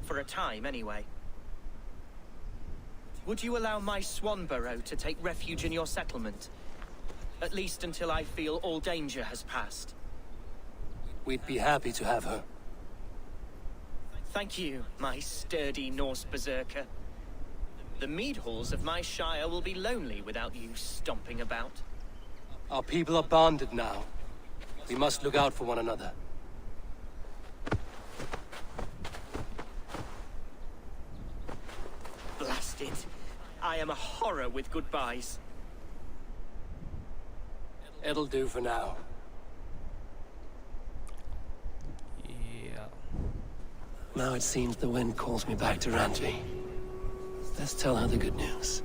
For a time, anyway. Would you allow my Swanborough to take refuge in your settlement? At least until I feel all danger has passed. We'd be happy to have her. Thank you, my sturdy Norse berserker. The mead halls of my shire will be lonely without you stomping about. Our people are bonded now. We must look out for one another. Blast it. I am a horror with goodbyes. It'll do for now. Yeah. Now it seems the wind calls me back to Randvi. Let's tell her the good news.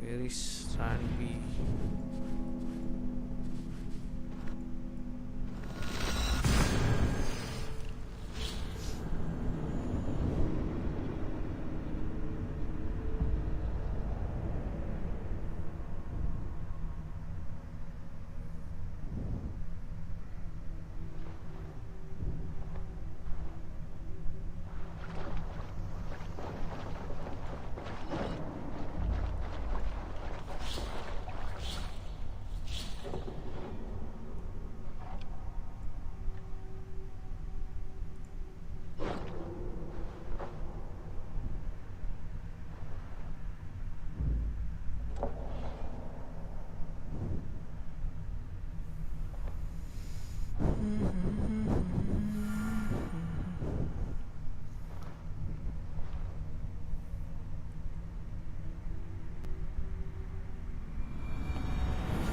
Where is Randvi?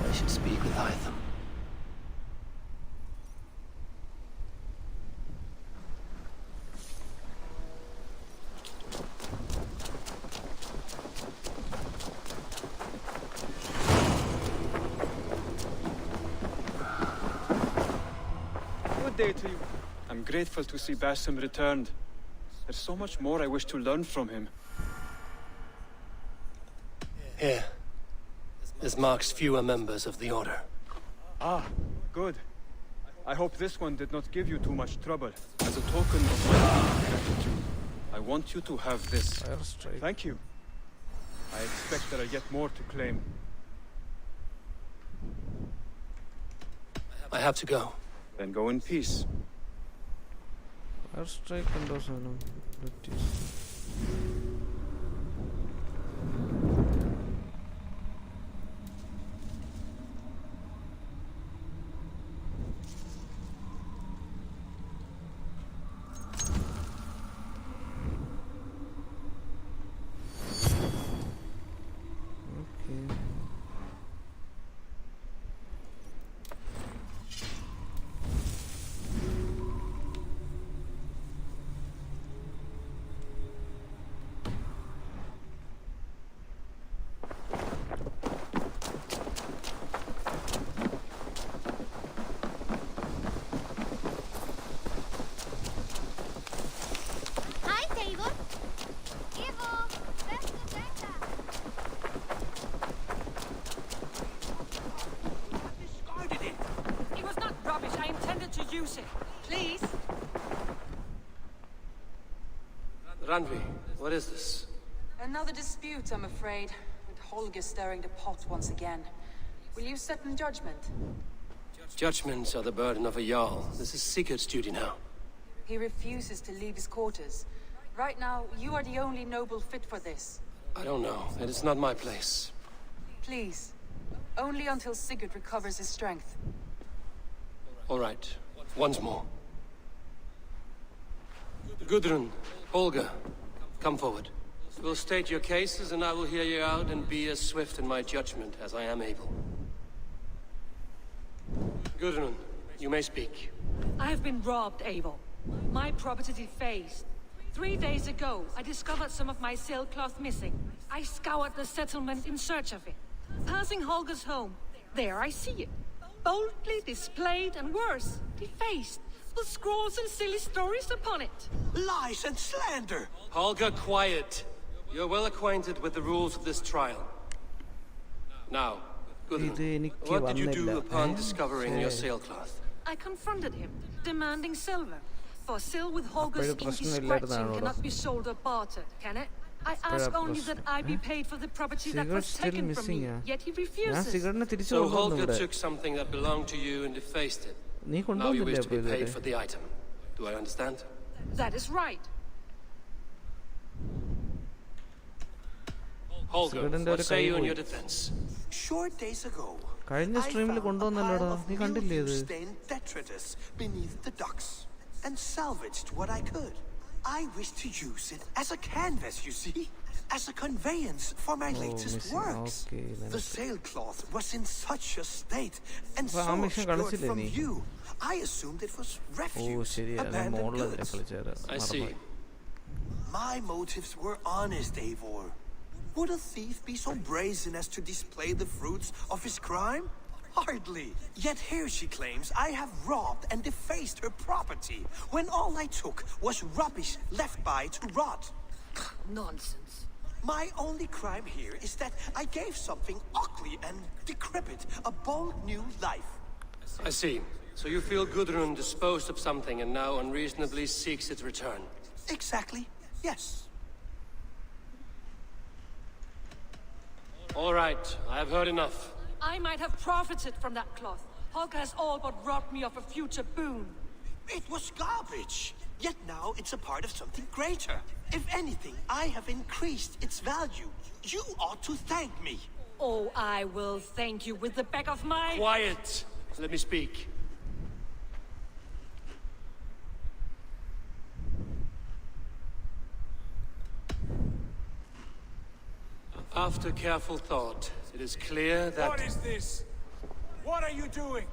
I should speak with Hytham. Good day to you. I'm grateful to see Basim returned. There's so much more I wish to learn from him. Here. This marks fewer members of the Order. Ah, good. I hope this one did not give you too much trouble. As a token of my gratitude, I want you to have this. Thank you. I expect there are yet more to claim. I have to go. Then go in peace. Airstrike and Randvi, what is this? Another dispute, I'm afraid, with Holger stirring the pot once again. Will you sit in judgment? Judgments are the burden of a Jarl. This is Sigurd's duty now. He refuses to leave his quarters. Right now, you are the only noble fit for this. I don't know. It is not my place. Please. Only until Sigurd recovers his strength. All right. Once more. Gudrun, Holger, come forward. We'll state your cases, and I will hear you out and be as swift in my judgment as I am able. Gudrun, you may speak. I have been robbed, Eivor. My property defaced. 3 days ago, I discovered some of my sailcloth missing. I scoured the settlement in search of it. Passing Holger's home, there I see it. Boldly displayed and worse, defaced, with scrawls and silly stories upon it. Lies and slander! Holger, quiet. You're well acquainted with the rules of this trial. Now, Gudrun, what did you do upon discovering your sailcloth? I confronted him, demanding silver. For sill with Holger's inky scratching cannot be sold or bartered, can it? I ask only that I be paid for the property that was taken from me, yet he refuses. So Holger took something that belonged to you and defaced it. Now you wish to be paid for the item. Do I understand? That is right. Holger, what say you in your defense? Short days ago, കഴിഞ്ഞ സ്ട്രീമിൽ കൊണ്ടുവന്നല്ലോടാ നീ കണ്ടില്ലേ ഇത് detritus beneath the docks and salvaged what I could. I wish to use it as a canvas, you see, as a conveyance for my latest works. The sailcloth was in such a state and so obscured from view. I assumed it was refuse, abandoned goods. I see. My motives were honest, Eivor. Would a thief be so brazen as to display the fruits of his crime? Hardly. Yet here she claims I have robbed and defaced her property, when all I took was rubbish left by to rot. Nonsense. My only crime here is that I gave something ugly and decrepit a bold new life. I see. So you feel Gudrun disposed of something and now unreasonably seeks its return? Exactly, yes. All right, I have heard enough. I might have profited from that cloth. Holger has all but robbed me of a future boon. It was garbage. Yet now it's a part of something greater. If anything, I have increased its value. You ought to thank me. Oh, I will thank you with the back of my... Quiet! Let me speak. After careful thought, it is clear that... What is this? What are you doing?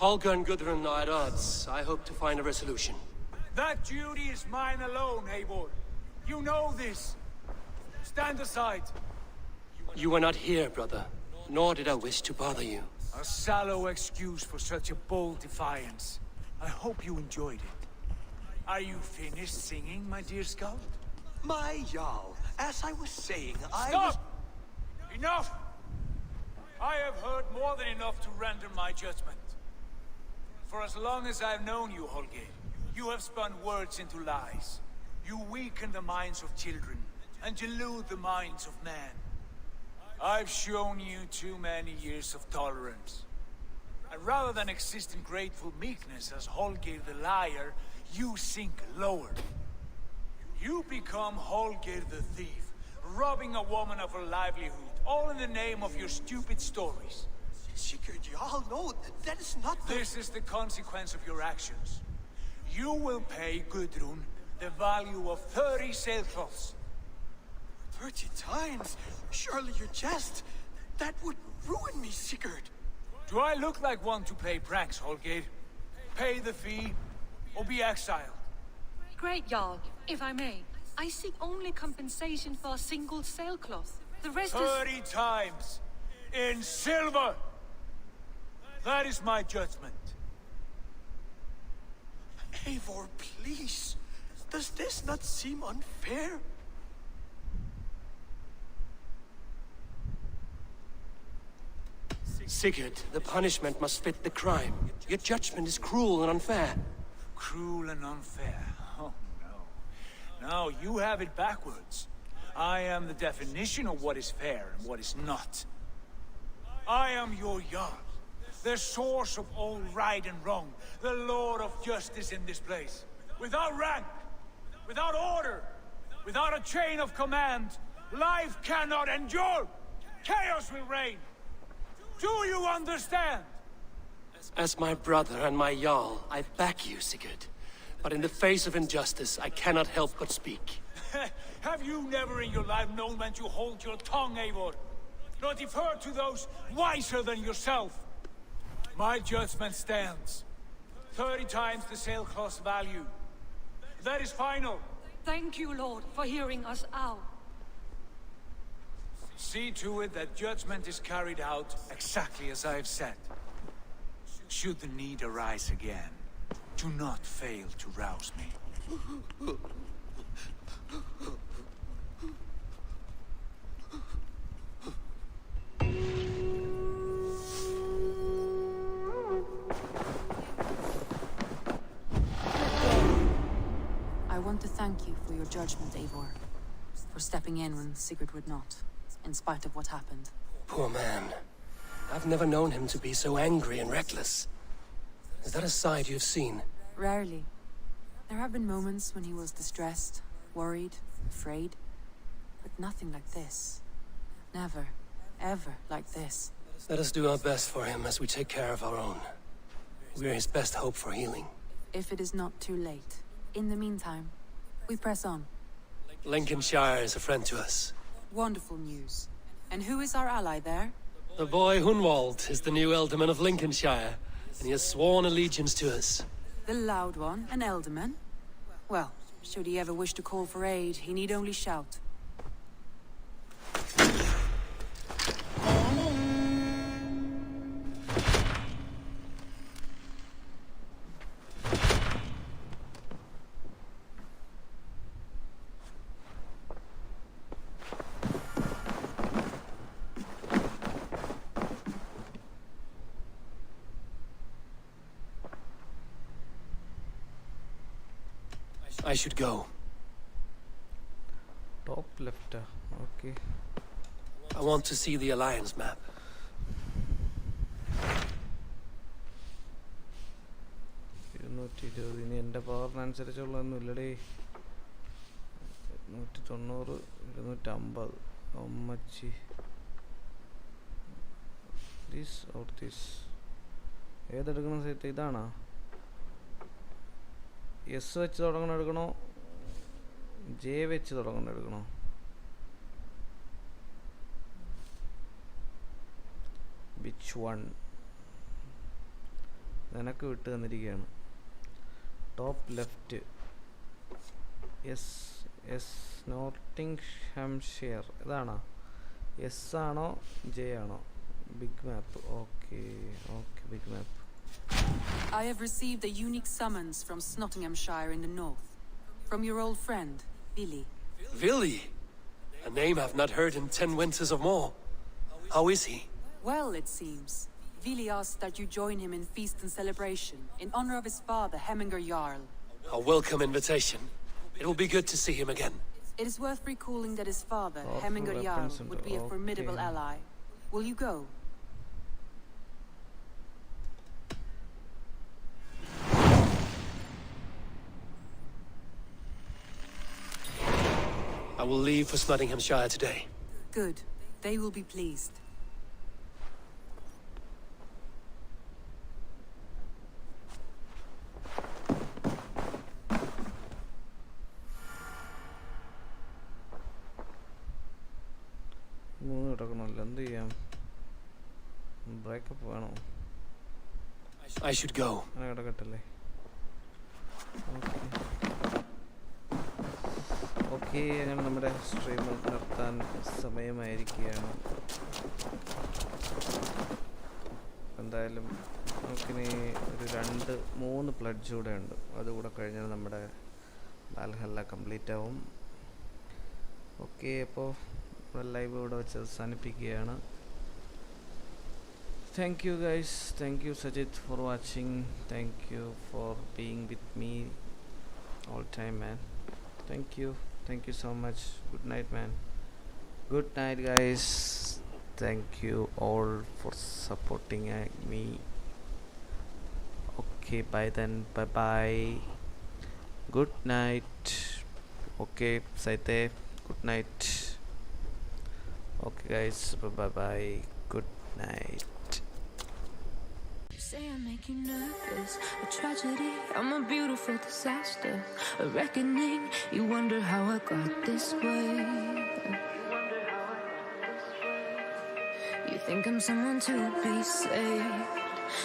Holger and Gudrun are at odds. I hope to find a resolution. That duty is mine alone, Eivor. You know this. Stand aside. You were not here, brother. Nor did I wish to bother you. A sallow excuse for such a bold defiance. I hope you enjoyed it. Are you finished singing, my dear scout? My Jarl, as I was saying, Stop! Enough! I have heard more than enough to render my judgment. For as long as I've known you, Holger, you have spun words into lies. You weaken the minds of children and delude the minds of men. I've shown you too many years of tolerance. And rather than exist in grateful meekness as Holger the liar, you sink lower. You become Holger the thief, robbing a woman of her livelihood, all in the name of your stupid stories. Sigurd, Jarl, no, that is not the... This is the consequence of your actions. You will pay Gudrun the value of 30 sailcloths. 30 times? Surely you jest. That would ruin me, Sigurd. Do I look like one to play pranks, Holger? Pay the fee, or be exiled. Great, Jarl, if I may. I seek only compensation for a single sailcloth. The rest 30 times! In silver! That is my judgment. Eivor, please. Does this not seem unfair? Sigurd, the punishment must fit the crime. Your judgment is cruel and unfair. Cruel and unfair? Oh, no. No, you have it backwards. I am the definition of what is fair and what is not. I am your Jarl, the source of all right and wrong, the Lord of justice in this place. Without rank, without order, without a chain of command, life cannot endure. Chaos will reign. Do you understand? As my brother and my Jarl, I back you, Sigurd. But in the face of injustice, I cannot help but speak. Have you never in your life known when to hold your tongue, Eivor? Nor defer to those wiser than yourself? My judgment stands. 30 times the sailcloth's value. That is final. Thank you, Lord, for hearing us out. See to it that judgment is carried out exactly as I have said. Should the need arise again, do not fail to rouse me. I want to thank you for your judgment, Eivor. For stepping in when Sigurd would not, in spite of what happened. Poor man. I've never known him to be so angry and reckless. Is that a side you've seen? Rarely. There have been moments when he was distressed, worried, afraid. But nothing like this. Never, ever like this. Let us do our best for him as we take care of our own. We're his best hope for healing. If it is not too late. In the meantime, we press on. Lincolnshire is a friend to us. Wonderful news. And who is our ally there? The boy Hunwald is the new Ealdorman of Lincolnshire, and he has sworn allegiance to us. The loud one, an Ealdorman? Well, should he ever wish to call for aid, he need only shout. I should go. Top left. Okay. I want to see the Alliance map. ഇനി എൻ്റെ പവറിനനുസരിച്ചുള്ളതൊന്നുമില്ലടേ. 290, 250. അമ്മച്ചി. This or this ഏതെടുക്കണം? സേത്ത് ഇതാണോ? S വെച്ച് തുടങ്ങണ എടുക്കണോ? J വെച്ച് തുടങ്ങണ എടുക്കണോ? Which one? നിനക്ക് വിട്ട് തന്നിരിക്കുകയാണ്. Top left. S S Nottinghamshire ഇതാണോ? എസ് ആണോ ജെ ആണോ? Big map. Okay okay, big map. I have received a unique summons from Nottinghamshire in the north. From your old friend, Billy. Billy? A name I've not heard in 10 winters or more. How is he? Well, it seems. Billy asked that you join him in feast and celebration, in honor of his father, Hemminger Jarl. A welcome invitation. It will be good to see him again. It is worth recalling that his father, Hemminger Jarl, would be a formidable ally. Will you go? I will leave for Nottinghamshire today. Good. They will be pleased. കിടക്കണമല്ലോ, എന്ത് ചെയ്യാം? Breakup വേണോ? I should go. അങ്ങനെ കിടക്കട്ടല്ലേ? Okay, അങ്ങനെ നമ്മുടെ stream നിർത്താൻ സമയമായിരിക്കുകയാണ്. എന്തായാലും നമുക്കിനി ഒരു 2-3 പ്ലഡ്ജ് കൂടെ ഉണ്ട്. അതുകൂടെ കഴിഞ്ഞാൽ നമ്മുടെ വാൽഹല്ല കംപ്ലീറ്റ് ആവും. ഓക്കെ, അപ്പോൾ ലൈവ് ഇവിടെ വെച്ച് അവസാനിപ്പിക്കുകയാണ്. Thank you guys, thank you Sajid for watching, thank you for being with me all time man. Thank you so much. Good night, man. Good night, guys. Thank you all for supporting me. Okay, bye then. Bye bye. Good night. Okay, Saite. Good night. Okay, guys. Bye bye. Good night. You say I make you nervous, a tragedy, I'm a beautiful disaster, a reckoning, you wonder how I got this way. You think I'm someone to be saved,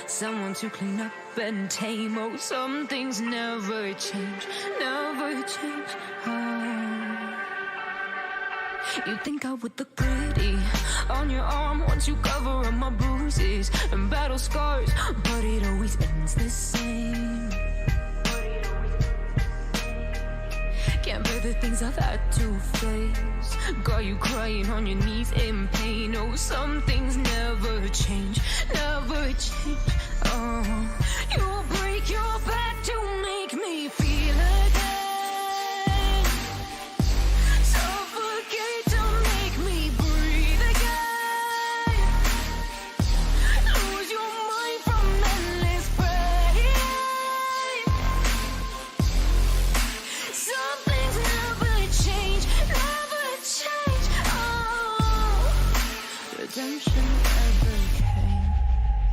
someone to clean up and tame. Oh, some things never change, never change. Oh. You think I would look pretty on your arm once you cover up my bruises and battle scars, but it always ends the same. Can't bear the things I've had to face, got you crying on your knees in pain. Oh, some things never change, never change. Oh, you break your back to make me feel again, suffocate to make me breathe again, lose your mind from endless pain. Some things never change, never change. Oh, redemption.